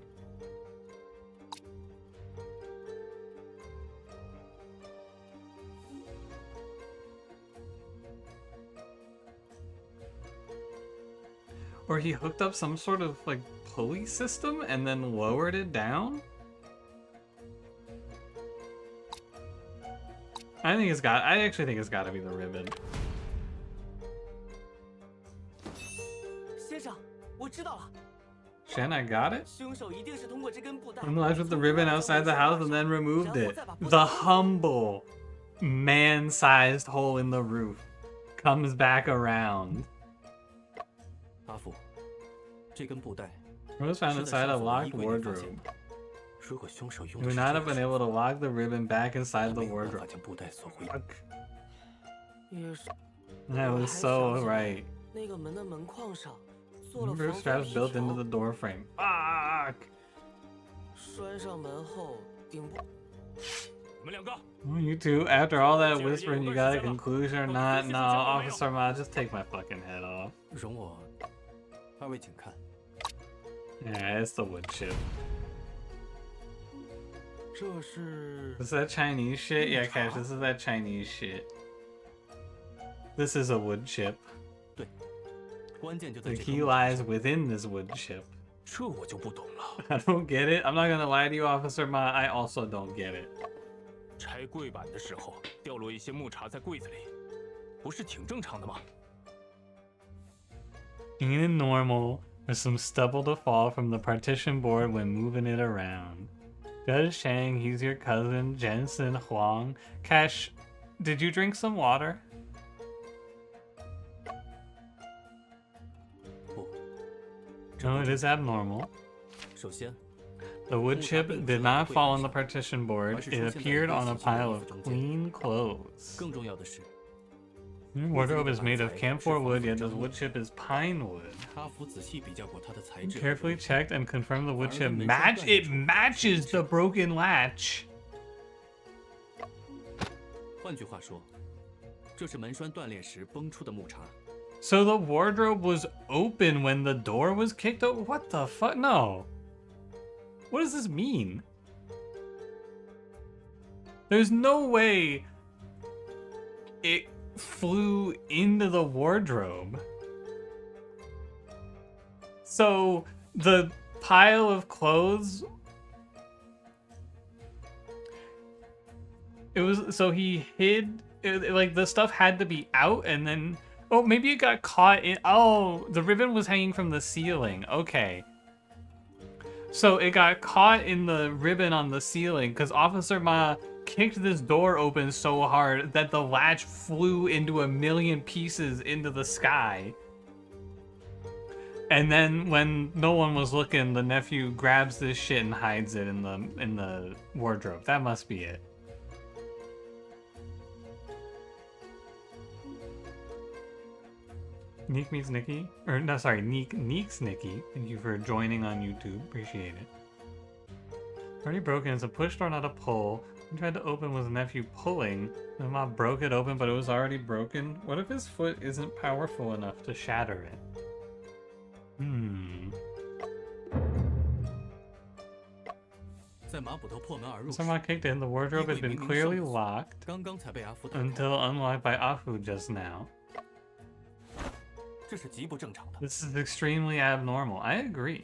[SPEAKER 1] Or he hooked up some sort of like pulley system and then lowered it down? I actually think it's gotta be the ribbon.
[SPEAKER 4] 先生，我知道了，
[SPEAKER 1] Shen, I got it?
[SPEAKER 4] 凶手一定是通过这根布带
[SPEAKER 1] Unlatched with the ribbon outside the house and then removed it. The humble, man-sized hole in the roof comes back around.
[SPEAKER 3] 阿福，这根布带
[SPEAKER 1] It was found
[SPEAKER 3] 是在
[SPEAKER 1] inside a
[SPEAKER 3] 上锁的
[SPEAKER 1] locked
[SPEAKER 3] 衣柜里发
[SPEAKER 1] wardrobe.
[SPEAKER 3] 现的。如果凶手用
[SPEAKER 1] You
[SPEAKER 3] 的
[SPEAKER 1] would
[SPEAKER 3] 是
[SPEAKER 1] not
[SPEAKER 3] 这
[SPEAKER 1] have
[SPEAKER 3] 个
[SPEAKER 1] been
[SPEAKER 3] 手
[SPEAKER 1] able to lock the ribbon back inside
[SPEAKER 3] 他
[SPEAKER 1] the
[SPEAKER 3] 没有办法
[SPEAKER 1] wardrobe.
[SPEAKER 3] 将布带锁回。
[SPEAKER 1] Fuck.
[SPEAKER 4] 也是，
[SPEAKER 1] That was so right.
[SPEAKER 4] 那个门的门框上做了
[SPEAKER 1] Remember
[SPEAKER 4] 防
[SPEAKER 1] straps
[SPEAKER 4] 风皮
[SPEAKER 1] built into
[SPEAKER 4] 条
[SPEAKER 1] the，door frame. Fuck!
[SPEAKER 4] 拴上门后顶部。
[SPEAKER 6] 你们两个，
[SPEAKER 1] Well, you two, after all that whispering, you got a conclusion or not? No, Officer Ma, just take my fucking head off.
[SPEAKER 3] 容我二位请看，
[SPEAKER 1] Yeah, it's the wood chip.
[SPEAKER 5] 这是
[SPEAKER 1] Is that Chinese shit? Yeah, Cash, this is that Chinese shit. This is a wood chip.
[SPEAKER 3] 关键就在
[SPEAKER 1] The
[SPEAKER 3] 这
[SPEAKER 1] key
[SPEAKER 3] 个木头
[SPEAKER 1] lies
[SPEAKER 3] 上
[SPEAKER 1] within this wood chip.
[SPEAKER 6] 这我就不懂了。
[SPEAKER 1] I don't get it. I'm not gonna lie to you, Officer Ma. I also don't get it.
[SPEAKER 6] 拆柜板的时候掉落一些木茬在柜子里，不是挺正常的吗？
[SPEAKER 1] Ain't it normal for some stubble to fall from the partition board when moving it around? Judge Shang, he's your cousin, Jensen Huang. Cash, did you drink some water?
[SPEAKER 3] 不，
[SPEAKER 1] No, it is abnormal.
[SPEAKER 3] 首先，
[SPEAKER 1] The wood chip did not fall on the partition board. It appeared on a pile of clean clothes.
[SPEAKER 3] 更重要的是，
[SPEAKER 1] Your wardrobe is made of camphor wood, yet this wood chip is pine wood.
[SPEAKER 3] 阿福仔细比较过它的材
[SPEAKER 1] You
[SPEAKER 3] 质，
[SPEAKER 1] carefully checked and confirmed the wood chip it matches the broken latch.
[SPEAKER 3] 换句话说，这是门栓断裂时崩出的木茬。
[SPEAKER 1] So the wardrobe was open when the door was kicked open? What the fuck? No. What does this mean? There's no way it flew into the wardrobe. So the pile of clothes, it was, so he hid, like the stuff had to be out and then, oh, maybe it got caught in, oh, the ribbon was hanging from the ceiling. Okay. So it got caught in the ribbon on the ceiling because Officer Ma kicked this door open so hard that the latch flew into a million pieces into the sky. And then when no one was looking, the nephew grabs this shit and hides it in the wardrobe. That must be it. Neek meets Nikki, or no, sorry, Neek's Nikki. Thank you for joining on YouTube. Appreciate it. Already broken. It's a push door, not a pull. I tried to open with nephew pulling. My mom broke it open, but it was already broken. What if his foot isn't powerful enough to shatter it? Hmm.
[SPEAKER 3] 在马捕头破门而入时，
[SPEAKER 1] Someone kicked in. The wardrobe had been clearly locked
[SPEAKER 3] 刚刚才被阿福打开。
[SPEAKER 1] until unlocked by Afu just now.
[SPEAKER 3] 这这是极不正常的。
[SPEAKER 1] This is extremely abnormal. I agree.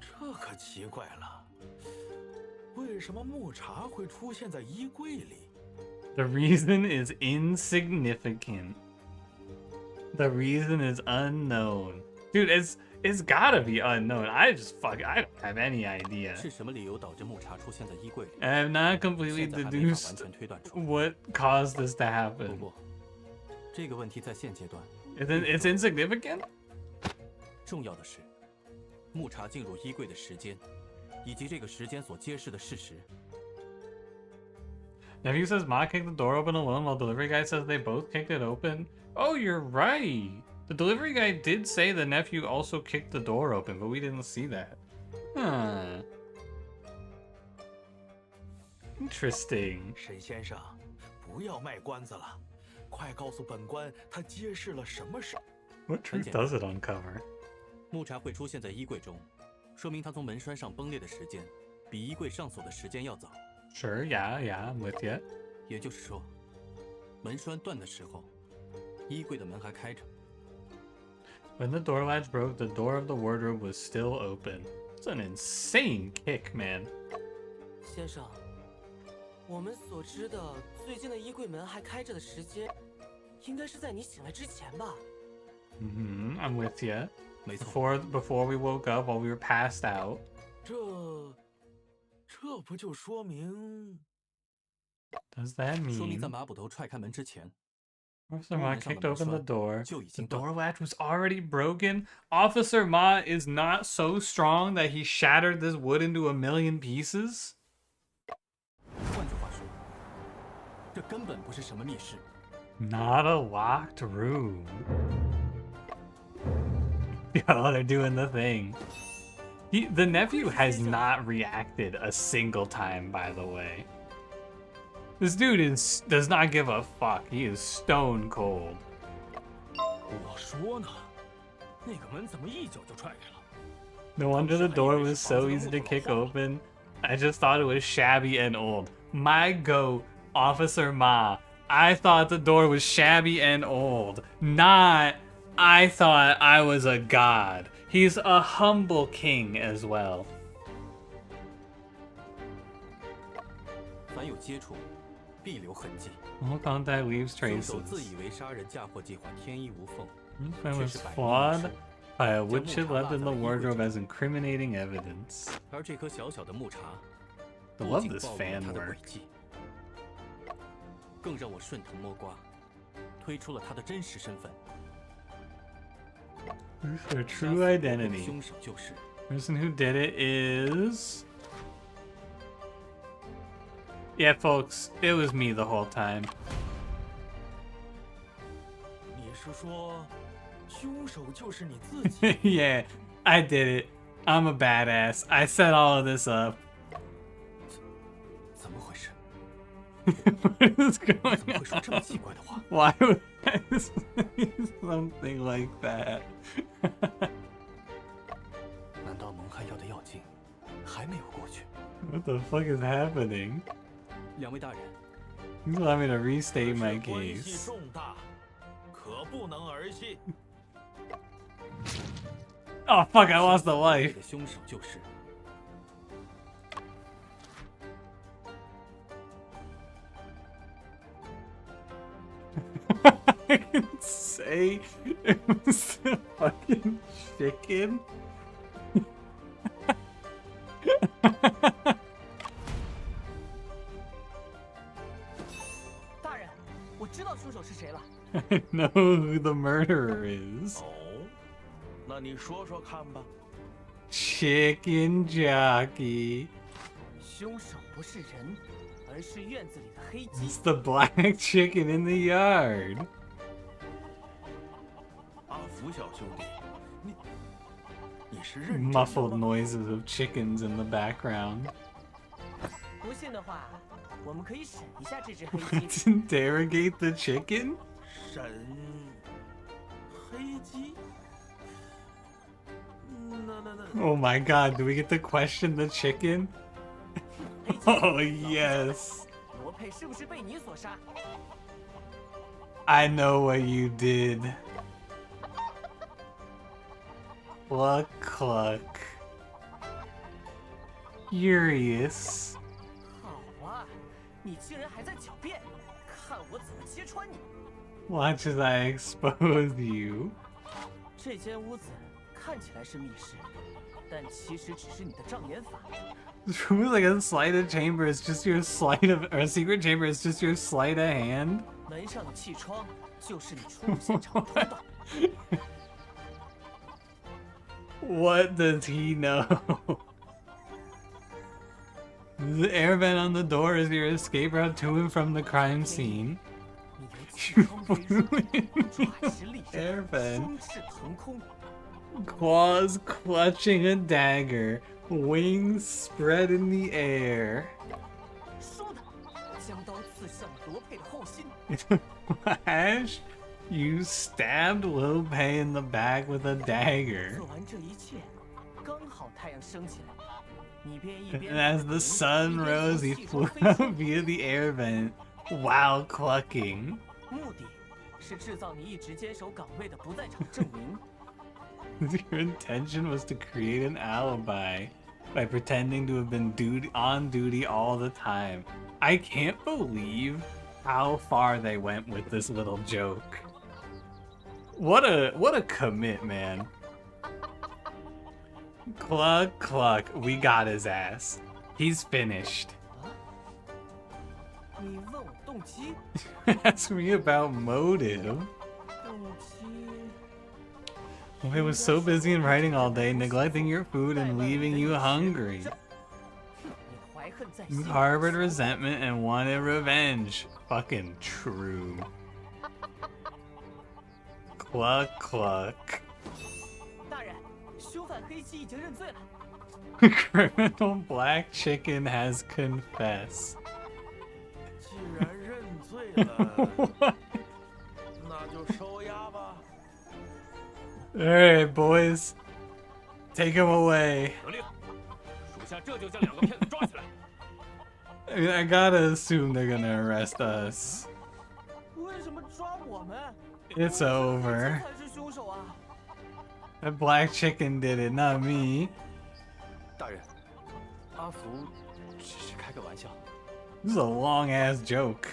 [SPEAKER 5] 这可奇怪了，为什么木茶会出现在衣柜里？
[SPEAKER 1] The reason is insignificant. The reason is unknown. Dude, it's gotta be unknown. I don't have any idea.
[SPEAKER 3] 是什么理由导致木茶出现在衣柜里？
[SPEAKER 1] I have not completely
[SPEAKER 3] 现在还没法完
[SPEAKER 1] deduced
[SPEAKER 3] 全推断出。
[SPEAKER 1] what caused this to
[SPEAKER 3] 不
[SPEAKER 1] happen.
[SPEAKER 3] 过，这个问题在现阶段
[SPEAKER 1] It's insignificant?
[SPEAKER 3] 重要的是，木茶进入衣柜的时间，以及这个时间所揭示的事实。
[SPEAKER 1] Nephew says Ma kicked the door open alone while delivery guy says they both kicked it open. Oh, you're right. The delivery guy did say the nephew also kicked the door open, but we didn't see that. Huh. Interesting.
[SPEAKER 5] 沈先生，不要卖关子了，快告诉本官，他揭示了什么事？
[SPEAKER 1] What truth does it uncover?
[SPEAKER 3] 木茶会出现在衣柜中，说明他从门栓上崩裂的时间，比衣柜上锁的时间要早。
[SPEAKER 1] Sure, yeah, I'm with you.
[SPEAKER 3] 也就是说，门栓断的时候，衣柜的门还开着。
[SPEAKER 1] When the door latch broke, the door of the wardrobe was still open. It's an insane kick, man.
[SPEAKER 4] 先生，我们所知的最近的衣柜门还开着的时间，应该是在你醒来之前吧？
[SPEAKER 1] I'm with you.
[SPEAKER 3] 没错，
[SPEAKER 1] Before we woke up, while we were passed out.
[SPEAKER 5] 这不就说明？
[SPEAKER 1] Does that
[SPEAKER 3] 说明在
[SPEAKER 1] mean
[SPEAKER 3] 马捕头踹开门之前，
[SPEAKER 1] Officer Ma kicked open the door?
[SPEAKER 3] 就已
[SPEAKER 1] The
[SPEAKER 3] 经断
[SPEAKER 1] door latch was already broken. Officer Ma is not so strong that he shattered this wood into a million pieces.
[SPEAKER 3] 换句话说，这根本不是什么密室。
[SPEAKER 1] Not a locked room. Yo, they're doing the thing. The nephew has not reacted a single time, by the way. This dude does not give a fuck. He is stone cold.
[SPEAKER 6] 我说呢，那个门怎么一脚就踹开了？
[SPEAKER 1] No wonder the door was so easy to kick open. I just thought it was shabby and old. My goat, Officer Ma. I thought the door was shabby and old. Not, I thought I was a god. He's a humble king as well.
[SPEAKER 3] 凡有接触，必留痕迹。
[SPEAKER 1] All contact leaves
[SPEAKER 3] 凶手
[SPEAKER 1] traces.
[SPEAKER 3] 自以为杀人嫁祸计划天衣无缝，
[SPEAKER 1] This man
[SPEAKER 3] 却
[SPEAKER 1] was
[SPEAKER 3] 是百密一
[SPEAKER 1] flawed
[SPEAKER 3] 疏。
[SPEAKER 1] by a woodshed left in the wardrobe as incriminating evidence.
[SPEAKER 3] 而这颗小小的木茶，
[SPEAKER 1] I
[SPEAKER 3] 不
[SPEAKER 1] love
[SPEAKER 3] 仅
[SPEAKER 1] this
[SPEAKER 3] 暴露了
[SPEAKER 1] fan
[SPEAKER 3] 他的
[SPEAKER 1] work.
[SPEAKER 3] 诡计，更让我顺藤摸瓜，推出了他的真实身份。
[SPEAKER 1] Their
[SPEAKER 3] 杀
[SPEAKER 1] true
[SPEAKER 3] 死我的
[SPEAKER 1] identity.
[SPEAKER 3] 凶手就是。
[SPEAKER 1] Person who did it is... Yeah, folks, it was me the whole time.
[SPEAKER 5] 你是说，凶手就是你自己？
[SPEAKER 1] Yeah, I did it. I'm a badass. I set all of this up.
[SPEAKER 3] 怎么回事？
[SPEAKER 1] What is going
[SPEAKER 3] 怎么会说这么奇怪的话？
[SPEAKER 1] Why would I say something like that?
[SPEAKER 3] 难道蒙汗药的药劲还没有过去？
[SPEAKER 1] What the fuck is happening?
[SPEAKER 3] 两位大人，
[SPEAKER 1] You allow me to restate my
[SPEAKER 5] 这关系
[SPEAKER 1] case.
[SPEAKER 5] 重大，可不能儿戏。
[SPEAKER 1] Oh fuck, I lost a
[SPEAKER 3] 这
[SPEAKER 1] life.
[SPEAKER 3] 的凶手就是。
[SPEAKER 1] I can say it was the fucking chicken.
[SPEAKER 4] 大人，我知道凶手是谁了。
[SPEAKER 1] I know who the murderer is.
[SPEAKER 5] 哦，那你说说看吧。
[SPEAKER 1] Chicken jockey.
[SPEAKER 4] 凶手不是人，而是院子里的黑鸡。
[SPEAKER 1] It's the black chicken in the yard.
[SPEAKER 5] 阿福小兄弟，你是认真的
[SPEAKER 1] Muffled
[SPEAKER 5] 吗？
[SPEAKER 1] noises of chickens in the background.
[SPEAKER 4] 不信的话，我们可以审一下这只黑鸡。
[SPEAKER 1] Let's interrogate the chicken?
[SPEAKER 5] 神黑鸡？那
[SPEAKER 1] Oh my god, do we get to question the chicken?
[SPEAKER 4] 黑鸡
[SPEAKER 1] Oh yes.
[SPEAKER 4] 罗佩是不是被你所杀？
[SPEAKER 1] I know what you did. Cluck cluck. Furious.
[SPEAKER 4] 好啊，你竟然还在狡辩，看我怎么揭穿你！
[SPEAKER 1] Watch as I expose you.
[SPEAKER 4] 这间屋子看起来是密室，但其实只是你的障眼法。
[SPEAKER 1] This room is like a sleight of chamber. It's just your sleight of, or a secret chamber. It's just your sleight of hand.
[SPEAKER 4] 门上的气窗就是你出入现场的通道。
[SPEAKER 1] What does he know? The air vent on the door is your escape route to and from the crime scene.
[SPEAKER 4] 你由气窗飞入，
[SPEAKER 1] You
[SPEAKER 4] 爪实力
[SPEAKER 1] air
[SPEAKER 4] 刃，
[SPEAKER 1] vent.
[SPEAKER 4] 双翅腾空。
[SPEAKER 1] Claws clutching a dagger, wings spread in the air.
[SPEAKER 4] 说的，将刀刺向罗佩的后心。
[SPEAKER 1] Flash, you stabbed Lil Pei in the back with a dagger.
[SPEAKER 4] 做完这一切，刚好太阳升起来，你便一边
[SPEAKER 1] And as the sun rose, he flew out via the air vent while clucking.
[SPEAKER 4] 目的是制造你一直坚守岗位的不在场证明。
[SPEAKER 1] Your intention was to create an alibi by pretending to have been on duty all the time. I can't believe how far they went with this little joke. What a commit, man. Cluck cluck, we got his ass. He's finished.
[SPEAKER 4] 你问我动机？
[SPEAKER 1] Ask me about motive.
[SPEAKER 4] 动机？
[SPEAKER 1] I was so busy in writing all day, neglecting your food and leaving you hungry.
[SPEAKER 4] 你怀恨在
[SPEAKER 1] You
[SPEAKER 4] 心。
[SPEAKER 1] harbored resentment and wanted revenge. Fucking true. Cluck cluck.
[SPEAKER 4] 大人，凶犯黑妻已经认罪了。
[SPEAKER 1] Criminal black chicken has confessed.
[SPEAKER 5] 既然认罪了，那就收押吧。
[SPEAKER 1] Alright, boys. Take him away.
[SPEAKER 6] 得令，属下这就将两个骗子抓起来。
[SPEAKER 1] I mean, I gotta assume they're gonna arrest us.
[SPEAKER 4] 为什么抓我们？
[SPEAKER 1] It's
[SPEAKER 4] 这
[SPEAKER 1] over.
[SPEAKER 4] 才是凶手啊！
[SPEAKER 1] That black chicken did it, not me.
[SPEAKER 3] 大人，阿福只是开个玩笑。
[SPEAKER 1] This is a long ass joke.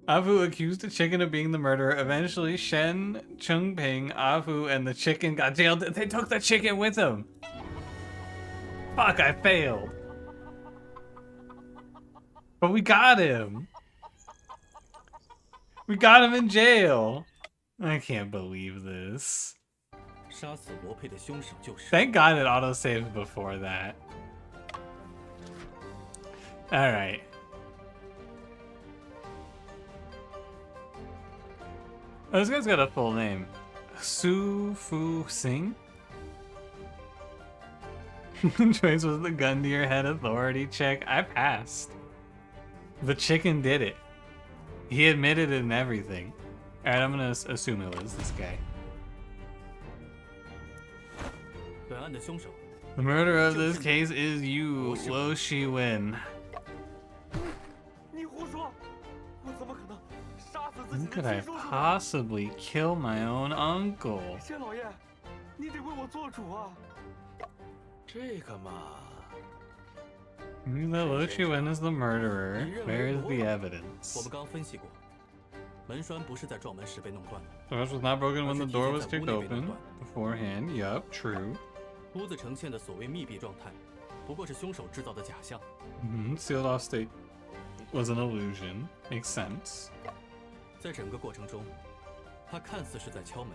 [SPEAKER 1] Afu accused the chicken of being the murderer. Eventually, Shen, Chungping, Afu, and the chicken got jailed. They took the chicken with them. Fuck, I failed. But we got him. We got him in jail. I can't believe this.
[SPEAKER 3] 杀死罗佩的凶手就是。
[SPEAKER 1] Thank God it autosaved before that. Alright. Oh, this guy's got a full name. Su Fu Sing? Choice was the gun to your head authority check. I passed. The chicken did it. He admitted it and everything. Alright, I'm gonna assume it was this guy.
[SPEAKER 3] 本案的凶手
[SPEAKER 1] The murderer of this case is you, Lo Shiwen.
[SPEAKER 4] 你胡说！我怎么可能杀死自
[SPEAKER 1] How
[SPEAKER 4] 己
[SPEAKER 1] could
[SPEAKER 4] 的
[SPEAKER 1] I
[SPEAKER 4] 亲叔叔？
[SPEAKER 1] possibly kill my own uncle?
[SPEAKER 4] 谢老爷，你得为我做主啊！
[SPEAKER 5] 这个嘛，
[SPEAKER 1] You knew that Lo Shiwen is the murderer.
[SPEAKER 3] 你认
[SPEAKER 1] Where
[SPEAKER 3] 为
[SPEAKER 1] is
[SPEAKER 3] 罗
[SPEAKER 1] the
[SPEAKER 3] 老
[SPEAKER 1] evidence?
[SPEAKER 3] 我们刚分析过，门栓不是在撞门时被弄断的，
[SPEAKER 1] The rust was not broken when the door was kicked
[SPEAKER 3] 而是提前在屋内被
[SPEAKER 1] open
[SPEAKER 3] 弄断。
[SPEAKER 1] beforehand. Yup, true.
[SPEAKER 3] 屋子呈现的所谓密闭状态，不过是凶手制造的假象。
[SPEAKER 1] Sealed off state was an illusion. Makes sense.
[SPEAKER 3] 在整个过程中，他看似是在敲门，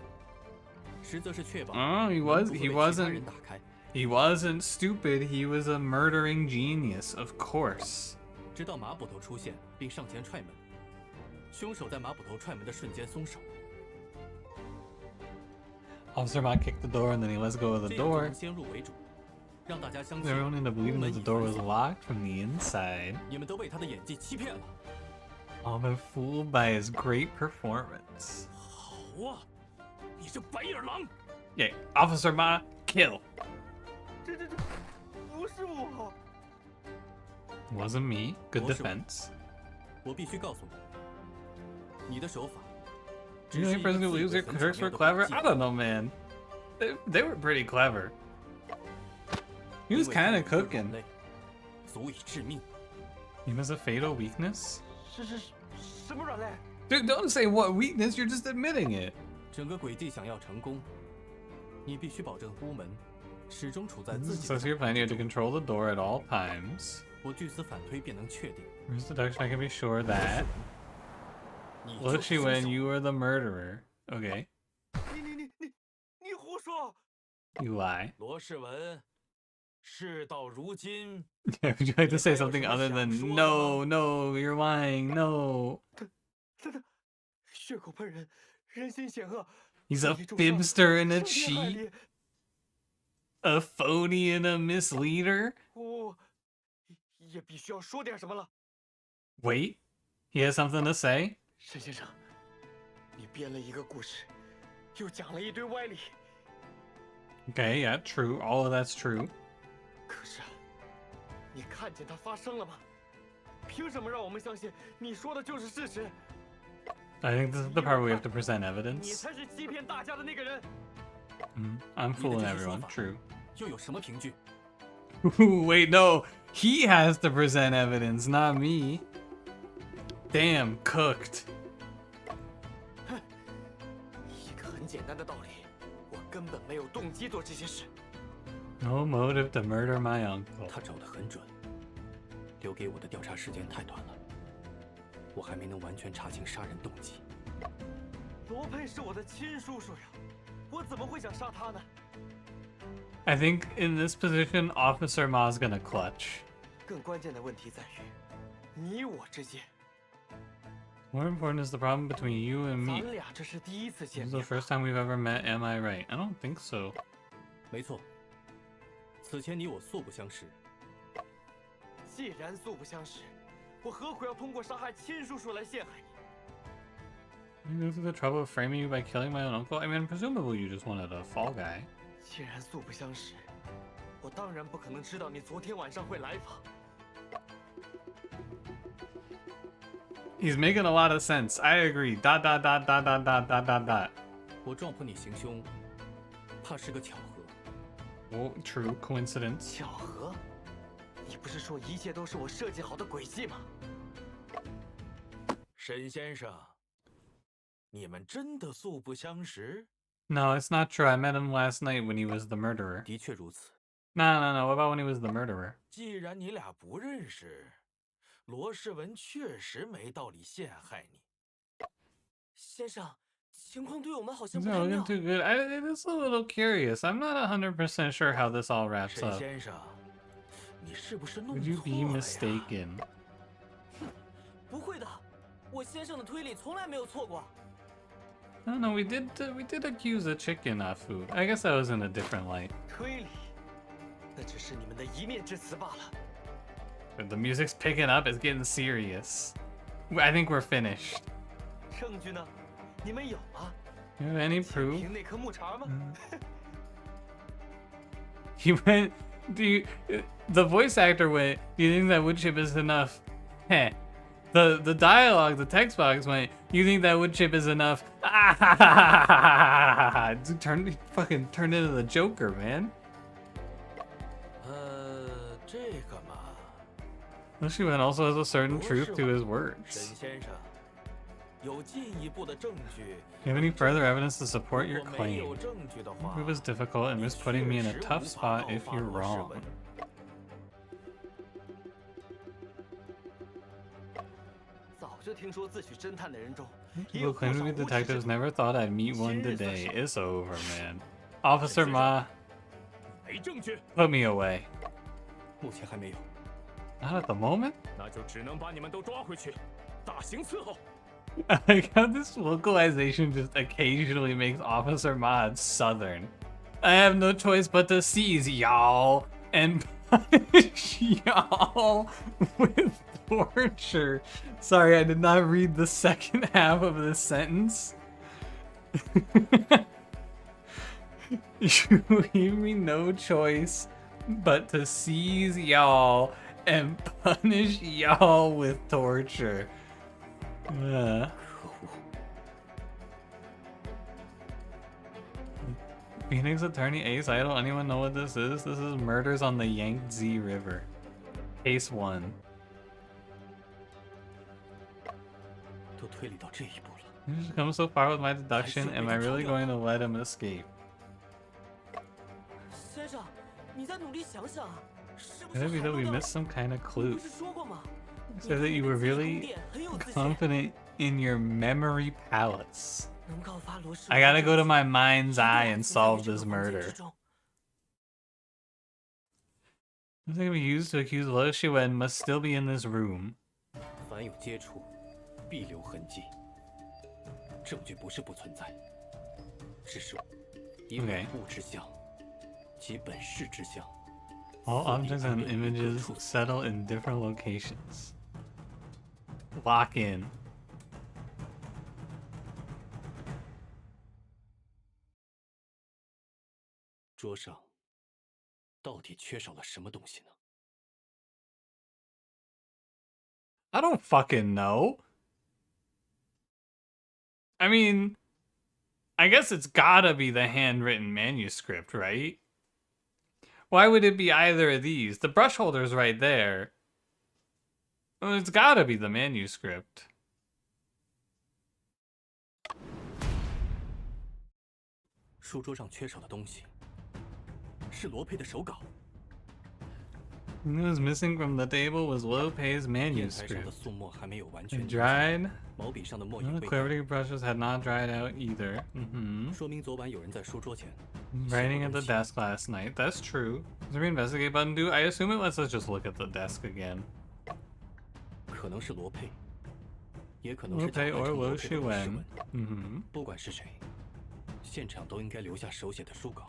[SPEAKER 3] 实则是确保
[SPEAKER 1] Oh,
[SPEAKER 3] 门
[SPEAKER 1] he
[SPEAKER 3] 不
[SPEAKER 1] was
[SPEAKER 3] 会
[SPEAKER 1] he
[SPEAKER 3] 被其他
[SPEAKER 1] wasn't
[SPEAKER 3] 人打开。
[SPEAKER 1] he wasn't stupid. He was a murdering genius, of course.
[SPEAKER 3] 直到马捕头出现并上前踹门，凶手在马捕头踹门的瞬间松手，
[SPEAKER 1] Officer Mott kicked the door and then he lets go of the
[SPEAKER 3] 这样就
[SPEAKER 1] door.
[SPEAKER 3] 能先入为主，让大家相信
[SPEAKER 1] Everyone ended up believing that the door was
[SPEAKER 3] 屋门已反锁
[SPEAKER 1] locked from the inside.
[SPEAKER 3] 你们都被他的演技欺骗了。
[SPEAKER 1] I've been fooled by his great performance.
[SPEAKER 3] 好啊，你这白眼狼！
[SPEAKER 1] Yeah, Officer Mott, kill.
[SPEAKER 4] 这不是我！
[SPEAKER 1] Wasn't me. Good
[SPEAKER 3] 我是我。
[SPEAKER 1] defense.
[SPEAKER 3] 我必须告诉你，你的手法。
[SPEAKER 1] You think person who believes their clerks were clever? I don't know, man. They were pretty clever. He was kind of cooking.
[SPEAKER 3] 足以致命。
[SPEAKER 1] He has a fatal weakness?
[SPEAKER 4] 什么软肋？
[SPEAKER 1] Dude, don't say what weakness, you're just admitting it.
[SPEAKER 3] 整个诡计想要成功，你必须保证屋门始终处在自己
[SPEAKER 1] So
[SPEAKER 3] 的。
[SPEAKER 1] your plan, you have to control the door at all times.
[SPEAKER 3] 我据此反推便能确定，
[SPEAKER 1] Where's deduction? I can be sure that.
[SPEAKER 3] 你
[SPEAKER 1] Look,
[SPEAKER 3] 就是
[SPEAKER 1] she
[SPEAKER 3] 凶
[SPEAKER 1] when
[SPEAKER 3] 手。
[SPEAKER 1] you were the murderer. Okay.
[SPEAKER 4] 你胡说！
[SPEAKER 1] You lie.
[SPEAKER 5] 罗世文，事到如今，
[SPEAKER 1] Yeah, would you like to say something other than no, no, you're lying, no?
[SPEAKER 4] 真的，血口喷人，人心险恶。
[SPEAKER 1] He's a
[SPEAKER 4] 罪孽重
[SPEAKER 1] fibster and a
[SPEAKER 4] 伤天害
[SPEAKER 1] cheat,
[SPEAKER 4] 理
[SPEAKER 1] a phony and a misleader.
[SPEAKER 4] 我也必须要说点什么了。
[SPEAKER 1] Wait, he has something to say?
[SPEAKER 4] 沈先生，你编了一个故事，又讲了一堆歪理。
[SPEAKER 1] Okay, yeah, true. All of that's true.
[SPEAKER 4] 可是，你看见它发生了吗？凭什么让我们相信你说的就是事实？
[SPEAKER 1] I think this is the part where we have to present
[SPEAKER 4] 你
[SPEAKER 1] evidence.
[SPEAKER 4] 才是欺骗大家的那个人。
[SPEAKER 1] I'm
[SPEAKER 3] 你的
[SPEAKER 1] fooling
[SPEAKER 3] 这些说
[SPEAKER 1] everyone.
[SPEAKER 3] 法
[SPEAKER 1] True.
[SPEAKER 3] 又有什么凭据？
[SPEAKER 1] Wait, no. He has to present evidence, not me. Damn, cooked.
[SPEAKER 4] 一个很简单的道理，我根本没有动机做这些事。
[SPEAKER 1] No motive to murder my uncle.
[SPEAKER 3] 他找得很准，留给我的调查时间太短了，我还没能完全查清杀人动机。
[SPEAKER 4] 罗佩是我的亲叔叔呀，我怎么会想杀他呢？
[SPEAKER 1] I think in this position, Officer Ma's gonna clutch.
[SPEAKER 4] 更关键的问题在于，你我之间，
[SPEAKER 1] More important is the problem between you and
[SPEAKER 4] 咱
[SPEAKER 1] me.
[SPEAKER 4] 俩这是第一次
[SPEAKER 1] This
[SPEAKER 4] 见
[SPEAKER 1] is the
[SPEAKER 4] 面吧。
[SPEAKER 1] first time we've ever met, am I right? I don't think so.
[SPEAKER 3] 没错，此前你我素不相识，
[SPEAKER 4] 既然素不相识，我何苦要通过杀害亲叔叔来陷害你？
[SPEAKER 1] You go through the trouble of framing you by killing my own uncle? I mean, presumably you just wanted a fall guy.
[SPEAKER 4] 既然素不相识，我当然不可能知道你昨天晚上会来访。
[SPEAKER 1] He's making a lot of sense. I agree. Dot, dot, dot, dot, dot, dot, dot, dot, dot.
[SPEAKER 3] 我撞破你行凶，怕是个巧合。
[SPEAKER 1] Oh, true. Coincidence.
[SPEAKER 4] 巧合？你不是说一切都是我设计好的诡计吗？
[SPEAKER 5] 沈先生，你们真的素不相识？
[SPEAKER 1] No, it's not true. I met him last night when he was the murderer.
[SPEAKER 3] 的确如此。
[SPEAKER 1] No, no, no. What about when he was the murderer?
[SPEAKER 5] 既然你俩不认识，罗世文确实没道理陷害你。
[SPEAKER 4] 先生，情况对我们好像
[SPEAKER 1] He's
[SPEAKER 4] 不
[SPEAKER 1] not
[SPEAKER 4] 太
[SPEAKER 1] looking
[SPEAKER 4] 妙。
[SPEAKER 1] too good. It's a little curious. I'm not 100% sure how this all wraps
[SPEAKER 5] 沈
[SPEAKER 1] up.
[SPEAKER 5] 先生，你是不是弄
[SPEAKER 1] Could you
[SPEAKER 5] 错
[SPEAKER 1] be
[SPEAKER 5] 了呀？
[SPEAKER 1] mistaken?
[SPEAKER 4] 不会的，我先生的推理从来没有错过。
[SPEAKER 1] No, no, we did accuse the chicken of food. I guess that was in a different light.
[SPEAKER 4] 推理，那只是你们的一面之词罢了。
[SPEAKER 1] But the music's picking up. It's getting serious. I think we're finished.
[SPEAKER 4] 证据呢？你们有吗？
[SPEAKER 1] You have any
[SPEAKER 4] 仅
[SPEAKER 1] proof?
[SPEAKER 4] 凭那颗木茬吗？
[SPEAKER 1] He went. The voice actor went. Do you think that wood chip is enough? Heh. The dialogue, the text box went. You think that wood chip is enough? Dude, fucking turned into the Joker, man.
[SPEAKER 5] 这个嘛，
[SPEAKER 1] Lushman also has a certain truth to his
[SPEAKER 5] 沈
[SPEAKER 1] words.
[SPEAKER 5] 先生，有进一步的证据。
[SPEAKER 1] Do you have any further evidence to support
[SPEAKER 5] 如
[SPEAKER 1] your
[SPEAKER 5] 果没有
[SPEAKER 1] claim?
[SPEAKER 5] 证据的话，
[SPEAKER 1] It was difficult and
[SPEAKER 5] 你
[SPEAKER 1] was putting me in a
[SPEAKER 5] 确实
[SPEAKER 1] tough
[SPEAKER 5] 无法
[SPEAKER 1] spot
[SPEAKER 5] 告
[SPEAKER 1] if
[SPEAKER 5] 发
[SPEAKER 1] you're
[SPEAKER 5] 罗世
[SPEAKER 1] wrong.
[SPEAKER 5] 文。
[SPEAKER 4] 早就听说自诩侦探的人中，也
[SPEAKER 1] People
[SPEAKER 4] 有不
[SPEAKER 1] claim
[SPEAKER 4] 少
[SPEAKER 1] to be
[SPEAKER 4] 无耻之
[SPEAKER 1] detectives.
[SPEAKER 4] 徒。
[SPEAKER 1] Never thought I'd meet one today. It's over, man. Officer Ma,
[SPEAKER 6] 没证据，
[SPEAKER 1] put me away.
[SPEAKER 3] 目前还没有。
[SPEAKER 1] Not at the moment?
[SPEAKER 6] 那就只能把你们都抓回去，大刑伺候。
[SPEAKER 1] I like how this localization just occasionally makes Officer Mod Southern. I have no choice but to seize y'all and punish y'all with torture. Sorry, I did not read the second half of this sentence. You leave me no choice but to seize y'all and punish y'all with torture.
[SPEAKER 3] 可恶！
[SPEAKER 1] Phoenix Attorney Ace Idol. Anyone know what this is? This is Murders on the Yangtze River. Case 1.
[SPEAKER 3] 都推理到这一步了，
[SPEAKER 1] You've just come so far with my deduction. Am I really going to let him escape?
[SPEAKER 4] 先生，你再努力想想，是不
[SPEAKER 1] Could
[SPEAKER 4] 是
[SPEAKER 1] it be
[SPEAKER 4] 还
[SPEAKER 1] that
[SPEAKER 4] 漏
[SPEAKER 1] we
[SPEAKER 4] 掉了
[SPEAKER 1] missed some kind of
[SPEAKER 4] 你
[SPEAKER 1] clue?
[SPEAKER 4] 不是说过吗？
[SPEAKER 1] So that you were really confident in your memory palace.
[SPEAKER 4] 能告发罗氏
[SPEAKER 1] I gotta go to my mind's eye and solve this murder. Nothing can be used to accuse Lo Shiwen must still be in this room.
[SPEAKER 3] 凡有接触，必留痕迹。证据不是不存在，只是以本物之相，其本事之相。
[SPEAKER 1] All objects and images settle in different locations. Lock in.
[SPEAKER 3] 桌上到底缺少了什么东西呢？
[SPEAKER 1] I don't fucking know. I mean, I guess it's gotta be the handwritten manuscript, right? Why would it be either of these? The brush holder's right there. Well, it's gotta be the manuscript.
[SPEAKER 3] 书桌上缺少的东西是罗佩的手稿。
[SPEAKER 1] What was missing from the table was Lopez's
[SPEAKER 3] 砚台上的
[SPEAKER 1] manuscript.
[SPEAKER 3] 素墨还没有完
[SPEAKER 1] It
[SPEAKER 3] 全
[SPEAKER 1] dried.
[SPEAKER 3] 毛笔上的墨也
[SPEAKER 1] The
[SPEAKER 3] 未干，
[SPEAKER 1] clarity brushes had not dried out either. Mm-hmm.
[SPEAKER 3] 说明昨晚有人在书桌前
[SPEAKER 1] Writing at the desk last night. That's true. Does the reinvestigate button do? I assume it lets us just look at the desk again.
[SPEAKER 3] 可能是罗佩，也可能是
[SPEAKER 1] Lopez
[SPEAKER 3] 假
[SPEAKER 1] or
[SPEAKER 3] 扮成
[SPEAKER 1] Lo
[SPEAKER 3] 罗佩的罗世
[SPEAKER 1] Shiwen.
[SPEAKER 3] 文。
[SPEAKER 1] Mm-hmm.
[SPEAKER 3] 不管是谁，现场都应该留下手写的书稿。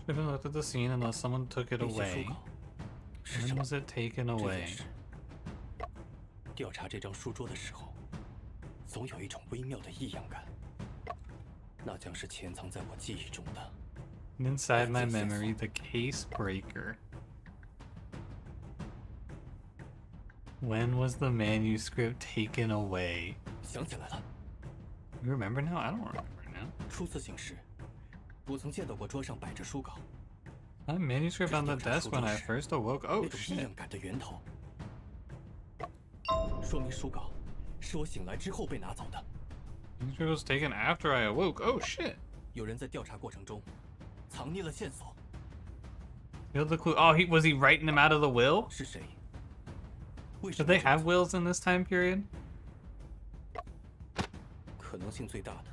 [SPEAKER 1] Should have looked at the scene unless someone took it
[SPEAKER 3] 那些书
[SPEAKER 1] away.
[SPEAKER 3] 稿是
[SPEAKER 1] When
[SPEAKER 3] 什么？
[SPEAKER 1] was it taken
[SPEAKER 3] 这件
[SPEAKER 1] away?
[SPEAKER 3] 事，调查这张书桌的时候，总有一种微妙的异样感。那将是潜藏在我记忆中的。
[SPEAKER 1] Inside my memory, the case breaker. When was the manuscript taken away?
[SPEAKER 3] 想起来了，
[SPEAKER 1] You remember now? I don't remember now.
[SPEAKER 3] 初次行事，我曾见到过桌上摆着书稿，
[SPEAKER 1] That manuscript on the desk when I first awoke. Oh
[SPEAKER 3] 那种异
[SPEAKER 1] shit.
[SPEAKER 3] 样感的源头，说明书稿是我醒来之后被拿走的。
[SPEAKER 1] Manuscript was taken after I awoke. Oh shit.
[SPEAKER 3] 有人在调查过程中藏匿了线索，
[SPEAKER 1] Feel the clue. Oh, was he writing them out of the will?
[SPEAKER 3] 是谁？为什
[SPEAKER 1] Did
[SPEAKER 3] 么
[SPEAKER 1] they
[SPEAKER 3] 这么
[SPEAKER 1] have
[SPEAKER 3] 做
[SPEAKER 1] wills in this time period?
[SPEAKER 3] 可能性最大的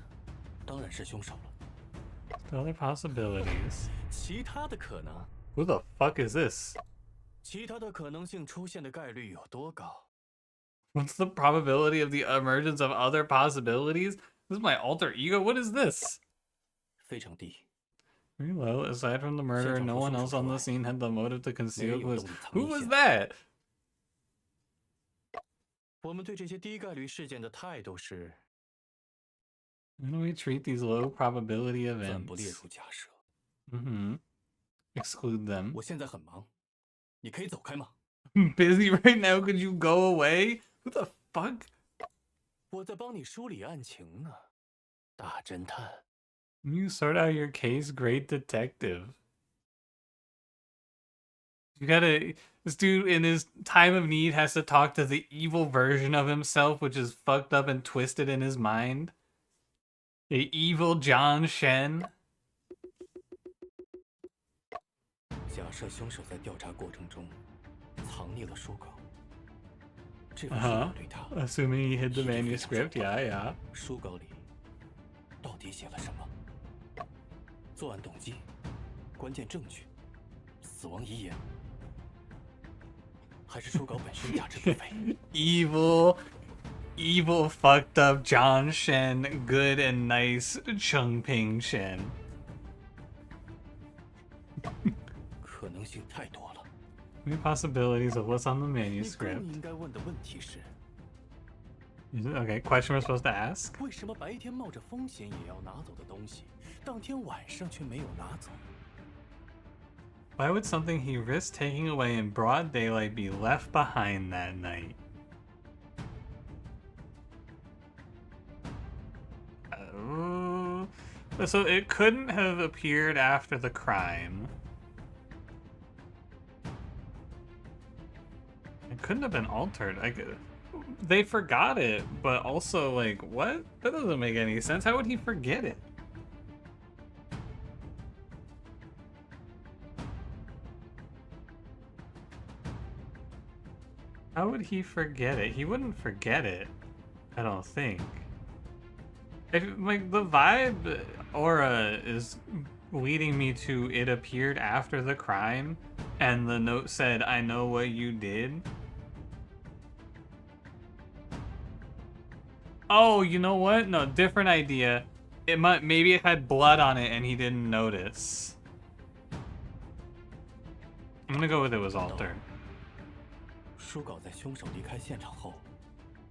[SPEAKER 3] 当然是凶手了。
[SPEAKER 1] The other possibilities.
[SPEAKER 3] 其他的可能，
[SPEAKER 1] Who the fuck is this?
[SPEAKER 3] 其他的可能性出现的概率有多高？
[SPEAKER 1] What's the probability of the emergence of other possibilities? This is my alter ego? What is this?
[SPEAKER 3] 非常低。
[SPEAKER 1] Very low. Aside from the murderer, no one else on the scene had the motive to conceal clues. Who was that?
[SPEAKER 3] 我们对这些低概率事件的态度是
[SPEAKER 1] How do we treat these low probability
[SPEAKER 3] 暂不列
[SPEAKER 1] events?
[SPEAKER 3] 入假设。
[SPEAKER 1] Mm-hmm. Exclude them.
[SPEAKER 3] 我现在很忙，你可以走开吗？
[SPEAKER 1] I'm busy right now. Could you go away? Who the fuck?
[SPEAKER 3] 我在帮你梳理案情呢，大侦探。
[SPEAKER 1] You sort out your case, great detective. You gotta. This dude, in his time of need, has to talk to the evil version of himself, which is fucked up and twisted in his mind. The evil John Shen.
[SPEAKER 3] 假设凶手在调查过程中藏匿了书稿，这份
[SPEAKER 1] Uh
[SPEAKER 3] 书
[SPEAKER 1] huh.
[SPEAKER 3] 稿对他，
[SPEAKER 1] Assuming he hid the manuscript. Yeah, yeah.
[SPEAKER 3] 书稿里到底写了什么？作案动机、关键证据、死亡遗言，还是书稿本身价值不菲？
[SPEAKER 1] Evil, fucked up John Shen, good and nice Cheng Ping Shen.
[SPEAKER 3] 可能性太多了。
[SPEAKER 1] Many possibilities of what's on the
[SPEAKER 3] 你更
[SPEAKER 1] manuscript.
[SPEAKER 3] 应该问的问题是：
[SPEAKER 1] Is it okay? Question we're supposed to ask?
[SPEAKER 3] 为什么白天冒着风险也要拿走的东西，当天晚上却没有拿走？
[SPEAKER 1] Why would something he risked taking away in broad daylight be left behind that night? So it couldn't have appeared after the crime. It couldn't have been altered. They forgot it, but also, like, what? That doesn't make any sense. How would he forget it? How would he forget it? He wouldn't forget it, I don't think. If, like, the vibe aura is leading me to it appeared after the crime, and the note said, "I know what you did." Oh, you know what? No, different idea. Maybe it had blood on it and he didn't notice. I'm gonna go with it was altered.
[SPEAKER 3] 书稿在凶手离开现场后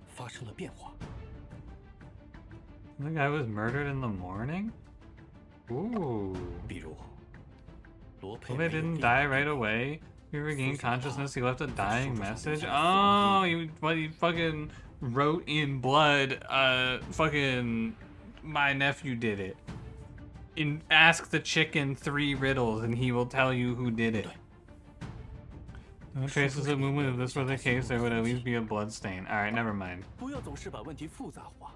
[SPEAKER 3] 发生了变化。
[SPEAKER 1] The guy was murdered in the morning? Ooh.
[SPEAKER 3] 比如，罗佩
[SPEAKER 1] Well, they didn't die right away. He regained consciousness. He left a dying message. Oh, he fucking wrote in blood. Fucking my nephew did it. Ask the chicken 3 riddles, and he will tell you who did it. No traces of movement. If this were the case, there would at least be a blood stain. All right, never mind.
[SPEAKER 3] 不要总是把问题复杂化，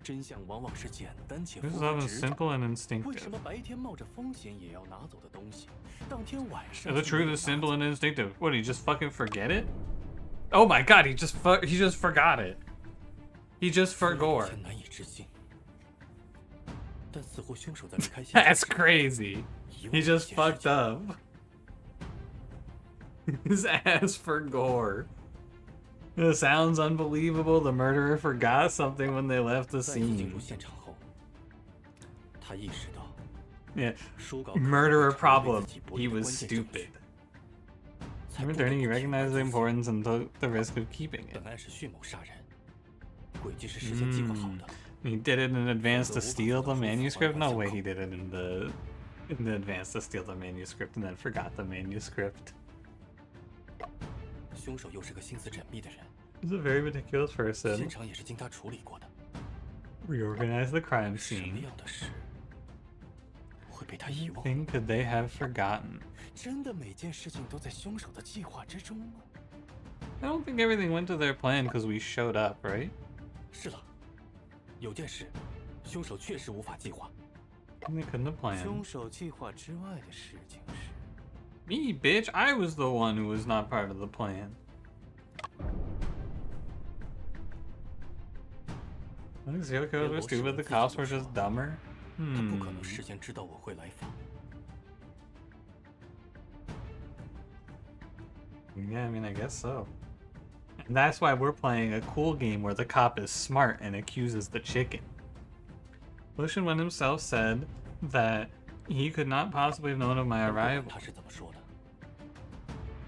[SPEAKER 3] 真相往往是简单且
[SPEAKER 1] This is
[SPEAKER 3] 符合
[SPEAKER 1] often
[SPEAKER 3] 直觉。
[SPEAKER 1] simple and
[SPEAKER 3] 为
[SPEAKER 1] instinctive.
[SPEAKER 3] 什么白天冒着风险也要拿走的东西，当天晚上
[SPEAKER 1] The
[SPEAKER 3] 却没
[SPEAKER 1] truth
[SPEAKER 3] 有
[SPEAKER 1] is
[SPEAKER 3] 拿
[SPEAKER 1] simple
[SPEAKER 3] 走
[SPEAKER 1] and instinctive. What, did he just fucking forget it? Oh my god, he just forgot it. He just
[SPEAKER 3] 虽然有
[SPEAKER 1] forgot.
[SPEAKER 3] 些难以置信，但似乎凶手在离开现场
[SPEAKER 1] That's
[SPEAKER 3] 时
[SPEAKER 1] crazy.
[SPEAKER 3] 遗忘
[SPEAKER 1] He
[SPEAKER 3] 了
[SPEAKER 1] just
[SPEAKER 3] 一件事
[SPEAKER 1] fucked
[SPEAKER 3] 情
[SPEAKER 1] up. His ass for gore. It sounds unbelievable. The murderer forgot something when they left the
[SPEAKER 3] 再次进
[SPEAKER 1] scene.
[SPEAKER 3] 入现场后，他意识到
[SPEAKER 1] Yeah.
[SPEAKER 3] 书稿可能
[SPEAKER 1] Murderer
[SPEAKER 3] 会成为
[SPEAKER 1] problem.
[SPEAKER 3] 自己博
[SPEAKER 1] He
[SPEAKER 3] 弈的
[SPEAKER 1] was
[SPEAKER 3] 关键证据
[SPEAKER 1] stupid.
[SPEAKER 3] 才
[SPEAKER 1] In
[SPEAKER 3] 不得
[SPEAKER 1] returning, he
[SPEAKER 3] 不
[SPEAKER 1] recognized the
[SPEAKER 3] 自己
[SPEAKER 1] importance and took the risk of keeping it.
[SPEAKER 3] 本案是蓄谋杀人，诡计是事先计划好的。
[SPEAKER 1] He did it in advance to steal the manuscript? No way he did it in the advance to steal the manuscript and then forgot the manuscript.
[SPEAKER 3] 凶手又是个心思缜密的人，
[SPEAKER 1] He's a very meticulous
[SPEAKER 3] 现
[SPEAKER 1] person.
[SPEAKER 3] 场也是经他处理过的。
[SPEAKER 1] Reorganized the crime
[SPEAKER 3] 什么
[SPEAKER 1] scene.
[SPEAKER 3] 样的事会被他遗忘？
[SPEAKER 1] Thing could they have forgotten?
[SPEAKER 3] 真的每件事情都在凶手的计划之中吗？
[SPEAKER 1] I don't think everything went to their plan because we showed up, right?
[SPEAKER 3] 是了，有件事，凶手确实无法计划。
[SPEAKER 1] They couldn't have planned.
[SPEAKER 3] 凶手计划之外的事情是，
[SPEAKER 1] Me, bitch. I was the one who was not part of the plan. I think serial killers were stupid. The cops were just dumber.
[SPEAKER 3] 他不可
[SPEAKER 1] Hmm.
[SPEAKER 3] 能事先知道我会来访。
[SPEAKER 1] Yeah, I mean, I guess so. And that's why we're playing a cool game where the cop is smart and accuses the chicken. Lucian Wen himself said that he could not possibly have known of my
[SPEAKER 3] 但不管
[SPEAKER 1] arrival.
[SPEAKER 3] 他是怎么说的，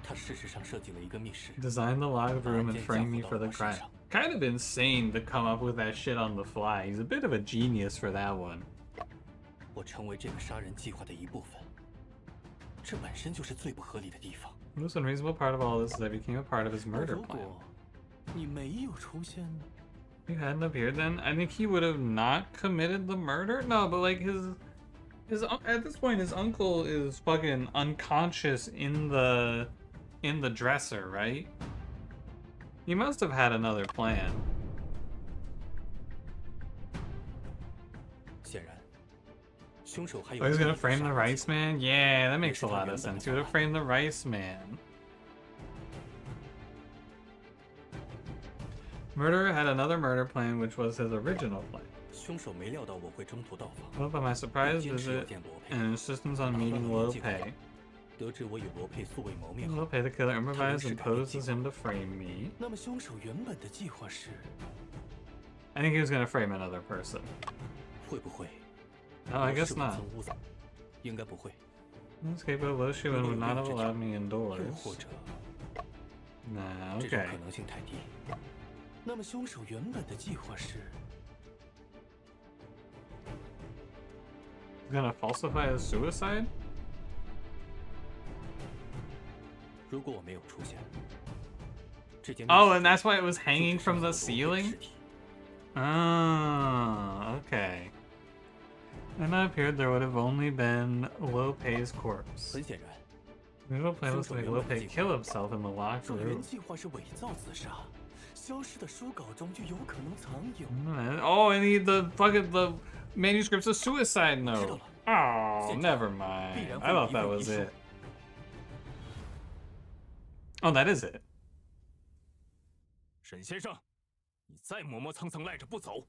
[SPEAKER 3] 他事实上设计了一个密室，
[SPEAKER 1] Designed the locked room and framed me for the crime. Kind of insane to come up with that shit on the fly. He's a bit of a genius for that one.
[SPEAKER 3] 我成为这个杀人计划的一部分，这本身就是最不合理的地方。
[SPEAKER 1] The most unreasonable part of all this is I became a part of his
[SPEAKER 3] 那
[SPEAKER 1] murder
[SPEAKER 3] 如
[SPEAKER 1] plan.
[SPEAKER 3] 果你没有出现呢？
[SPEAKER 1] If he hadn't appeared then, I think he would have not committed the murder. No, but like at this point his uncle is fucking unconscious in the dresser, right? He must have had another plan.
[SPEAKER 3] 显然，凶手还有
[SPEAKER 1] Oh, he's
[SPEAKER 3] 另
[SPEAKER 1] gonna
[SPEAKER 3] 一个
[SPEAKER 1] frame
[SPEAKER 3] 杀
[SPEAKER 1] the
[SPEAKER 3] 人
[SPEAKER 1] rice
[SPEAKER 3] 计划
[SPEAKER 1] man? Yeah, that makes a lot of sense. He would have framed the rice man. Murderer had another murder plan, which was his original plan.
[SPEAKER 3] 凶手没料到我会中途到访，
[SPEAKER 1] Followed by my surprise
[SPEAKER 3] 坚持要
[SPEAKER 1] visit
[SPEAKER 3] 见罗佩，
[SPEAKER 1] and insistence on meeting Lopez.
[SPEAKER 3] 得知我与罗佩素未谋面后，
[SPEAKER 1] Lopez, the killer, improvised and poses him to frame me.
[SPEAKER 3] 那么凶手原本的计划是
[SPEAKER 1] I think he was gonna frame another person.
[SPEAKER 3] 会不会？
[SPEAKER 1] No, I
[SPEAKER 3] 我
[SPEAKER 1] guess
[SPEAKER 3] 是否
[SPEAKER 1] not.
[SPEAKER 3] 曾污糟？应该不会。
[SPEAKER 1] Escape of Loshu and would not have allowed me
[SPEAKER 3] 又
[SPEAKER 1] indoors.
[SPEAKER 3] 或者
[SPEAKER 1] Nah,
[SPEAKER 3] 这种
[SPEAKER 1] okay.
[SPEAKER 3] 可能性太低。那么凶手原本的计划是
[SPEAKER 1] He's gonna falsify his suicide?
[SPEAKER 3] 如果我没有出现，这间
[SPEAKER 1] Oh,
[SPEAKER 3] 密室
[SPEAKER 1] and that's why it was
[SPEAKER 3] 就
[SPEAKER 1] hanging
[SPEAKER 3] 只
[SPEAKER 1] from
[SPEAKER 3] 剩
[SPEAKER 1] the
[SPEAKER 3] 下罗佩的
[SPEAKER 1] ceiling?
[SPEAKER 3] 尸体
[SPEAKER 1] Oh, okay. And I appeared there would have only been Lopei's corpse.
[SPEAKER 3] 很显然，
[SPEAKER 1] The original plan was to make Lopei kill himself in the locked
[SPEAKER 3] 状元
[SPEAKER 1] room.
[SPEAKER 3] 计划是伪造自杀，消失的书稿中就有可能藏有。
[SPEAKER 1] Oh, I need the manuscript's a suicide note. Oh, never mind. I thought that was it. Oh, that is it.
[SPEAKER 6] 沈先生，你再磨磨蹭蹭赖着不走，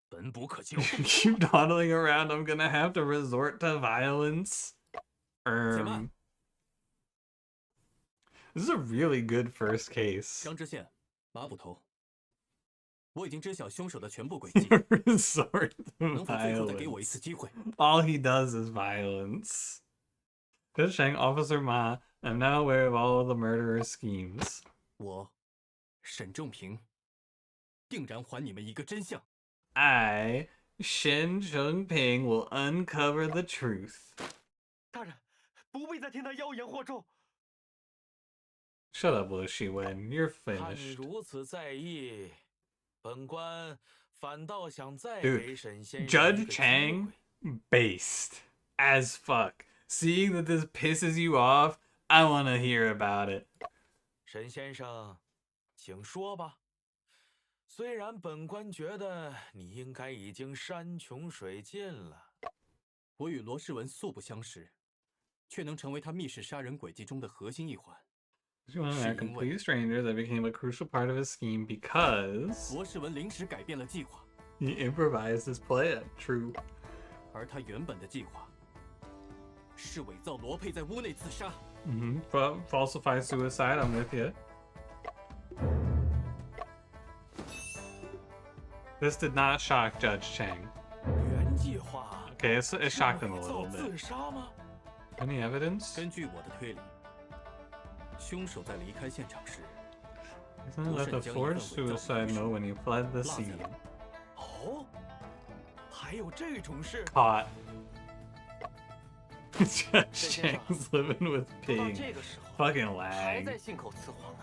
[SPEAKER 6] 本补可救。
[SPEAKER 1] Keep dawdling around, I'm gonna have to resort to violence. This is a really good first case.
[SPEAKER 3] 张知县，马捕头，我已经知晓凶手的全部轨迹，
[SPEAKER 1] Resort to
[SPEAKER 3] 能否最后再给我一次
[SPEAKER 1] violence.
[SPEAKER 3] 机会？
[SPEAKER 1] All he does is violence. Just saying, Officer Ma, I'm now aware of all of the murderer's schemes.
[SPEAKER 3] 我，沈仲平，定然还你们一个真相。
[SPEAKER 1] I, Shen Chengping, will uncover the truth.
[SPEAKER 3] 大人，不必再听他妖言惑众。
[SPEAKER 1] Shut up, Lu Shiwen. You're
[SPEAKER 5] 看你
[SPEAKER 1] finished.
[SPEAKER 5] 如此在意，本官反倒想再
[SPEAKER 1] Dude,
[SPEAKER 5] 给沈先生一
[SPEAKER 1] Judge
[SPEAKER 5] 个机
[SPEAKER 1] Chang,
[SPEAKER 5] 会。
[SPEAKER 1] based as fuck. Seeing that this pisses you off, I want to hear about it.
[SPEAKER 5] 沈先生，请说吧。虽然本官觉得你应该已经山穷水尽了，
[SPEAKER 3] 我与罗世文素不相识，却能成为他密室杀人轨迹中的核心一环。
[SPEAKER 1] You want to complete strangers that became a crucial part of his scheme because
[SPEAKER 3] 罗世文临时改变了计划，
[SPEAKER 1] he improvised his plan. True.
[SPEAKER 3] 而他原本的计划是伪造罗佩在屋内自杀。
[SPEAKER 1] Falsify suicide. I'm with you. This did not shock Judge Chang.
[SPEAKER 5] 原计划
[SPEAKER 1] Okay, it
[SPEAKER 5] 是
[SPEAKER 1] shocked him a
[SPEAKER 5] 伪造
[SPEAKER 1] little
[SPEAKER 5] 自
[SPEAKER 1] bit.
[SPEAKER 5] 杀吗？
[SPEAKER 1] Any evidence?
[SPEAKER 3] 根据我的推理，凶手在离开现场时，
[SPEAKER 1] Isn't that the forced suicide note when he fled the scene?
[SPEAKER 5] 哦，还有这种事？
[SPEAKER 1] Caught. Judge Chang's living with
[SPEAKER 4] 到
[SPEAKER 1] Ping.
[SPEAKER 4] 这个时候
[SPEAKER 1] Fucking
[SPEAKER 4] 还
[SPEAKER 1] lag.
[SPEAKER 4] 在信口雌黄呢。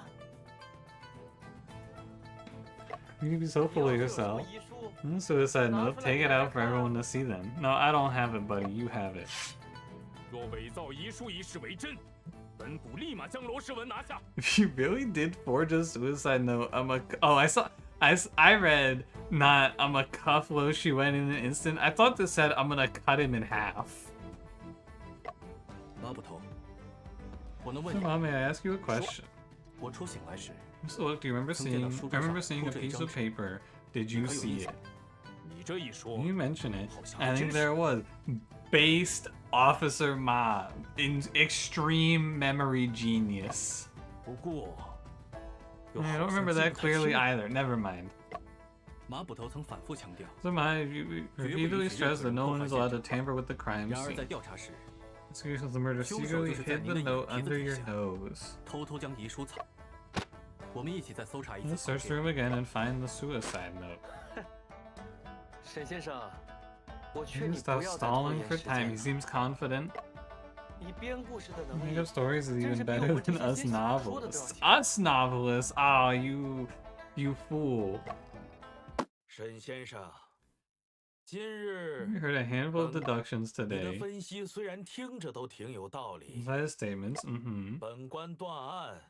[SPEAKER 1] You can be so full of
[SPEAKER 4] 要是有什么
[SPEAKER 1] yourself.
[SPEAKER 4] 遗书，
[SPEAKER 1] Suicide note. Take it out for everyone to see then. No, I don't have it, buddy. You have it.
[SPEAKER 6] 若伪造遗书一事为真，本补立马将罗世文拿下。
[SPEAKER 1] If you really did forge a suicide note, I read not I'm a cuff Lo Shiwen in an instant. I thought this said I'm gonna cut him in half.
[SPEAKER 3] 马捕头，我能问
[SPEAKER 1] So,
[SPEAKER 3] 你，
[SPEAKER 1] Mom, may I ask you a question?
[SPEAKER 3] 我初醒来时，
[SPEAKER 1] So, look, do you remember seeing? I remember seeing a piece of paper. Did you see it?
[SPEAKER 6] 你这一说，
[SPEAKER 1] You mention it.
[SPEAKER 6] 好像
[SPEAKER 1] I
[SPEAKER 6] 还
[SPEAKER 1] think
[SPEAKER 6] 真是。
[SPEAKER 1] there was. Based Officer Ma in extreme memory genius.
[SPEAKER 3] 不过，
[SPEAKER 1] I don't remember that clearly either. Never mind.
[SPEAKER 3] 马捕头曾反复强调，
[SPEAKER 1] So Ma you repeatedly stressed that no one is allowed to tamper with the crime
[SPEAKER 3] 然而
[SPEAKER 1] scene.
[SPEAKER 3] 在调查时，
[SPEAKER 1] Execution of the murder
[SPEAKER 3] 凶手
[SPEAKER 1] secretly
[SPEAKER 3] 就是在
[SPEAKER 1] hid
[SPEAKER 3] 您
[SPEAKER 1] the
[SPEAKER 3] 的
[SPEAKER 1] note
[SPEAKER 3] 眼皮子
[SPEAKER 1] under
[SPEAKER 3] 底
[SPEAKER 1] your
[SPEAKER 3] 下
[SPEAKER 1] nose.
[SPEAKER 3] 偷偷将遗书藏。我们一起再搜查一
[SPEAKER 1] Let's
[SPEAKER 3] 次
[SPEAKER 1] search
[SPEAKER 3] 房
[SPEAKER 1] through
[SPEAKER 3] 间。
[SPEAKER 1] him again and find the suicide note.
[SPEAKER 4] 沈先生，我
[SPEAKER 1] He
[SPEAKER 4] 劝
[SPEAKER 1] can
[SPEAKER 4] 你
[SPEAKER 1] stop
[SPEAKER 4] 不要再拖
[SPEAKER 1] stalling
[SPEAKER 4] 延
[SPEAKER 1] for
[SPEAKER 4] 时
[SPEAKER 1] time. He
[SPEAKER 4] 间了。
[SPEAKER 1] seems confident.
[SPEAKER 4] 你编故事的能
[SPEAKER 1] Make
[SPEAKER 4] 力
[SPEAKER 1] up stories is
[SPEAKER 4] 真
[SPEAKER 1] even
[SPEAKER 4] 是比
[SPEAKER 1] better
[SPEAKER 4] 我们这
[SPEAKER 1] than
[SPEAKER 4] 些
[SPEAKER 1] us
[SPEAKER 4] 写小说的都要
[SPEAKER 1] novelists.
[SPEAKER 4] 强。
[SPEAKER 1] Us novelists? Ah, you fool.
[SPEAKER 5] 沈先生，今日
[SPEAKER 1] We heard a handful of deductions
[SPEAKER 5] 你的
[SPEAKER 1] today.
[SPEAKER 5] 分析虽然听着都挺有道理，
[SPEAKER 1] Inside his statements. Mm-hmm.
[SPEAKER 5] 本官断案。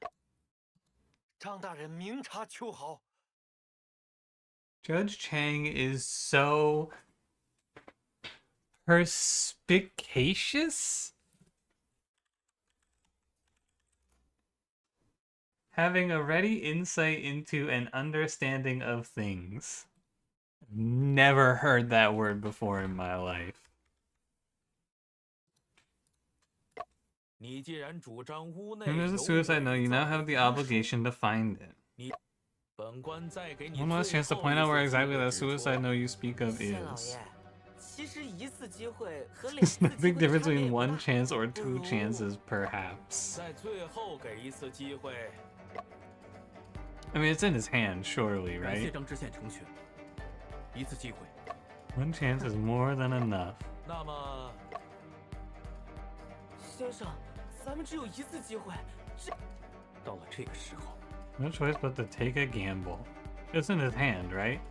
[SPEAKER 4] 张大人明察秋毫，
[SPEAKER 1] Judge Chang is so perspicacious. Having a ready insight into and understanding of things. Never heard that word before in my life.
[SPEAKER 5] 你既然主张屋内
[SPEAKER 1] When there's a
[SPEAKER 5] 有
[SPEAKER 1] suicide note, you
[SPEAKER 5] 伪
[SPEAKER 1] now
[SPEAKER 5] 造
[SPEAKER 1] have the
[SPEAKER 5] 遗书
[SPEAKER 1] obligation to find it.
[SPEAKER 5] 本官再给你
[SPEAKER 1] One last
[SPEAKER 5] 最
[SPEAKER 1] chance to
[SPEAKER 5] 后
[SPEAKER 1] point
[SPEAKER 5] 一
[SPEAKER 1] out
[SPEAKER 5] 次
[SPEAKER 1] where
[SPEAKER 5] 机
[SPEAKER 1] exactly
[SPEAKER 5] 会
[SPEAKER 1] that
[SPEAKER 5] 指出
[SPEAKER 1] suicide note you speak of
[SPEAKER 4] 县老
[SPEAKER 1] is.
[SPEAKER 4] 爷，其实一次机会和两
[SPEAKER 1] There's
[SPEAKER 4] 次
[SPEAKER 1] no
[SPEAKER 4] 机
[SPEAKER 1] big
[SPEAKER 4] 会的
[SPEAKER 1] difference
[SPEAKER 4] 差别
[SPEAKER 1] between
[SPEAKER 4] 也不
[SPEAKER 1] one
[SPEAKER 4] 大。
[SPEAKER 1] chance or two
[SPEAKER 4] 不如
[SPEAKER 1] chances, perhaps.
[SPEAKER 5] 在最后给一次机会。
[SPEAKER 1] I mean, it's in his hand, surely,
[SPEAKER 3] 感谢
[SPEAKER 1] right?
[SPEAKER 3] 张知县成全，一次机会，
[SPEAKER 1] One chance is more than enough.
[SPEAKER 5] 那么，
[SPEAKER 4] 先生，咱们只有一次机会，
[SPEAKER 3] 到了这个时候，
[SPEAKER 1] No choice but to take a gamble. It's in his hand, right?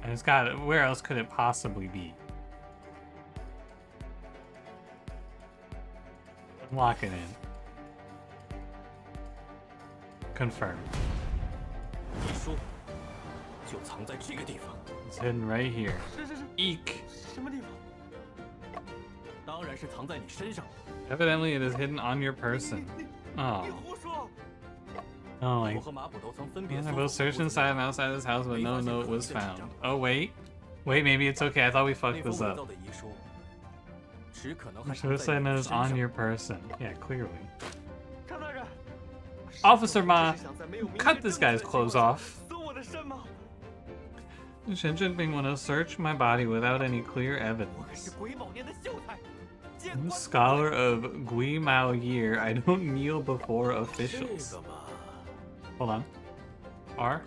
[SPEAKER 1] And it's got. Where else could it possibly be? Lock it in. Confirm.
[SPEAKER 3] 遗书就藏在这个地方。
[SPEAKER 1] It's hidden right here.
[SPEAKER 3] 是。
[SPEAKER 1] Eek.
[SPEAKER 3] 什么地方？当然是藏在你身上。
[SPEAKER 1] Evidently, it is hidden on your person. Oh.
[SPEAKER 3] 你胡说！
[SPEAKER 1] Oh,
[SPEAKER 3] 我
[SPEAKER 1] like.
[SPEAKER 3] 和马捕头曾分别
[SPEAKER 1] I
[SPEAKER 3] 搜
[SPEAKER 1] both
[SPEAKER 3] 索
[SPEAKER 1] searched
[SPEAKER 3] 过
[SPEAKER 1] inside and outside this house, but no note was found. Oh, wait. Wait, maybe it's okay. I thought we
[SPEAKER 3] 那
[SPEAKER 1] fucked
[SPEAKER 3] 封
[SPEAKER 1] this
[SPEAKER 3] 伪
[SPEAKER 1] up.
[SPEAKER 3] 造的遗书，只可能还
[SPEAKER 1] Should
[SPEAKER 3] 藏
[SPEAKER 1] have
[SPEAKER 3] 在
[SPEAKER 1] said
[SPEAKER 3] 你
[SPEAKER 1] it
[SPEAKER 3] 的
[SPEAKER 1] was
[SPEAKER 3] 身
[SPEAKER 1] on
[SPEAKER 3] 上。
[SPEAKER 1] your person. Yeah, clearly.
[SPEAKER 3] 张大人
[SPEAKER 1] Officer Ma,
[SPEAKER 3] 是想在没有明
[SPEAKER 1] cut
[SPEAKER 3] 确
[SPEAKER 1] this
[SPEAKER 3] 证据
[SPEAKER 1] guy's
[SPEAKER 3] 的情
[SPEAKER 1] clothes
[SPEAKER 3] 况下
[SPEAKER 1] off.
[SPEAKER 3] 搜我的身吗？
[SPEAKER 1] Shen Jinping want to search my body without any clear
[SPEAKER 3] 我可
[SPEAKER 1] evidence.
[SPEAKER 3] 是鬼宝年的秀才，见
[SPEAKER 1] I'm
[SPEAKER 3] 官
[SPEAKER 1] scholar of Gui Mao Year. I don't kneel before
[SPEAKER 3] 这
[SPEAKER 1] officials.
[SPEAKER 3] 个嘛，
[SPEAKER 1] Hold on. R.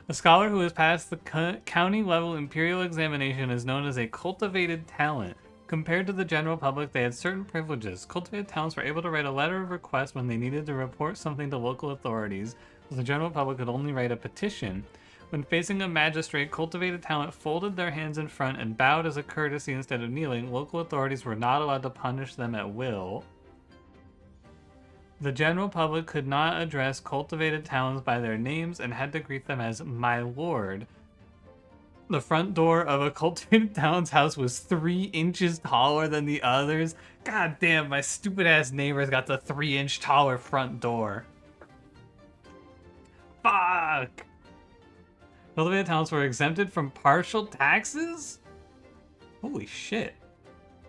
[SPEAKER 1] A scholar who has passed the county level imperial examination is known as a cultivated talent. Compared to the general public, they had certain privileges. Cultivated talents were able to write a letter of request when they needed to report something to local authorities, while the general public could only write a petition. When facing a magistrate, cultivated talent folded their hands in front and bowed as a courtesy instead of kneeling. Local authorities were not allowed to punish them at will. The general public could not address cultivated talents by their names and had to greet them as my lord. The front door of a cultivated talent's house was 3 inches taller than the others. God damn, my stupid ass neighbor's got the 3-inch taller front door. Fuck! Cultivated talents were exempted from partial taxes? Holy shit.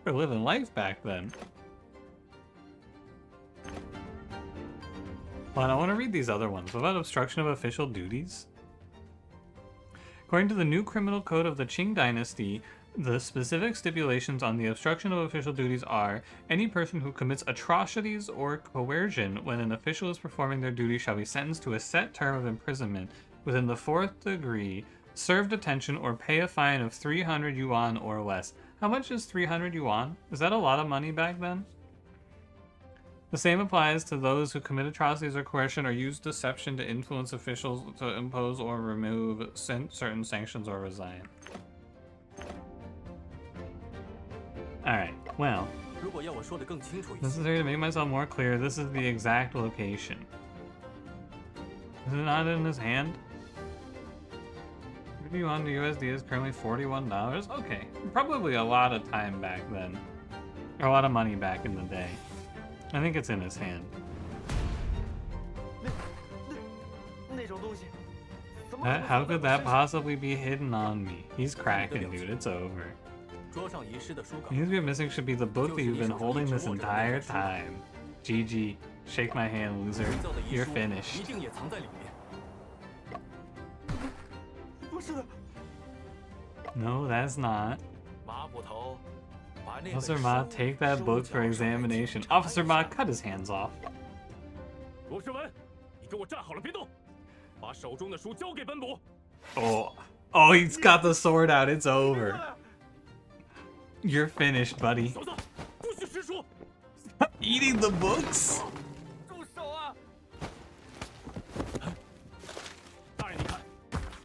[SPEAKER 1] We're living life back then. Well, I want to read these other ones. What about obstruction of official duties? According to the new criminal code of the Qing dynasty, the specific stipulations on the obstruction of official duties are any person who commits atrocities or coercion when an official is performing their duty shall be sentenced to a set term of imprisonment within the 4th degree, serve detention, or pay a fine of 300 yuan or less. How much is 300 yuan? Is that a lot of money back then? The same applies to those who commit atrocities or coercion or use deception to influence officials to impose or remove certain sanctions or resign. Alright, well,
[SPEAKER 3] 如果要我说得更清楚一些，
[SPEAKER 1] necessary to make myself more clear, this is the exact location. Is it not in his hand? Maybe on the USD is currently $41. Okay, probably a lot of time back then. Or a lot of money back in the day. I think it's in his hand.
[SPEAKER 3] 那种东西，怎么可能
[SPEAKER 1] How
[SPEAKER 3] 藏在
[SPEAKER 1] could
[SPEAKER 3] 我
[SPEAKER 1] that
[SPEAKER 3] 身上？
[SPEAKER 1] possibly be hidden on me? He's cracking, dude. It's over.
[SPEAKER 3] 桌上遗失的书稿
[SPEAKER 1] The things we're missing should be the book that you've been holding this entire time. GG. Shake my hand, loser.
[SPEAKER 3] 伪造的遗
[SPEAKER 1] You're
[SPEAKER 3] 书
[SPEAKER 1] finished.
[SPEAKER 3] 一定也藏在里面。不是的，
[SPEAKER 1] No, that's not.
[SPEAKER 3] 马捕头，把那本
[SPEAKER 1] Officer
[SPEAKER 3] 书
[SPEAKER 1] Ma, take that
[SPEAKER 3] 收
[SPEAKER 1] book
[SPEAKER 3] 缴
[SPEAKER 1] for
[SPEAKER 3] 上来
[SPEAKER 1] examination.
[SPEAKER 3] 检查一
[SPEAKER 1] Officer
[SPEAKER 3] 下
[SPEAKER 1] Ma, cut his hands off.
[SPEAKER 6] 罗世文，你给我站好了，别动，把手中的书交给本捕。
[SPEAKER 1] Oh, he's got the sword out. It's over. You're finished, buddy.
[SPEAKER 6] 小子，不许识书！
[SPEAKER 1] Eating the books?
[SPEAKER 3] 住手啊！
[SPEAKER 6] 大人，你看，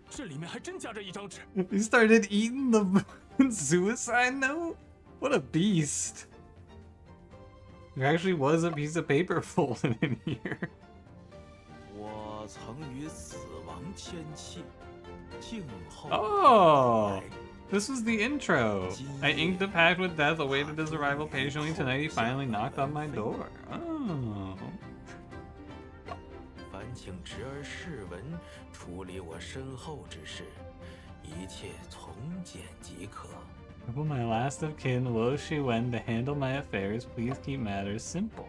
[SPEAKER 6] 这里面还真夹着一张纸。
[SPEAKER 1] He started eating the suicide note? What a beast. There actually was a piece of paper folded in here.
[SPEAKER 5] 我曾与死亡签契，静候
[SPEAKER 1] Oh, this was the intro. I inked a pact with death, awaited his arrival patiently. Tonight he finally knocked on my door. Oh.
[SPEAKER 5] 烦请侄儿世文处理我身后之事，一切从简即可。
[SPEAKER 1] For my last of kin, Lo Shiwen, to handle my affairs, please keep matters simple.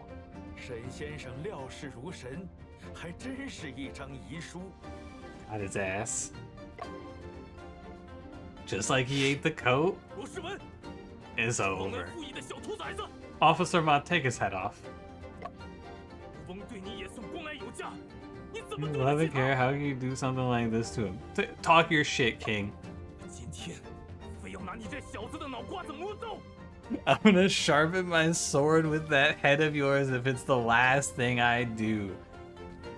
[SPEAKER 5] 沈先生料事如神，还真是一张遗书。
[SPEAKER 1] Got his ass. Just like he ate the coat,
[SPEAKER 6] 罗世文，
[SPEAKER 1] it's
[SPEAKER 6] 忘恩
[SPEAKER 1] over.
[SPEAKER 6] 负义的小兔崽子！
[SPEAKER 1] Officer Ma, take his head off.
[SPEAKER 6] 吴翁对你也算关爱有加，你怎么
[SPEAKER 1] You
[SPEAKER 6] 对
[SPEAKER 1] love
[SPEAKER 6] 得
[SPEAKER 1] it
[SPEAKER 6] 起
[SPEAKER 1] care
[SPEAKER 6] 他？
[SPEAKER 1] how you do something like this to him. Talk your shit, King.
[SPEAKER 6] 今天非要拿你这小子的脑瓜子磨刀！
[SPEAKER 1] I'm gonna sharpen my sword with that head of yours if it's the last thing I do.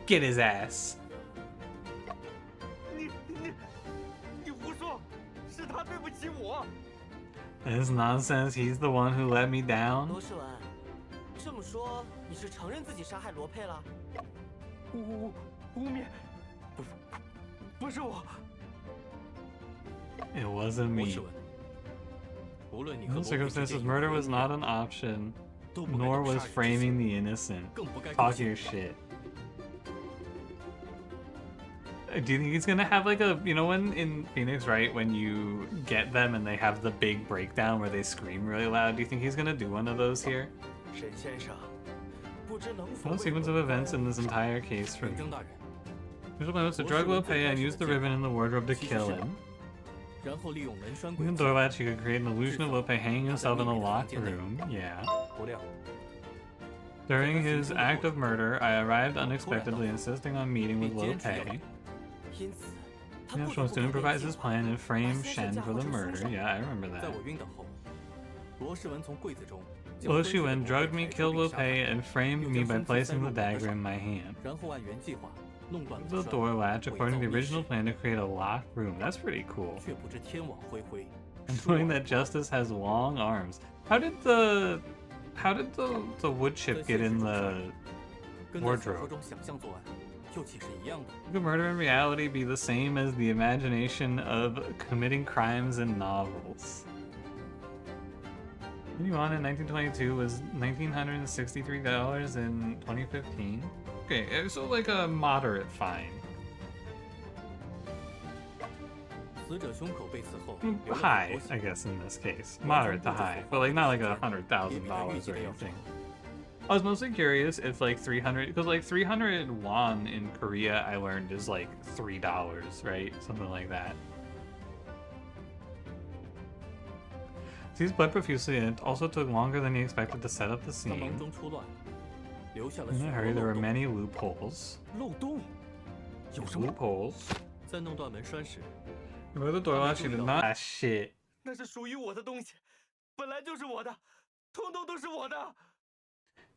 [SPEAKER 1] Get his ass. This nonsense, he's the one who let me down?
[SPEAKER 4] 罗世文，这么说你是承认自己杀害罗佩了？
[SPEAKER 3] 污蔑，不是我。
[SPEAKER 1] It wasn't
[SPEAKER 3] 罗
[SPEAKER 1] me.
[SPEAKER 3] 世文，无论你
[SPEAKER 1] In
[SPEAKER 3] 和
[SPEAKER 1] those
[SPEAKER 3] 罗佩之间
[SPEAKER 1] circumstances,
[SPEAKER 3] 有
[SPEAKER 1] murder
[SPEAKER 3] 何
[SPEAKER 1] was
[SPEAKER 3] 因
[SPEAKER 1] not
[SPEAKER 3] 缘
[SPEAKER 1] an option,
[SPEAKER 3] 都不该
[SPEAKER 1] nor
[SPEAKER 3] 动
[SPEAKER 1] was
[SPEAKER 3] 杀人之
[SPEAKER 1] framing
[SPEAKER 3] 心，
[SPEAKER 1] the innocent.
[SPEAKER 3] 更不该
[SPEAKER 1] Talk
[SPEAKER 3] 构
[SPEAKER 1] your
[SPEAKER 3] 陷。
[SPEAKER 1] shit. Do you think he's gonna have like a, you know, when in Phoenix, right, when you get them and they have the big breakdown where they scream really loud? Do you think he's gonna do one of those here?
[SPEAKER 5] 沈先生，不知能否
[SPEAKER 1] No
[SPEAKER 5] 为
[SPEAKER 1] sequence of
[SPEAKER 5] 本
[SPEAKER 1] events in
[SPEAKER 5] 官
[SPEAKER 1] this entire case for
[SPEAKER 3] 远
[SPEAKER 1] me.
[SPEAKER 3] 征大人，
[SPEAKER 1] Usual plan was to drug Lope and use the ribbon in the wardrobe to kill him.
[SPEAKER 3] 然后利用门栓
[SPEAKER 1] Even
[SPEAKER 3] 诡计，
[SPEAKER 1] Dorvat, she could create an illusion of Lope hanging himself in a locked room. Yeah.
[SPEAKER 3] 不料
[SPEAKER 1] During his act of murder, I arrived unexpectedly, insisting on meeting with Lope.
[SPEAKER 4] 因此，他
[SPEAKER 1] He
[SPEAKER 4] 不
[SPEAKER 1] was
[SPEAKER 4] 得
[SPEAKER 1] to
[SPEAKER 4] 不改变
[SPEAKER 1] improvise
[SPEAKER 4] 计
[SPEAKER 1] his
[SPEAKER 4] 划
[SPEAKER 1] plan and frame
[SPEAKER 4] 把先生
[SPEAKER 1] Shen
[SPEAKER 4] 嫁
[SPEAKER 1] for
[SPEAKER 4] 祸
[SPEAKER 1] the
[SPEAKER 4] 成
[SPEAKER 1] murder.
[SPEAKER 4] 凶手。
[SPEAKER 1] Yeah, I remember
[SPEAKER 3] 在
[SPEAKER 1] that.
[SPEAKER 3] 我晕倒后，罗世文从柜子中将
[SPEAKER 1] Lo
[SPEAKER 3] 灰色的
[SPEAKER 1] Shiwen
[SPEAKER 3] 魔
[SPEAKER 1] drugged
[SPEAKER 3] 被
[SPEAKER 1] me,
[SPEAKER 3] 抬出
[SPEAKER 1] killed
[SPEAKER 3] 并
[SPEAKER 1] Lope,
[SPEAKER 3] 杀害，
[SPEAKER 1] and framed me by placing the dagger in my hand.
[SPEAKER 3] 然后按原计划弄断
[SPEAKER 1] The
[SPEAKER 3] 门栓，
[SPEAKER 1] door latch
[SPEAKER 3] 伪
[SPEAKER 1] according
[SPEAKER 3] 造
[SPEAKER 1] to the
[SPEAKER 3] 密
[SPEAKER 1] original
[SPEAKER 3] 室，
[SPEAKER 1] plan to create a locked room. That's pretty cool.
[SPEAKER 3] 却不知天网恢恢，
[SPEAKER 1] And
[SPEAKER 3] 疏
[SPEAKER 1] knowing
[SPEAKER 3] 而
[SPEAKER 1] that
[SPEAKER 3] 不
[SPEAKER 1] justice has long arms. How did the wood
[SPEAKER 3] 在
[SPEAKER 1] chip
[SPEAKER 3] 现
[SPEAKER 1] get
[SPEAKER 3] 实
[SPEAKER 1] in
[SPEAKER 3] 中杀
[SPEAKER 1] the
[SPEAKER 3] 人，跟在小说
[SPEAKER 1] wardrobe?
[SPEAKER 3] 中想象作案，又岂是一样的？
[SPEAKER 1] Could murder in reality be the same as the imagination of committing crimes in novels? Yuan in 1922 was $1,963 in 2015. Okay, so like a moderate fine.
[SPEAKER 3] 死者胸口被刺后，流了很
[SPEAKER 1] High,
[SPEAKER 3] 多
[SPEAKER 1] I
[SPEAKER 3] 血，
[SPEAKER 1] guess, in this case. Moderate to high, but like not like $100,000 or anything. I was mostly curious if like 300, because like 300 won in Korea, I learned is like $3, right? Something like that. Sees blood profusely and it also took longer than he expected to set up the
[SPEAKER 3] 在忙
[SPEAKER 1] scene.
[SPEAKER 3] 中出乱，留下了
[SPEAKER 1] In
[SPEAKER 3] 许
[SPEAKER 1] a
[SPEAKER 3] 多
[SPEAKER 1] hurry, there
[SPEAKER 3] 漏
[SPEAKER 1] were
[SPEAKER 3] 洞。
[SPEAKER 1] many loopholes.
[SPEAKER 3] 漏洞？有什么？
[SPEAKER 1] Loopholes?
[SPEAKER 3] 在弄断门栓时，
[SPEAKER 1] With the door lock, she did not. Ah, shit.
[SPEAKER 3] 那是属于我的东西，本来就是我的，通通都是我的。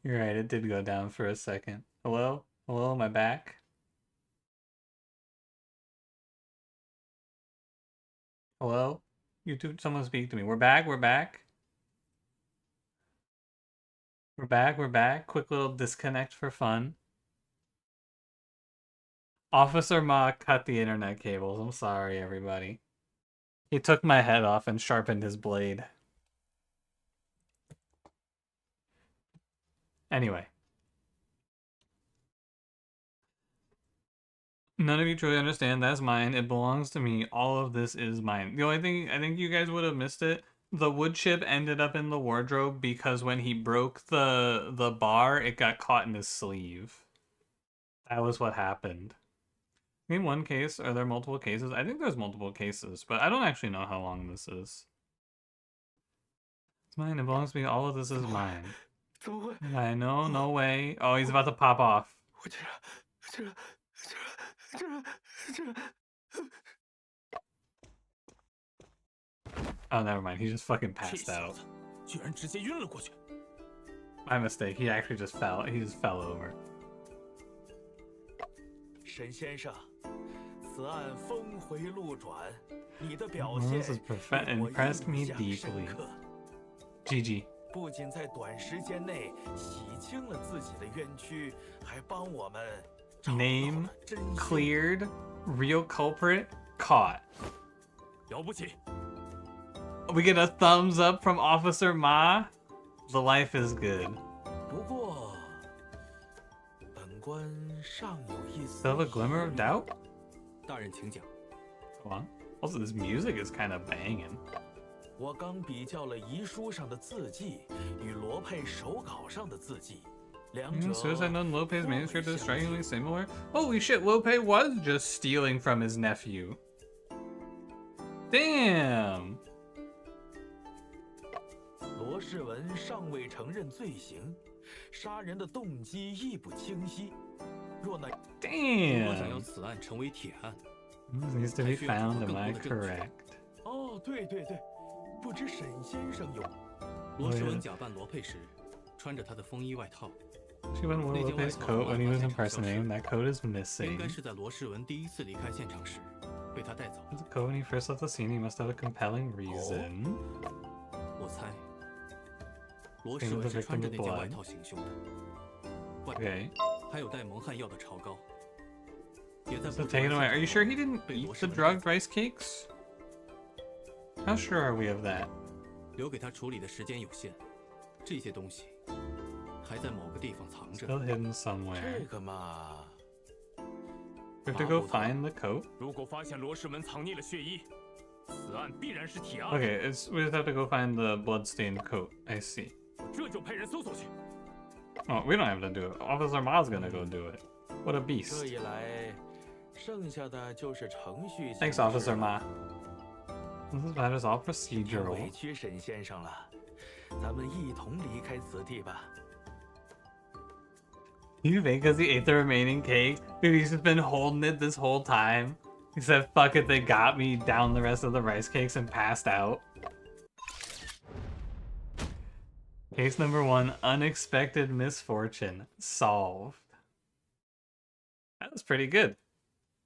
[SPEAKER 1] You're right, it did go down for a second. Hello? Hello, am I back? Hello? YouTube, someone speak to me. We're back, we're back. We're back, we're back. Quick little disconnect for fun. Officer Ma cut the internet cables. I'm sorry, everybody. He took my head off and sharpened his blade. Anyway. None of you truly understand. That's mine. It belongs to me. All of this is mine. The only thing, I think you guys would have missed it. The wood chip ended up in the wardrobe because when he broke the bar, it got caught in his sleeve. That was what happened. In one case, are there multiple cases? I think there's multiple cases, but I don't actually know how long this is. It's mine. It belongs to me. All of this is mine.
[SPEAKER 3] 怎么会？
[SPEAKER 1] I know. No way. Oh, he's about to pop off.
[SPEAKER 3] 我这。
[SPEAKER 1] Oh, never mind. He just fucking
[SPEAKER 3] 这
[SPEAKER 1] passed
[SPEAKER 3] 小
[SPEAKER 1] out.
[SPEAKER 3] 子居然直接晕了过去。
[SPEAKER 1] My mistake. He actually just fell. He just fell over.
[SPEAKER 5] 沈先生，此案峰回路转，你的表
[SPEAKER 1] This
[SPEAKER 5] 现
[SPEAKER 1] has profe-
[SPEAKER 5] 令我
[SPEAKER 1] impressed me
[SPEAKER 5] 印象
[SPEAKER 1] deeply.
[SPEAKER 5] 深刻。
[SPEAKER 1] GG.
[SPEAKER 5] 不仅在短时间内洗清了自己的冤屈，还帮我们找到
[SPEAKER 1] Name
[SPEAKER 5] 了真相。
[SPEAKER 1] cleared. Real culprit caught.
[SPEAKER 3] 了不起！
[SPEAKER 1] We get a thumbs up from Officer Ma. The life is good.
[SPEAKER 5] 不过，本官尚有一丝
[SPEAKER 1] Still have a glimmer of
[SPEAKER 5] 疑虑
[SPEAKER 1] doubt?
[SPEAKER 3] 大人请讲。
[SPEAKER 1] Go on. Also, this music is kind of banging.
[SPEAKER 5] 我刚比较了遗书上的字迹与罗佩手稿上的字迹，两者
[SPEAKER 1] Suicide Note and Lope's
[SPEAKER 5] 颇为
[SPEAKER 1] manuscript is
[SPEAKER 5] 相近
[SPEAKER 1] strikingly similar. Holy shit, Lope was just stealing from his nephew. Damn!
[SPEAKER 5] 罗世文尚未承认罪行，杀人的动机亦不清晰。若那
[SPEAKER 3] 如果想要
[SPEAKER 1] Damn!
[SPEAKER 3] 此案成为铁案，
[SPEAKER 1] This needs to be found, am I correct?
[SPEAKER 5] 哦，对对对，不知沈先生有
[SPEAKER 3] 罗世文假扮罗佩时，穿着他的风衣外套，
[SPEAKER 1] She went with Lope's coat when he was impersonating him. That coat is
[SPEAKER 3] 应
[SPEAKER 1] missing.
[SPEAKER 3] 该是在罗世文第一次离开现场时被他带走。
[SPEAKER 1] The coat when he first left the scene, he must have a compelling reason.
[SPEAKER 3] 猜，罗
[SPEAKER 1] Painted
[SPEAKER 3] 世
[SPEAKER 1] the
[SPEAKER 3] 文是穿
[SPEAKER 1] victim
[SPEAKER 3] 着
[SPEAKER 1] with
[SPEAKER 3] 那件外
[SPEAKER 1] blood.
[SPEAKER 3] 套行凶的，外
[SPEAKER 1] Okay.
[SPEAKER 3] 还有带蒙汗药的潮膏，也在
[SPEAKER 1] So
[SPEAKER 3] 不
[SPEAKER 1] take it
[SPEAKER 3] 知
[SPEAKER 1] away.
[SPEAKER 3] 道
[SPEAKER 1] Are you sure he didn't
[SPEAKER 3] 被
[SPEAKER 1] eat
[SPEAKER 3] 罗世
[SPEAKER 1] the
[SPEAKER 3] 文
[SPEAKER 1] drugged
[SPEAKER 3] 带
[SPEAKER 1] rice cakes? How sure are we of that?
[SPEAKER 3] 留给他处理的时间有限，这些东西还在某个地方藏着。
[SPEAKER 1] Still hidden somewhere.
[SPEAKER 5] 这个嘛，
[SPEAKER 1] We have to go find the coat.
[SPEAKER 6] 如果发现罗世文藏匿了血衣，此案必然是铁案。
[SPEAKER 1] Okay, we just have to go find the bloodstained coat. I see.
[SPEAKER 6] 我这就派人搜索去。
[SPEAKER 1] Oh, we don't have to do it. Officer Ma's gonna go do it. What a
[SPEAKER 5] 这
[SPEAKER 1] beast.
[SPEAKER 5] 一来，剩下的就是程序性
[SPEAKER 1] Thanks,
[SPEAKER 5] 的事
[SPEAKER 1] Officer
[SPEAKER 5] 了
[SPEAKER 1] Ma. This matter is all
[SPEAKER 5] 委
[SPEAKER 1] procedural.
[SPEAKER 5] 屈沈先生了，咱们一同离开此地吧。
[SPEAKER 1] You think because he ate the remaining cake? Dude, he's just been holding it this whole time. He said, fuck it, they got me, down the rest of the rice cakes and passed out. Case number 1, unexpected misfortune, solved. That was pretty good.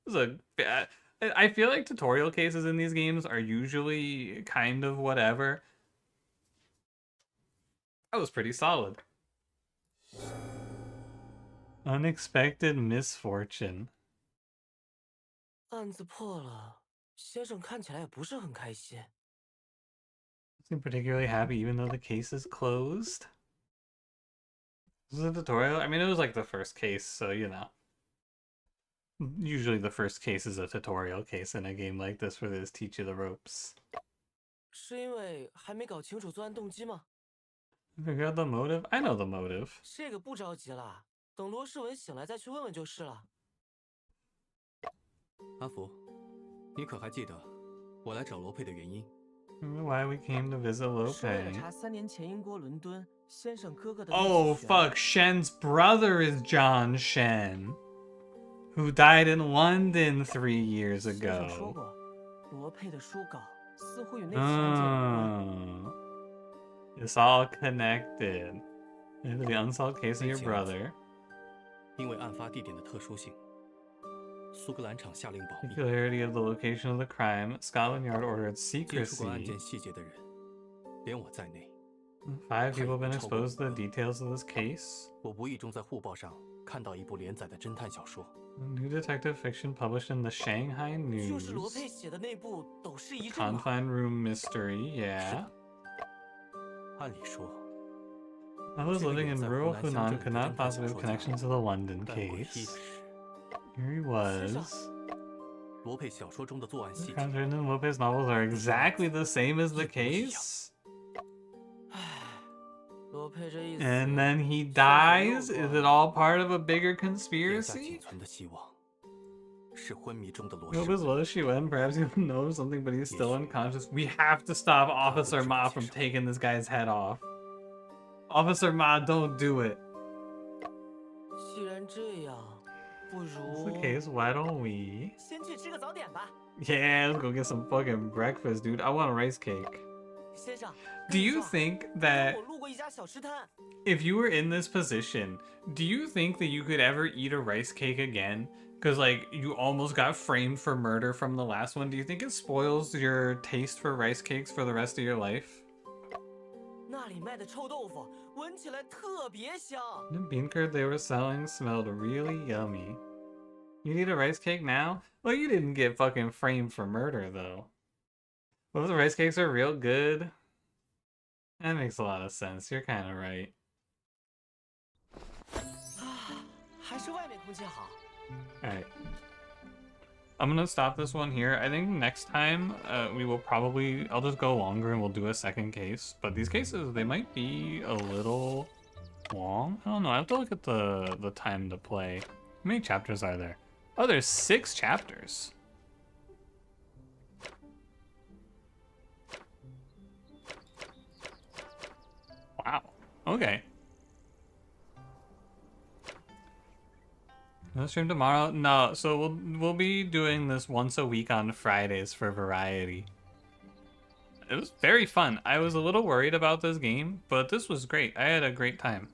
[SPEAKER 1] It was I feel like tutorial cases in these games are usually kind of whatever. That was pretty solid. Unexpected misfortune.
[SPEAKER 4] 案子破了，先生看起来也不是很开心。
[SPEAKER 1] Seem particularly happy even though the case is closed. This is a tutorial? I mean, it was like the first case, so you know. Usually the first case is a tutorial case in a game like this where they just teach you the ropes.
[SPEAKER 4] 是因为还没搞清楚作案动机吗？
[SPEAKER 1] Figure out the motive? I know the motive.
[SPEAKER 4] 这个不着急了，等罗世文醒来再去问问就是了。
[SPEAKER 3] 阿福，你可还记得我来找罗佩的原因？
[SPEAKER 1] Remember why we came to visit
[SPEAKER 4] 是为了
[SPEAKER 1] Lope?
[SPEAKER 4] 查3年前英国伦敦先生哥哥的。
[SPEAKER 1] Oh, fuck. Shen's brother is John Shen, who died in London 3 years
[SPEAKER 4] 先生说
[SPEAKER 1] ago.
[SPEAKER 4] 过，罗佩的书稿似乎与那起案件有关。
[SPEAKER 1] It's all connected. There's the unsolved case of your
[SPEAKER 3] 那起案子
[SPEAKER 1] brother.
[SPEAKER 3] 因为案发地点的特殊性，苏格兰场下令保密，
[SPEAKER 1] Peculiarity of the location of the crime. Scotland Yard ordered
[SPEAKER 3] 接触过案
[SPEAKER 1] secrecy.
[SPEAKER 3] 件细节的人，连我在内，
[SPEAKER 1] 5 people have been exposed to the details of this case.
[SPEAKER 3] 我无意中在护报上看到一部连载的侦探小说，
[SPEAKER 1] New detective fiction published in the Shanghai
[SPEAKER 4] 就是罗
[SPEAKER 1] News.
[SPEAKER 4] 佩写的那部《斗士遗症》吗？
[SPEAKER 1] Confined room mystery, yeah.
[SPEAKER 3] 按理说，
[SPEAKER 1] I was
[SPEAKER 3] 这个
[SPEAKER 1] living
[SPEAKER 3] 有
[SPEAKER 1] in
[SPEAKER 3] 在
[SPEAKER 1] rural
[SPEAKER 3] 湖南乡镇
[SPEAKER 1] Hunan,
[SPEAKER 3] 的
[SPEAKER 1] could
[SPEAKER 3] 侦
[SPEAKER 1] not
[SPEAKER 3] 探小
[SPEAKER 1] possibly have
[SPEAKER 3] 说家，
[SPEAKER 1] connection to the London
[SPEAKER 3] 但诡异的
[SPEAKER 1] case.
[SPEAKER 3] 是，
[SPEAKER 1] Here he
[SPEAKER 4] 先生
[SPEAKER 1] was.
[SPEAKER 3] 罗佩小说中的作案细
[SPEAKER 1] The
[SPEAKER 3] 节
[SPEAKER 1] crimes written in Lopez novels are exactly the same as the
[SPEAKER 3] 一模一样。
[SPEAKER 1] case.
[SPEAKER 4] 唉，罗佩这一死，
[SPEAKER 1] And then he
[SPEAKER 4] 先生
[SPEAKER 1] dies?
[SPEAKER 4] 又
[SPEAKER 1] Is
[SPEAKER 4] 挂
[SPEAKER 1] it all part of a bigger
[SPEAKER 3] 眼下仅
[SPEAKER 1] conspiracy?
[SPEAKER 3] 存的希望是昏迷中的罗
[SPEAKER 1] Lopez
[SPEAKER 3] 氏。
[SPEAKER 1] low as she went, perhaps he knows something, but he's still
[SPEAKER 3] Yes.
[SPEAKER 1] unconscious. We have to stop Officer Ma from taking this guy's head off. Officer Ma, don't do it.
[SPEAKER 4] 既然这样，不
[SPEAKER 1] That's
[SPEAKER 4] 如
[SPEAKER 1] the case, why don't we?
[SPEAKER 4] 先去吃个早点吧。
[SPEAKER 1] Yeah, let's go get some fucking breakfast, dude. I want a rice cake.
[SPEAKER 4] 先生，
[SPEAKER 1] Do
[SPEAKER 4] 跟你
[SPEAKER 1] you
[SPEAKER 4] 说
[SPEAKER 1] think
[SPEAKER 4] 我
[SPEAKER 1] that
[SPEAKER 4] 路过一家小吃摊，
[SPEAKER 1] if you were in this position, do you think that you could ever eat a rice cake again? Because, like, you almost got framed for murder from the last one. Do you think it spoils your taste for rice cakes for the rest of your life?
[SPEAKER 4] 那里卖的臭豆腐闻起来特别香。
[SPEAKER 1] The bean curd they were selling smelled really yummy. You need a rice cake now? Well, you didn't get fucking framed for murder, though. What if the rice cakes are real good? That makes a lot of sense. You're kind of right.
[SPEAKER 4] 啊，还是外面空气好。
[SPEAKER 1] Alright. I'm gonna stop this one here. I think next time we will probably... I'll just go longer and we'll do a second case. But these cases, they might be a little long. I don't know. I have to look at the time to play. How many chapters are there? Oh, there's 6 chapters. Wow. Okay. No stream tomorrow? No, so we'll be doing this once a week on Fridays for variety. It was very fun. I was a little worried about this game, but this was great. I had a great time.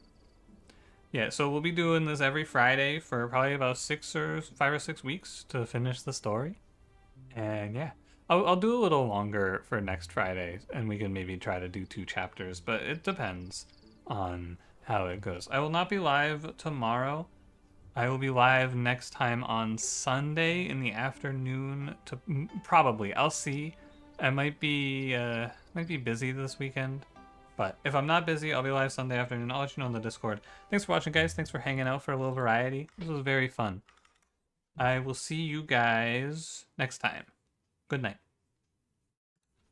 [SPEAKER 1] Yeah, so we'll be doing this every Friday for probably about 5 or 6 weeks to finish the story. And yeah. I'll do a little longer for next Friday, and we can maybe try to do 2 chapters, but it depends on how it goes. I will not be live tomorrow. I will be live next time on Sunday in the afternoon. Probably, I'll see. I might be busy this weekend, but if I'm not busy, I'll be live Sunday afternoon. I'll let you know on the Discord. Thanks for watching, guys. Thanks for hanging out for a little variety. This was very fun. I will see you guys next time. Good night.